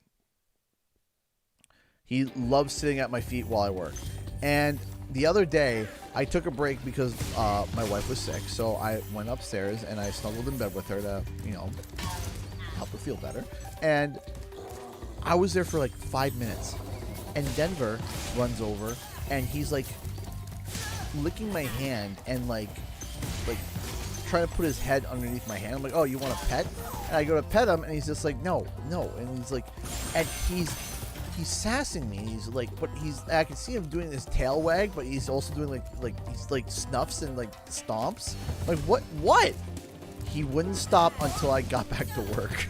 He loves sitting at my feet while I work. And the other day, I took a break because my wife was sick. So I went upstairs and I snuggled in bed with her to, you know, help her feel better. And I was there for like 5 minutes. And Denver runs over and he's like licking my hand and like trying to put his head underneath my hand. I'm like, oh, you want a pet? And I go to pet him and he's just like, no. And he's like, and he's sassing me. He's like, but I can see him doing this tail wag, but he's also doing like he's like snuffs and like stomps. Like what? He wouldn't stop until I got back to work.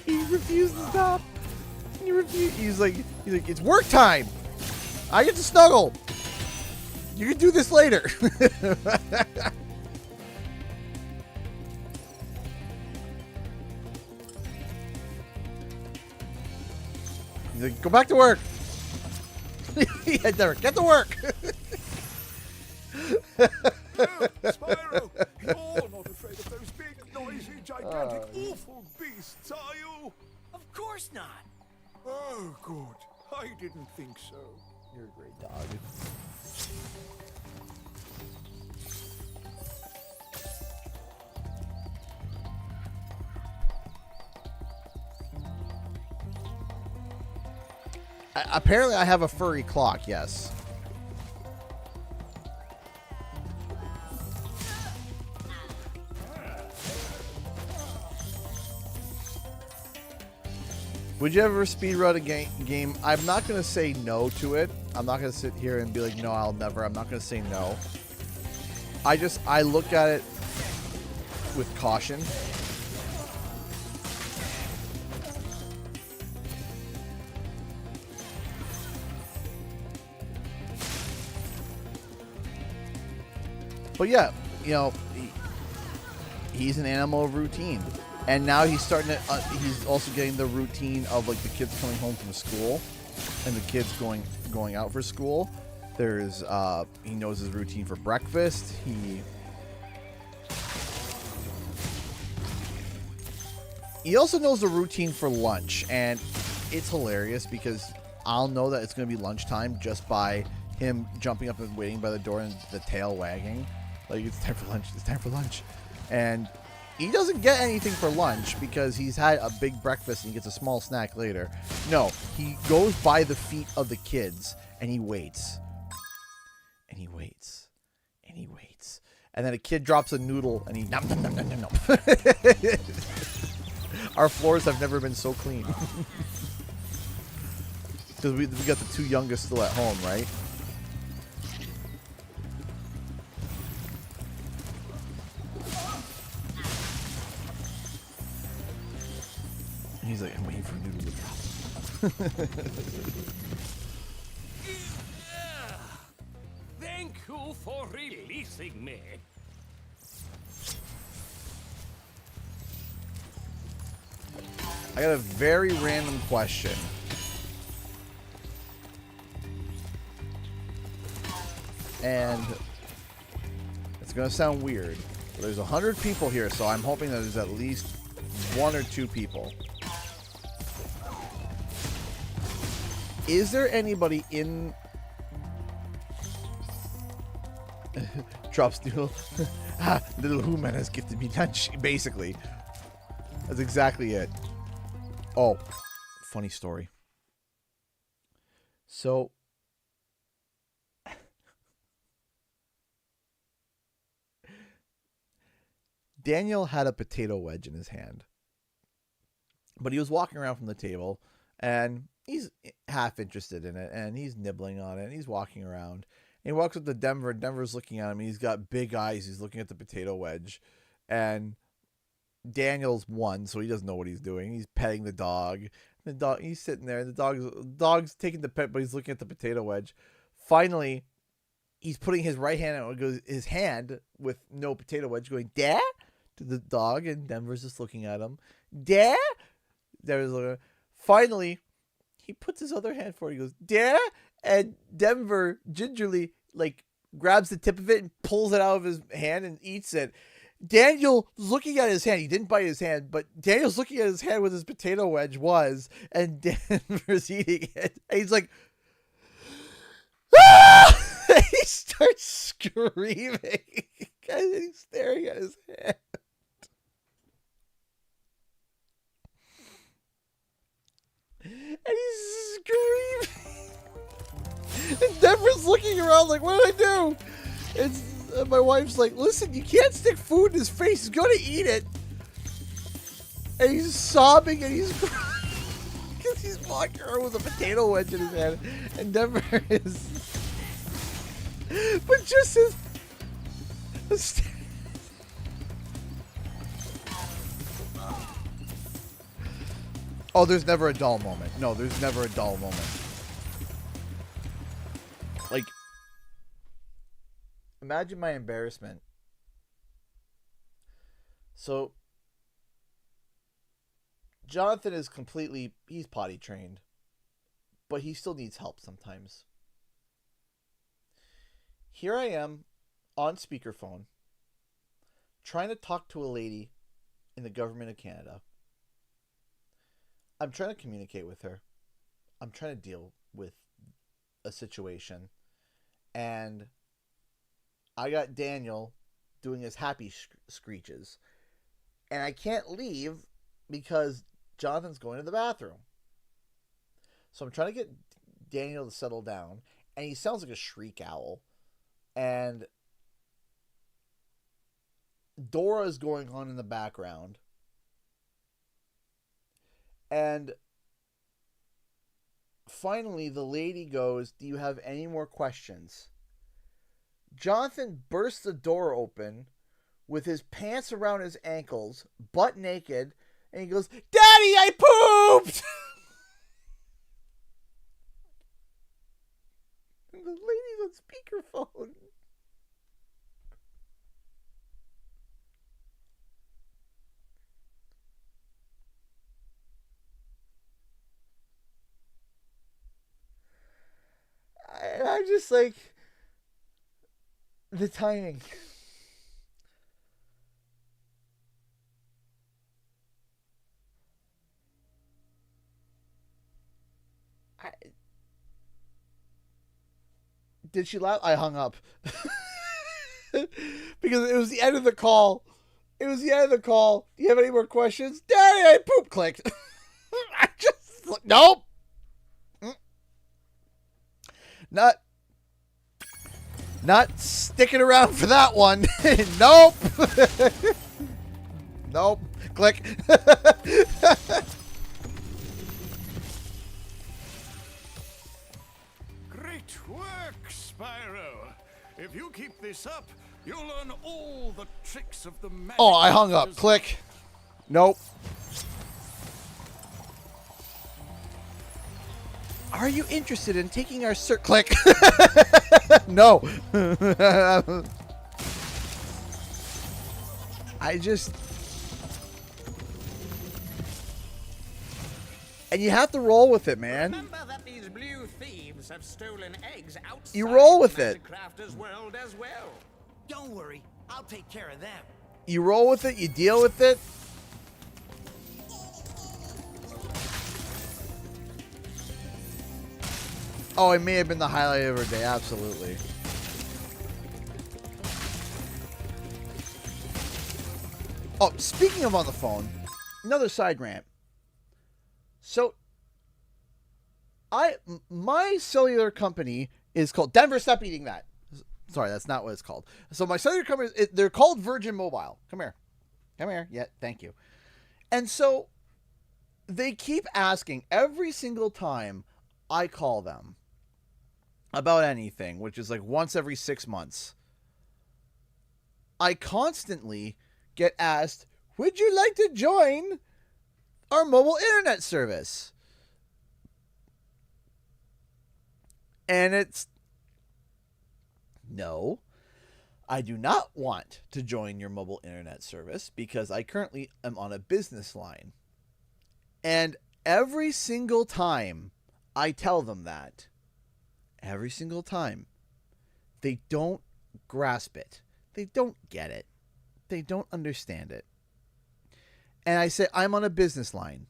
He refused to stop. He's like, it's work time. I get to snuggle. You can do this later. He's like, go back to work. Yeah, Derek, get to work. Spyro, you're not afraid of those big, noisy, gigantic, awful beasts, are you? Of course not. Oh, good. I didn't think so. You're a great dog. Apparently, I have a furry clock, yes. Would you ever speedrun a game? I'm not going to say no to it. I'm not going to sit here and be like, no, I'll never. I'm not going to say no. I look at it with caution. But yeah, you know, he's an animal of routine. And now he's starting to, he's also getting the routine of like the kids coming home from school and the kids going out for school. There's, he knows his routine for breakfast. He also knows the routine for lunch, and it's hilarious because I'll know that it's going to be lunchtime just by him jumping up and waiting by the door and the tail wagging. Like, it's time for lunch, it's time for lunch. And he doesn't get anything for lunch because he's had a big breakfast and he gets a small snack later. No, he goes by the feet of the kids and he waits. And he waits. And he waits. And then a kid drops a noodle and he nom nom nom nom nom nom. Our floors have never been so clean. Because we got the two youngest still at home, right? And he's like, I'm waiting for a noodle to drop. Thank you for releasing me. I got a very random question. And it's going to sound weird. But there's 100 people here, so I'm hoping that there's at least 1 or 2 people. Is there anybody in... Drops noodle. Ah, little Who-Man has gifted me lunch, basically. That's exactly it. Oh, funny story. So, Daniel had a potato wedge in his hand. But he was walking around from the table, and he's half interested in it, and he's nibbling on it, and he's walking around. And he walks up to Denver, and Denver's looking at him, and he's got big eyes. He's looking at the potato wedge. And Daniel's one, so he doesn't know what he's doing. He's petting the dog. The dog, he's sitting there. The dog's taking the pet, but he's looking at the potato wedge. Finally, he's putting his right hand out. Goes his hand with no potato wedge, going "Dad" to the dog, and Denver's just looking at him. "Dad." Denver's looking. Finally, he puts his other hand forward. He goes "Dad," and Denver gingerly like grabs the tip of it and pulls it out of his hand and eats it. Daniel looking at his hand. He didn't bite his hand, but Daniel's looking at his hand with his potato wedge was, and Denver's eating it. And he's like, ah! He starts screaming. And he's staring at his hand. And he's screaming. And Denver's looking around like, what did I do? And my wife's like, listen, you can't stick food in his face. He's going to eat it. And he's sobbing and he's crying because he's walking around with a potato wedge in his hand. And Denver is... But just his... Oh, there's never a dull moment. No, there's never a dull moment. Like... Imagine my embarrassment. So, Jonathan is completely, he's potty trained, but he still needs help sometimes. Here I am on speakerphone, trying to talk to a lady in the government of Canada. I'm trying to communicate with her. I'm trying to deal with a situation. And I got Daniel doing his happy screeches. And I can't leave because Jonathan's going to the bathroom. So I'm trying to get Daniel to settle down. And he sounds like a shriek owl. And Dora is going on in the background. And finally, the lady goes, "Do you have any more questions?" Jonathan bursts the door open with his pants around his ankles, butt naked, and he goes, "Daddy, I pooped!" And the lady's on speakerphone. I'm just like, the timing. Did she laugh? I hung up. Because it was the end of the call. It was the end of the call. Do you have any more questions? Daddy, I poop. Clicked. I just, nope. Not sticking around for that one. Nope. Nope. Click. Great work, Spyro. If you keep this up, you'll learn all the tricks of the magic. Oh, I hung up. Click. Nope. Are you interested in taking our click? No. I just... And you have to roll with it, man. Remember that these blue thieves have stolen eggs outside You roll with the it. Magic Crafter's world as well. Don't worry, I'll take care of them. You roll with it, you deal with it. Oh, it may have been the highlight of her day, absolutely. Oh, speaking of on the phone, another side rant. So, my cellular company is called Denver. Stop eating that. Sorry, that's not what it's called. So my cellular company, they're called Virgin Mobile. Come here. Come here. Yeah, thank you. And so they keep asking every single time I call them about anything, which is like once every 6 months. I constantly get asked, would you like to join our mobile internet service? And it's, no, I do not want to join your mobile internet service because I currently am on a business line. And every single time I tell them that, every single time, they don't grasp it. They don't get it. They don't understand it. And I say, I'm on a business line.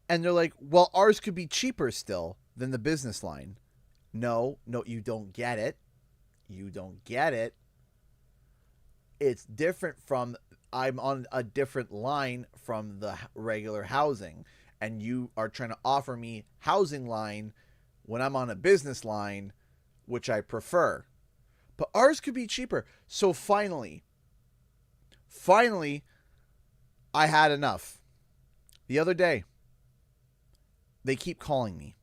And they're like, well, ours could be cheaper still than the business line. No, you don't get it. You don't get it. It's different from, I'm on a different line from the regular housing. And you are trying to offer me housing line when I'm on a business line, which I prefer. But ours could be cheaper. So finally, I had enough. The other day, they keep calling me,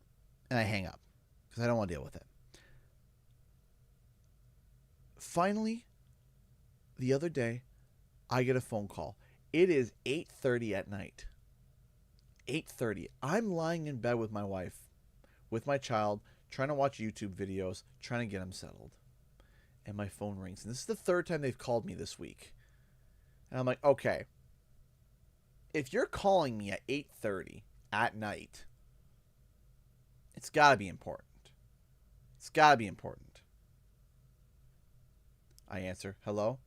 and I hang up because I don't want to deal with it. Finally, the other day, I get a phone call. It is 8:30 at night. 8:30. I'm lying in bed with my wife, with my child, trying to watch YouTube videos, trying to get them settled. And my phone rings. And this is the third time they've called me this week. And I'm like, okay, if you're calling me at 8:30 at night, it's got to be important. It's got to be important. I answer, hello?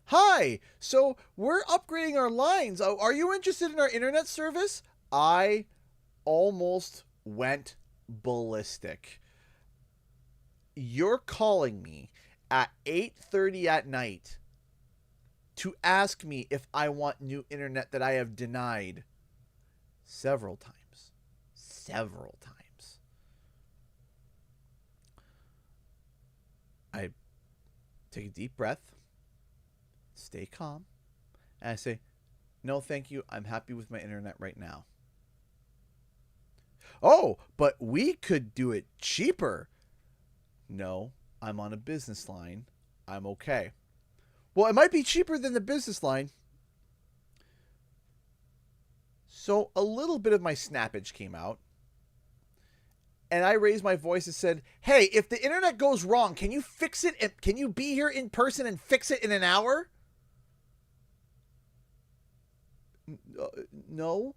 Hi, so we're upgrading our lines. Are you interested in our internet service? I almost went ballistic. You're calling me at 8:30 at night to ask me if I want new internet that I have denied several times. Several times. I take a deep breath, stay calm, and I say, no, thank you. I'm happy with my internet right now. Oh, but we could do it cheaper. No, I'm on a business line. I'm okay. Well, it might be cheaper than the business line. So a little bit of my snappage came out. And I raised my voice and said, hey, if the internet goes wrong, can you fix it? Can you be here in person and fix it in an hour? No.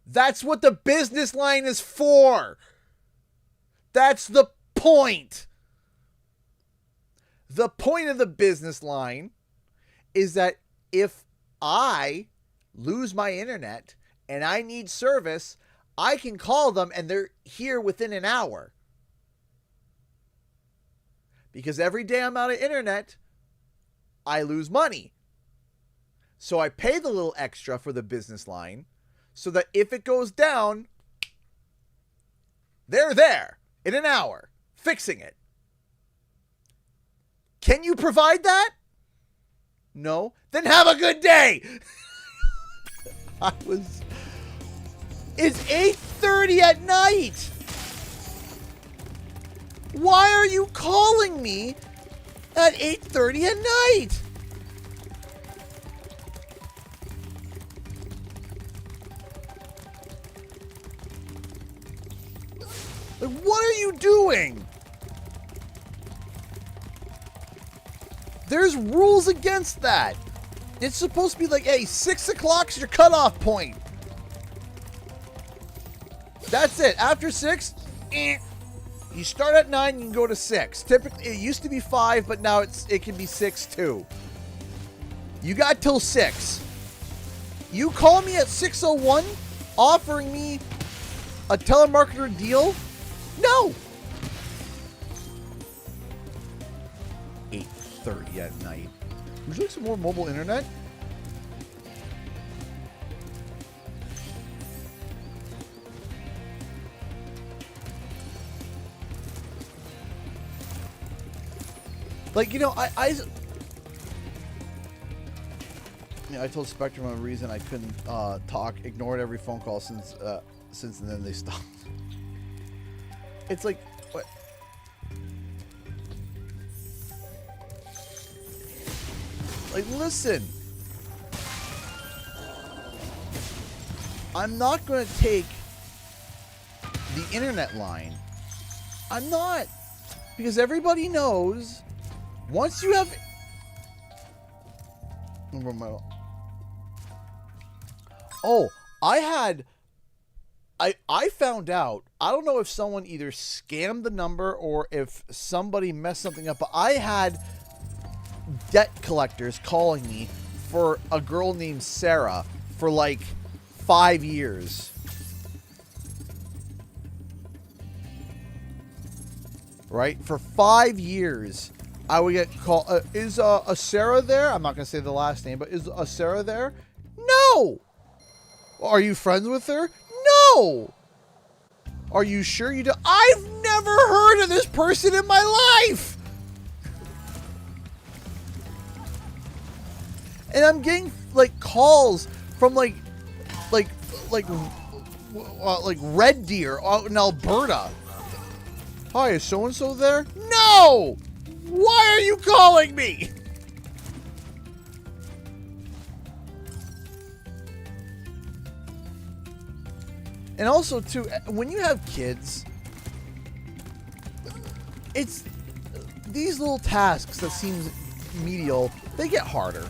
That's what the business line is for. That's the point. The point of the business line is that if I lose my internet and I need service, I can call them and they're here within an hour. Because every day I'm out of internet, I lose money. So I pay the little extra for the business line so that if it goes down, they're there in an hour fixing it. Can you provide that? No? Then have a good day. It's 8:30 at night. Why are you calling me at 8:30 at night? Like, what are you doing? There's rules against that. It's supposed to be like, hey, 6 o'clock is your cutoff point. That's it. After 6, you start at 9, you can go to 6. Typically, it used to be 5, but now it can be 6 too. You got till 6. You call me at 6:01 offering me a telemarketer deal? No. 8:30 at night. Would you like some more mobile internet? Like, you know, I told Spectrum a reason I couldn't talk, ignored every phone call since then they stopped. It's like, what? Like, listen. I'm not going to take the internet line. I'm not. Because everybody knows once you have... Oh, I found out, I don't know if someone either scammed the number or if somebody messed something up, but I had debt collectors calling me for a girl named Sarah for like 5 years. Right? For 5 years, I would get called. Is a Sarah there? I'm not going to say the last name, but is a Sarah there? No! Are you friends with her? No! Are you sure you do? I've never heard of this person in my life! And I'm getting like calls from like Red Deer out in Alberta. Hi, is so-and-so there? No! Why are you calling me? And also, too, when you have kids, it's these little tasks that seem medial, they get harder.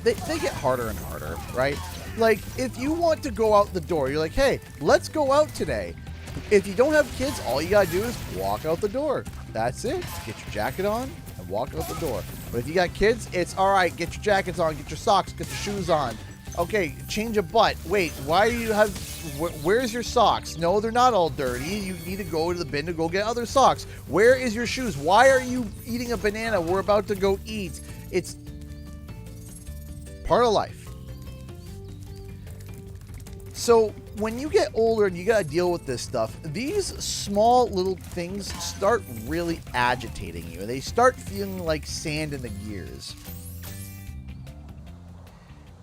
They get harder and harder, right? Like, if you want to go out the door, you're like, hey, let's go out today. If you don't have kids, all you gotta do is walk out the door. That's it. Get your jacket on and walk out the door. But if you got kids, it's all right. Get your jackets on, get your socks, get your shoes on. Okay, change a butt. Wait, why do you have... Where's your socks? No, they're not all dirty. You need to go to the bin to go get other socks. Where is your shoes? Why are you eating a banana? We're about to go eat. It's part of life. So when you get older and you got to deal with this stuff, these small little things start really agitating you. They start feeling like sand in the gears.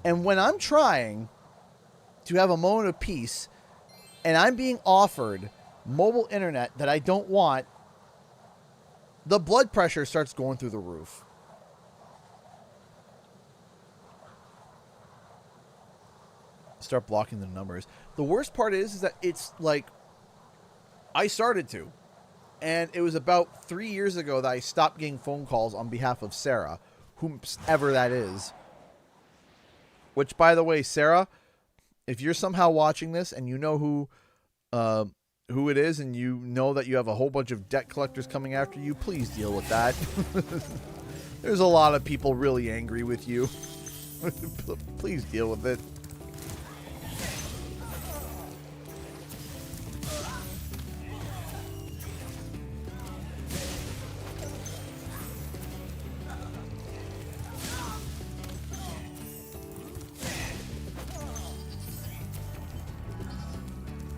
And when I'm trying to have a moment of peace and I'm being offered mobile internet that I don't want, the blood pressure starts going through the roof. Start blocking the numbers. The worst part is that it's like I started to, and it was about 3 years ago that I stopped getting phone calls on behalf of Sarah, whomever that is. Which, by the way, Sarah, if you're somehow watching this and you know who it is, and you know that you have a whole bunch of debt collectors coming after you, please deal with that. There's a lot of people really angry with you. Please deal with it.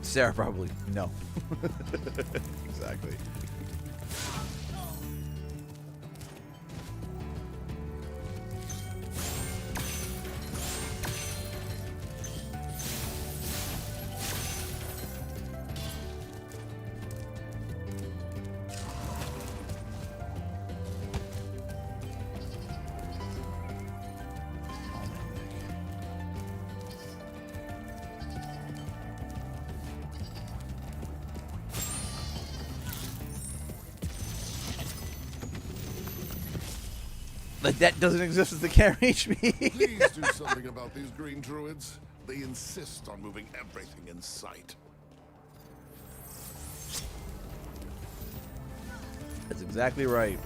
Sarah probably no. Exactly. The debt doesn't exist if they can't reach me. Please do something about these green druids. They insist on moving everything in sight. That's exactly right.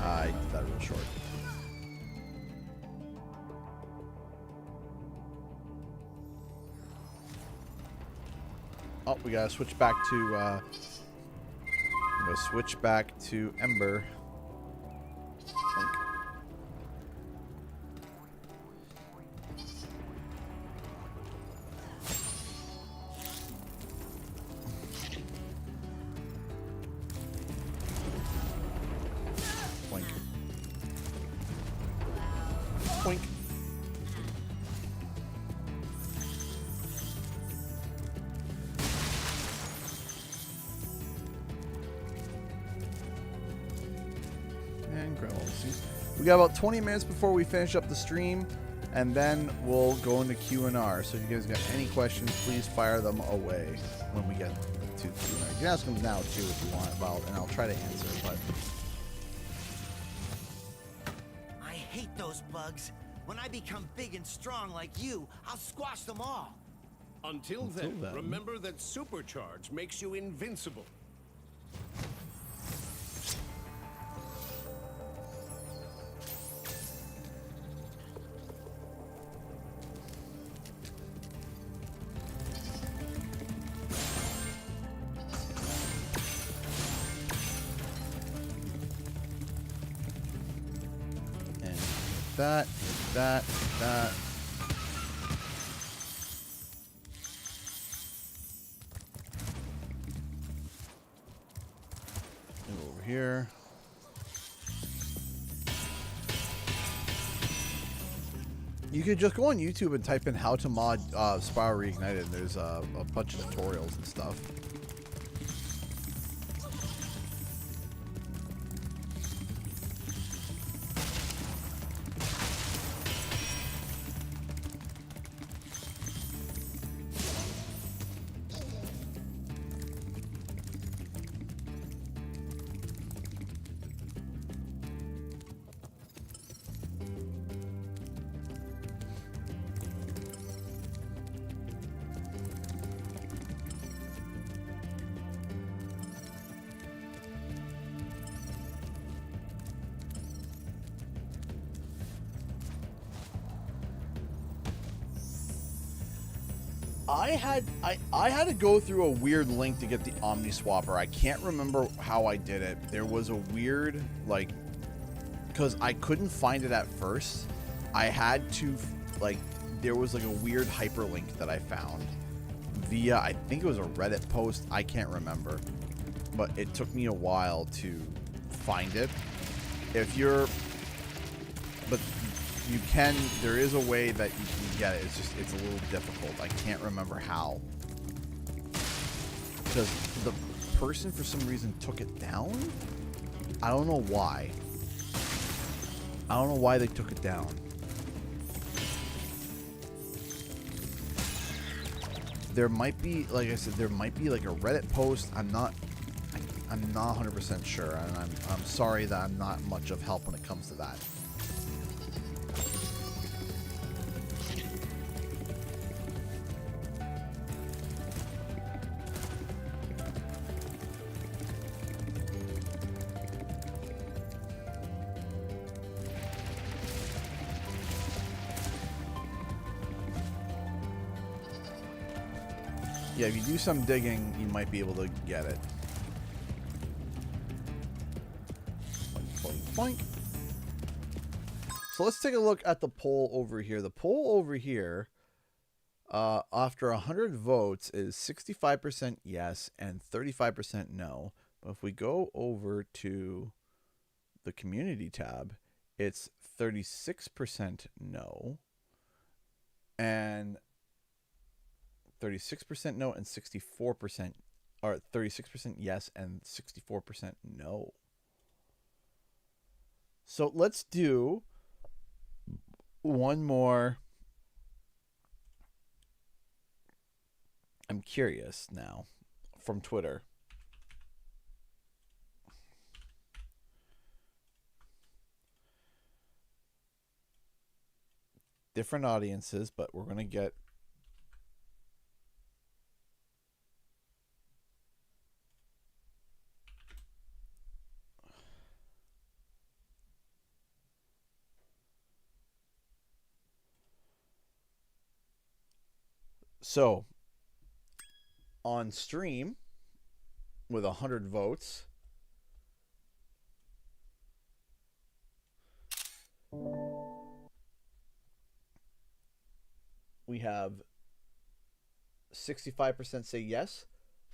I did that real short. Oh, we gotta switch back to I'm gonna switch back to Ember. Boink. And grab all the seeds. We got about 20 minutes before we finish up the stream, and then we'll go into Q&R. So if you guys got any questions, please fire them away when we get to Q&R. You can ask them now too if you want about, and I'll try to answer. But I hate those bugs. When I become big and strong like you, I'll squash them all. Until then, remember that supercharge makes you invincible. that. Over here. You could just go on YouTube and type in how to mod Spyro Reignited. There's a bunch of tutorials and stuff. I had to go through a weird link to get the Omni Swapper. I can't remember how I did it. There was a weird, like, because I couldn't find it at first. I had to, like, there was like a weird hyperlink that I found via, I think it was a Reddit post. I can't remember, but it took me a while to find it. If you're, but you can, there is a way that you can get it. It's just, it's a little difficult. I can't remember how. because the person for some reason took it down. I don't know why. I don't know why they took it down. There might be, like I said, there might be like a Reddit post. I'm not 100% sure, and I'm sorry that I'm not much of help when it comes to that. Yeah, if you do some digging, you might be able to get it. Boink, boink, boink. So let's take a look at the poll over here. The poll over here, after 100 votes, is 65% yes and 35% no. But if we go over to the community tab, it's 36% no and 36% no and 64%, or 36% yes and 64% no. So let's do one more. I'm curious now from Twitter. Different audiences, but we're going to get so on stream with 100 votes, we have 65% say yes,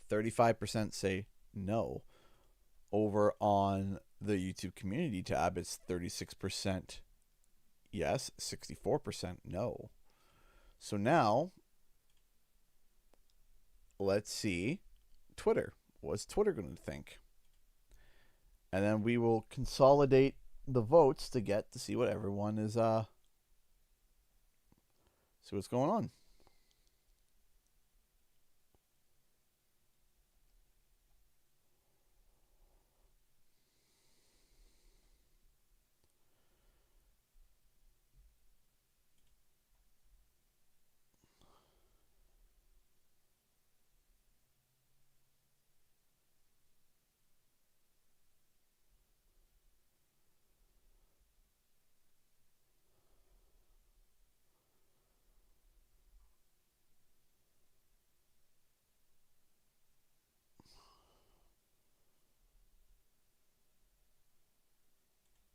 35% say no. Over on the YouTube community tab, it's 36% yes, 64% no. So now, let's see Twitter. What's Twitter going to think? And then we will consolidate the votes to see what everyone is, see what's going on.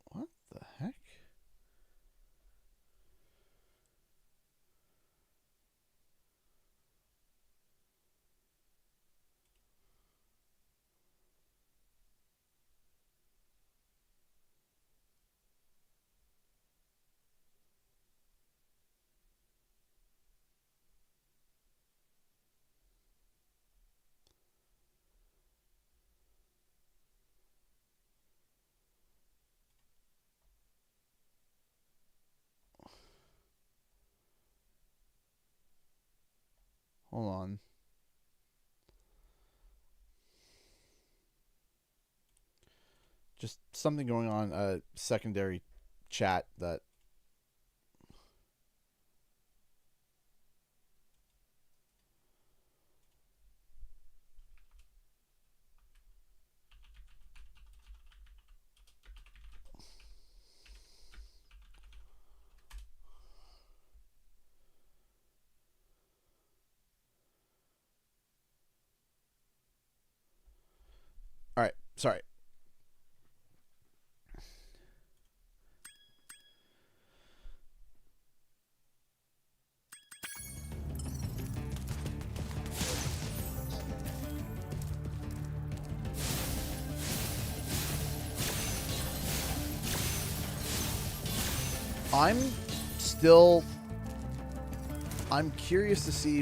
What the heck? Hold on. Just something going on, secondary chat that all right, sorry. I'm curious to see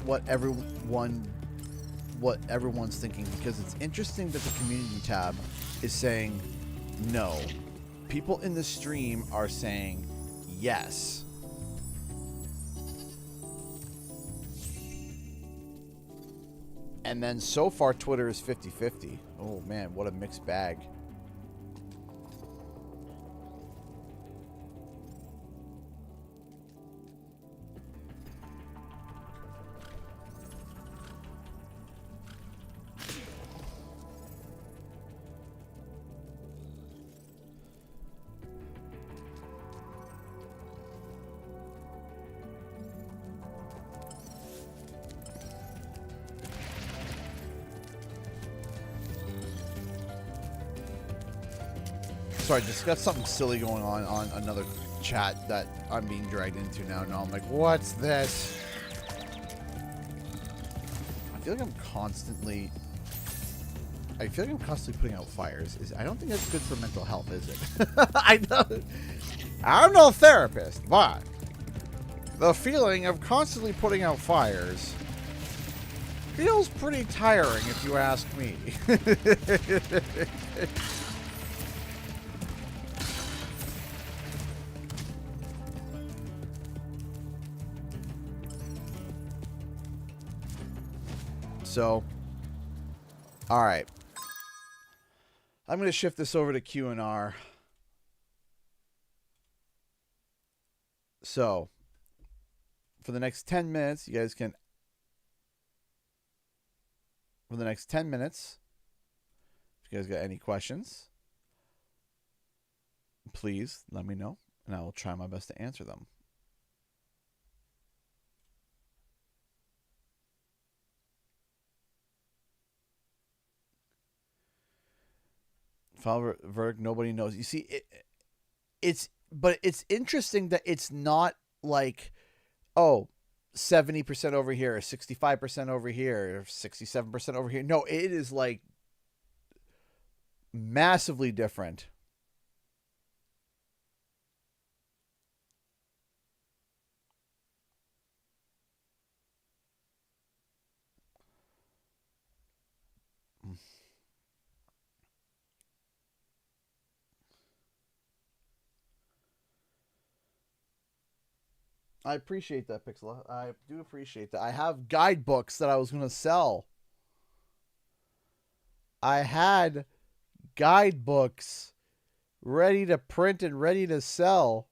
what everyone what everyone's thinking, because it's interesting that the community tab is saying no. People in the stream are saying yes. And then so far Twitter is 50-50. Oh man, what a mixed bag. Sorry, just got something silly going on another chat that I'm being dragged into now. No, I'm like, what's this? I feel like I'm constantly putting out fires. I don't think that's good for mental health, is it? I'm no therapist, but the feeling of constantly putting out fires feels pretty tiring, if you ask me. So, all right. I'm going to shift this over to Q&R. So, for the next 10 minutes, you guys can... For the next 10 minutes, if you guys got any questions, please let me know, and I will try my best to answer them. Final verdict, nobody knows. You see, it's interesting that it's not like, oh, 70% over here, or 65% over here, or 67% over here. No, it is like massively different. I appreciate that, Pixel. I do appreciate that. I have guidebooks that I was going to sell. I had guidebooks ready to print and ready to sell.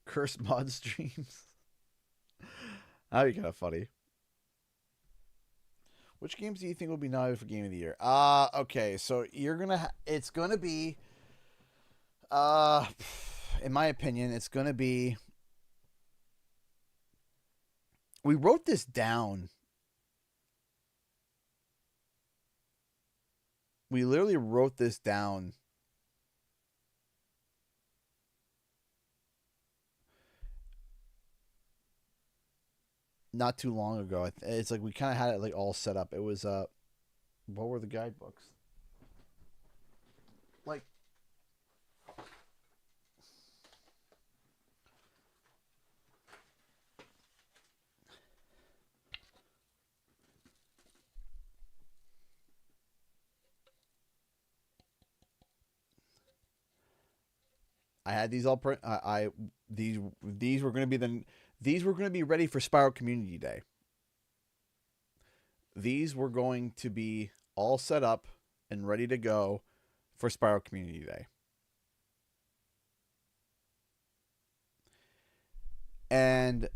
Curse mod streams. That'd be kind of funny. Which games do you think will be nominated for Game of the Year? Okay, so you're gonna. It's gonna be. In my opinion, it's gonna be. We wrote this down. We literally wrote this down. Not too long ago. It's like we kind of had it like all set up. It was what were the guidebooks? Like I had these all print. These were going to be these were going to be ready for Spyro Community Day. These were going to be all set up and ready to go for Spyro Community Day. And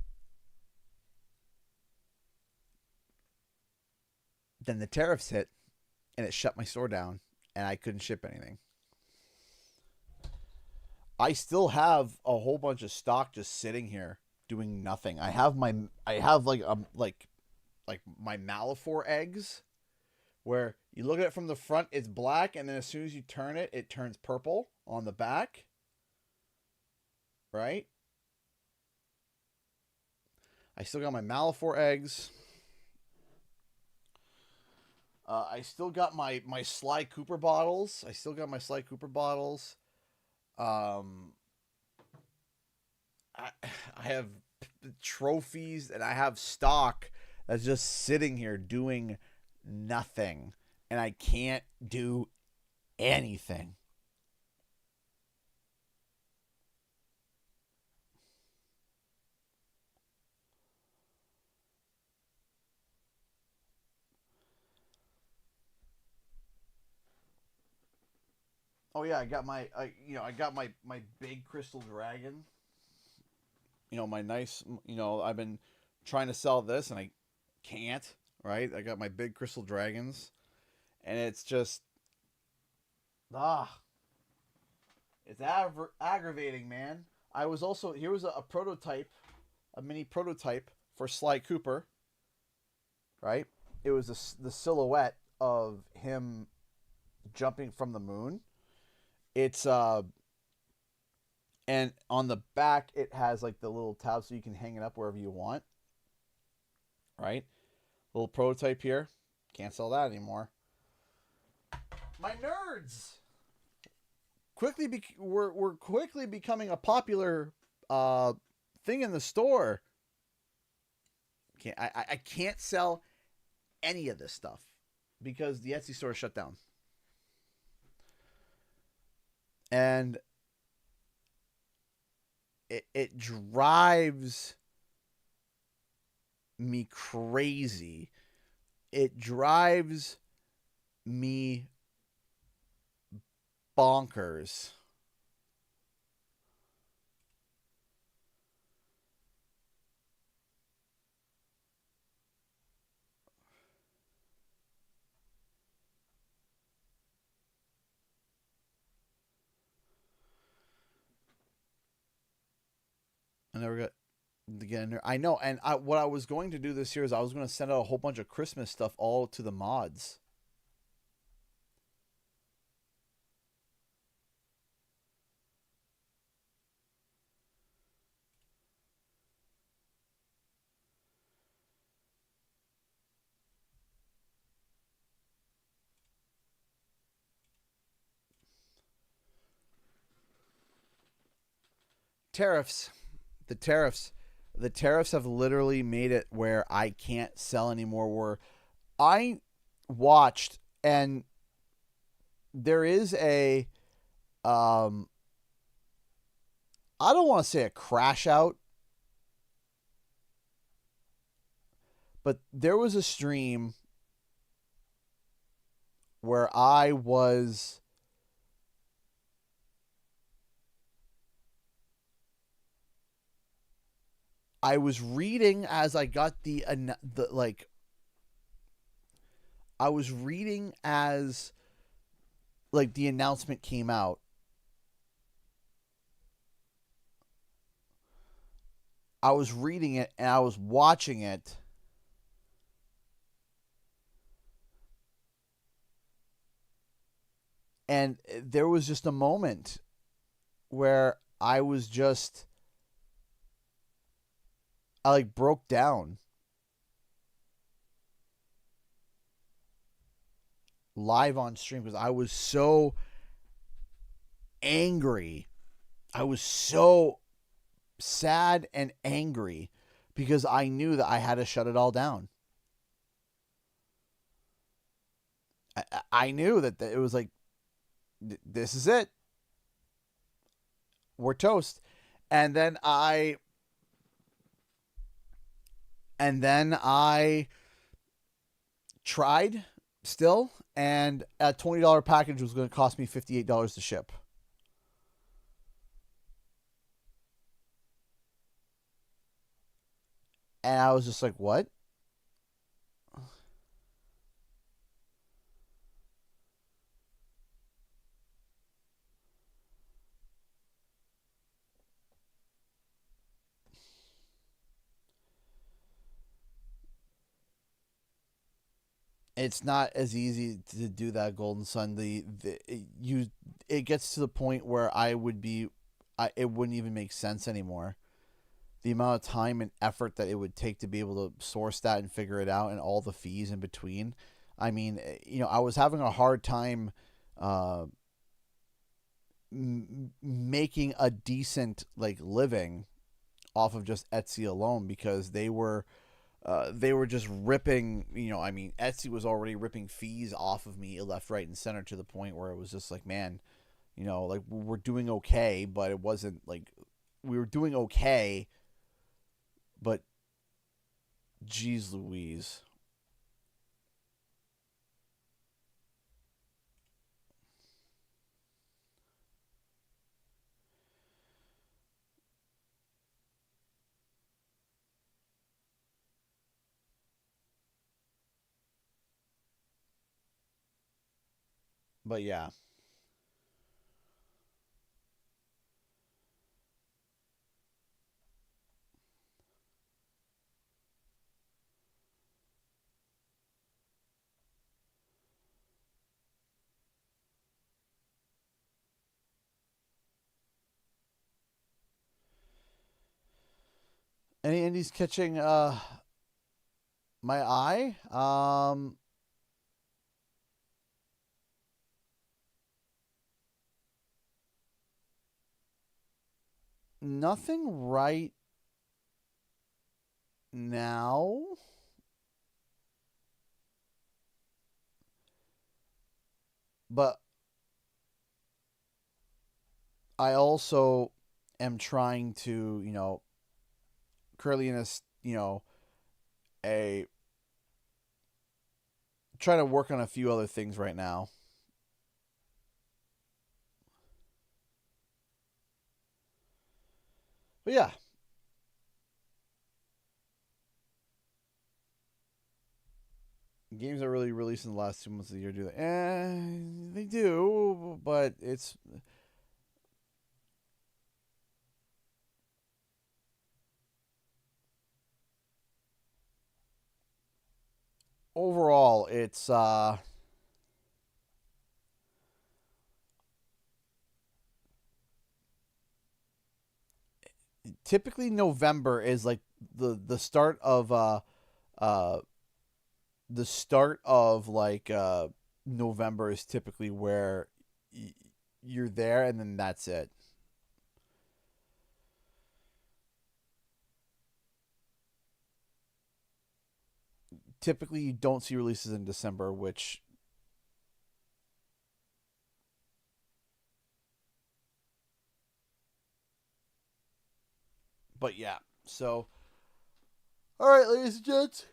then the tariffs hit and it shut my store down and I couldn't ship anything. I still have a whole bunch of stock just sitting here doing nothing. I have like like my Malifaux eggs, where you look at it from the front, it's black, and then as soon as you turn it, it turns purple on the back. Right? I still got my Malifaux eggs. I still got my Sly Cooper bottles. I have trophies and I have stock that's just sitting here doing nothing, and I can't do anything. Oh yeah, I got my my big crystal dragon. My nice, I've been trying to sell this and I can't, right? I got my big crystal dragons, and it's just it's aggravating, man. I was also here was a prototype, a mini prototype for Sly Cooper, right? It was the silhouette of him jumping from the moon. It's and on the back it has like the little tab so you can hang it up wherever you want. Right? Little prototype here. Can't sell that anymore. My nerds we're quickly becoming a popular thing in the store. I can't sell any of this stuff because the Etsy store is shut down. And it drives me crazy. It drives me bonkers. I never got again. I know, and what I was going to do this year is I was going to send out a whole bunch of Christmas stuff all to the mods. Tariffs. The tariffs have literally made it where I can't sell anymore. Where I watched, and there is a I don't want to say a crash out, but there was a stream where I was reading as I got I was reading as the announcement came out. I was reading it and I was watching it. And there was just a moment where I broke down live on stream because I was so angry. I was so sad and angry because I knew that I had to shut it all down. I knew that it was like, this is it. We're toast. And then I tried still, and a $20 package was going to cost me $58 to ship. And I was just like, what? it's not as easy to do that, Golden Sun. It gets to the point where it wouldn't even make sense anymore. The amount of time and effort that it would take to be able to source that and figure it out, and all the fees in between. I mean, I was having a hard time making a decent living off of just Etsy alone, because they were just ripping, I mean, Etsy was already ripping fees off of me left, right, and center, to the point where it was just like, man, we're doing okay, but it wasn't we were doing okay, but geez Louise. But yeah. Any indies catching my eye? Nothing right now. But I also am trying to, currently in trying to work on a few other things right now. But yeah. Games that really released in the last 2 months of the year do that. They do, but it's... Overall, it's... typically November is the start of November is typically where you're there, and then that's it. Typically you don't see releases in December, which but yeah. So all right, ladies and gents.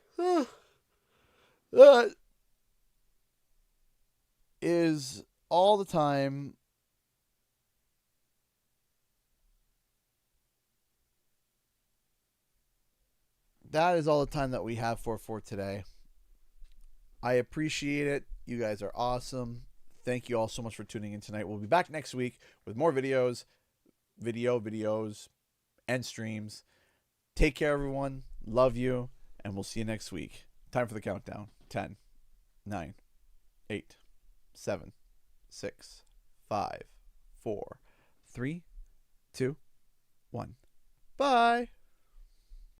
That is all the time that we have for today. I appreciate it. You guys are awesome. Thank you all so much for tuning in tonight. We'll be back next week with more videos, and streams. Take care, everyone. Love you, and we'll see you next week. Time for the countdown. 10, 9, 8, 7, 6, 5, 4, 3, 2, 1. Bye.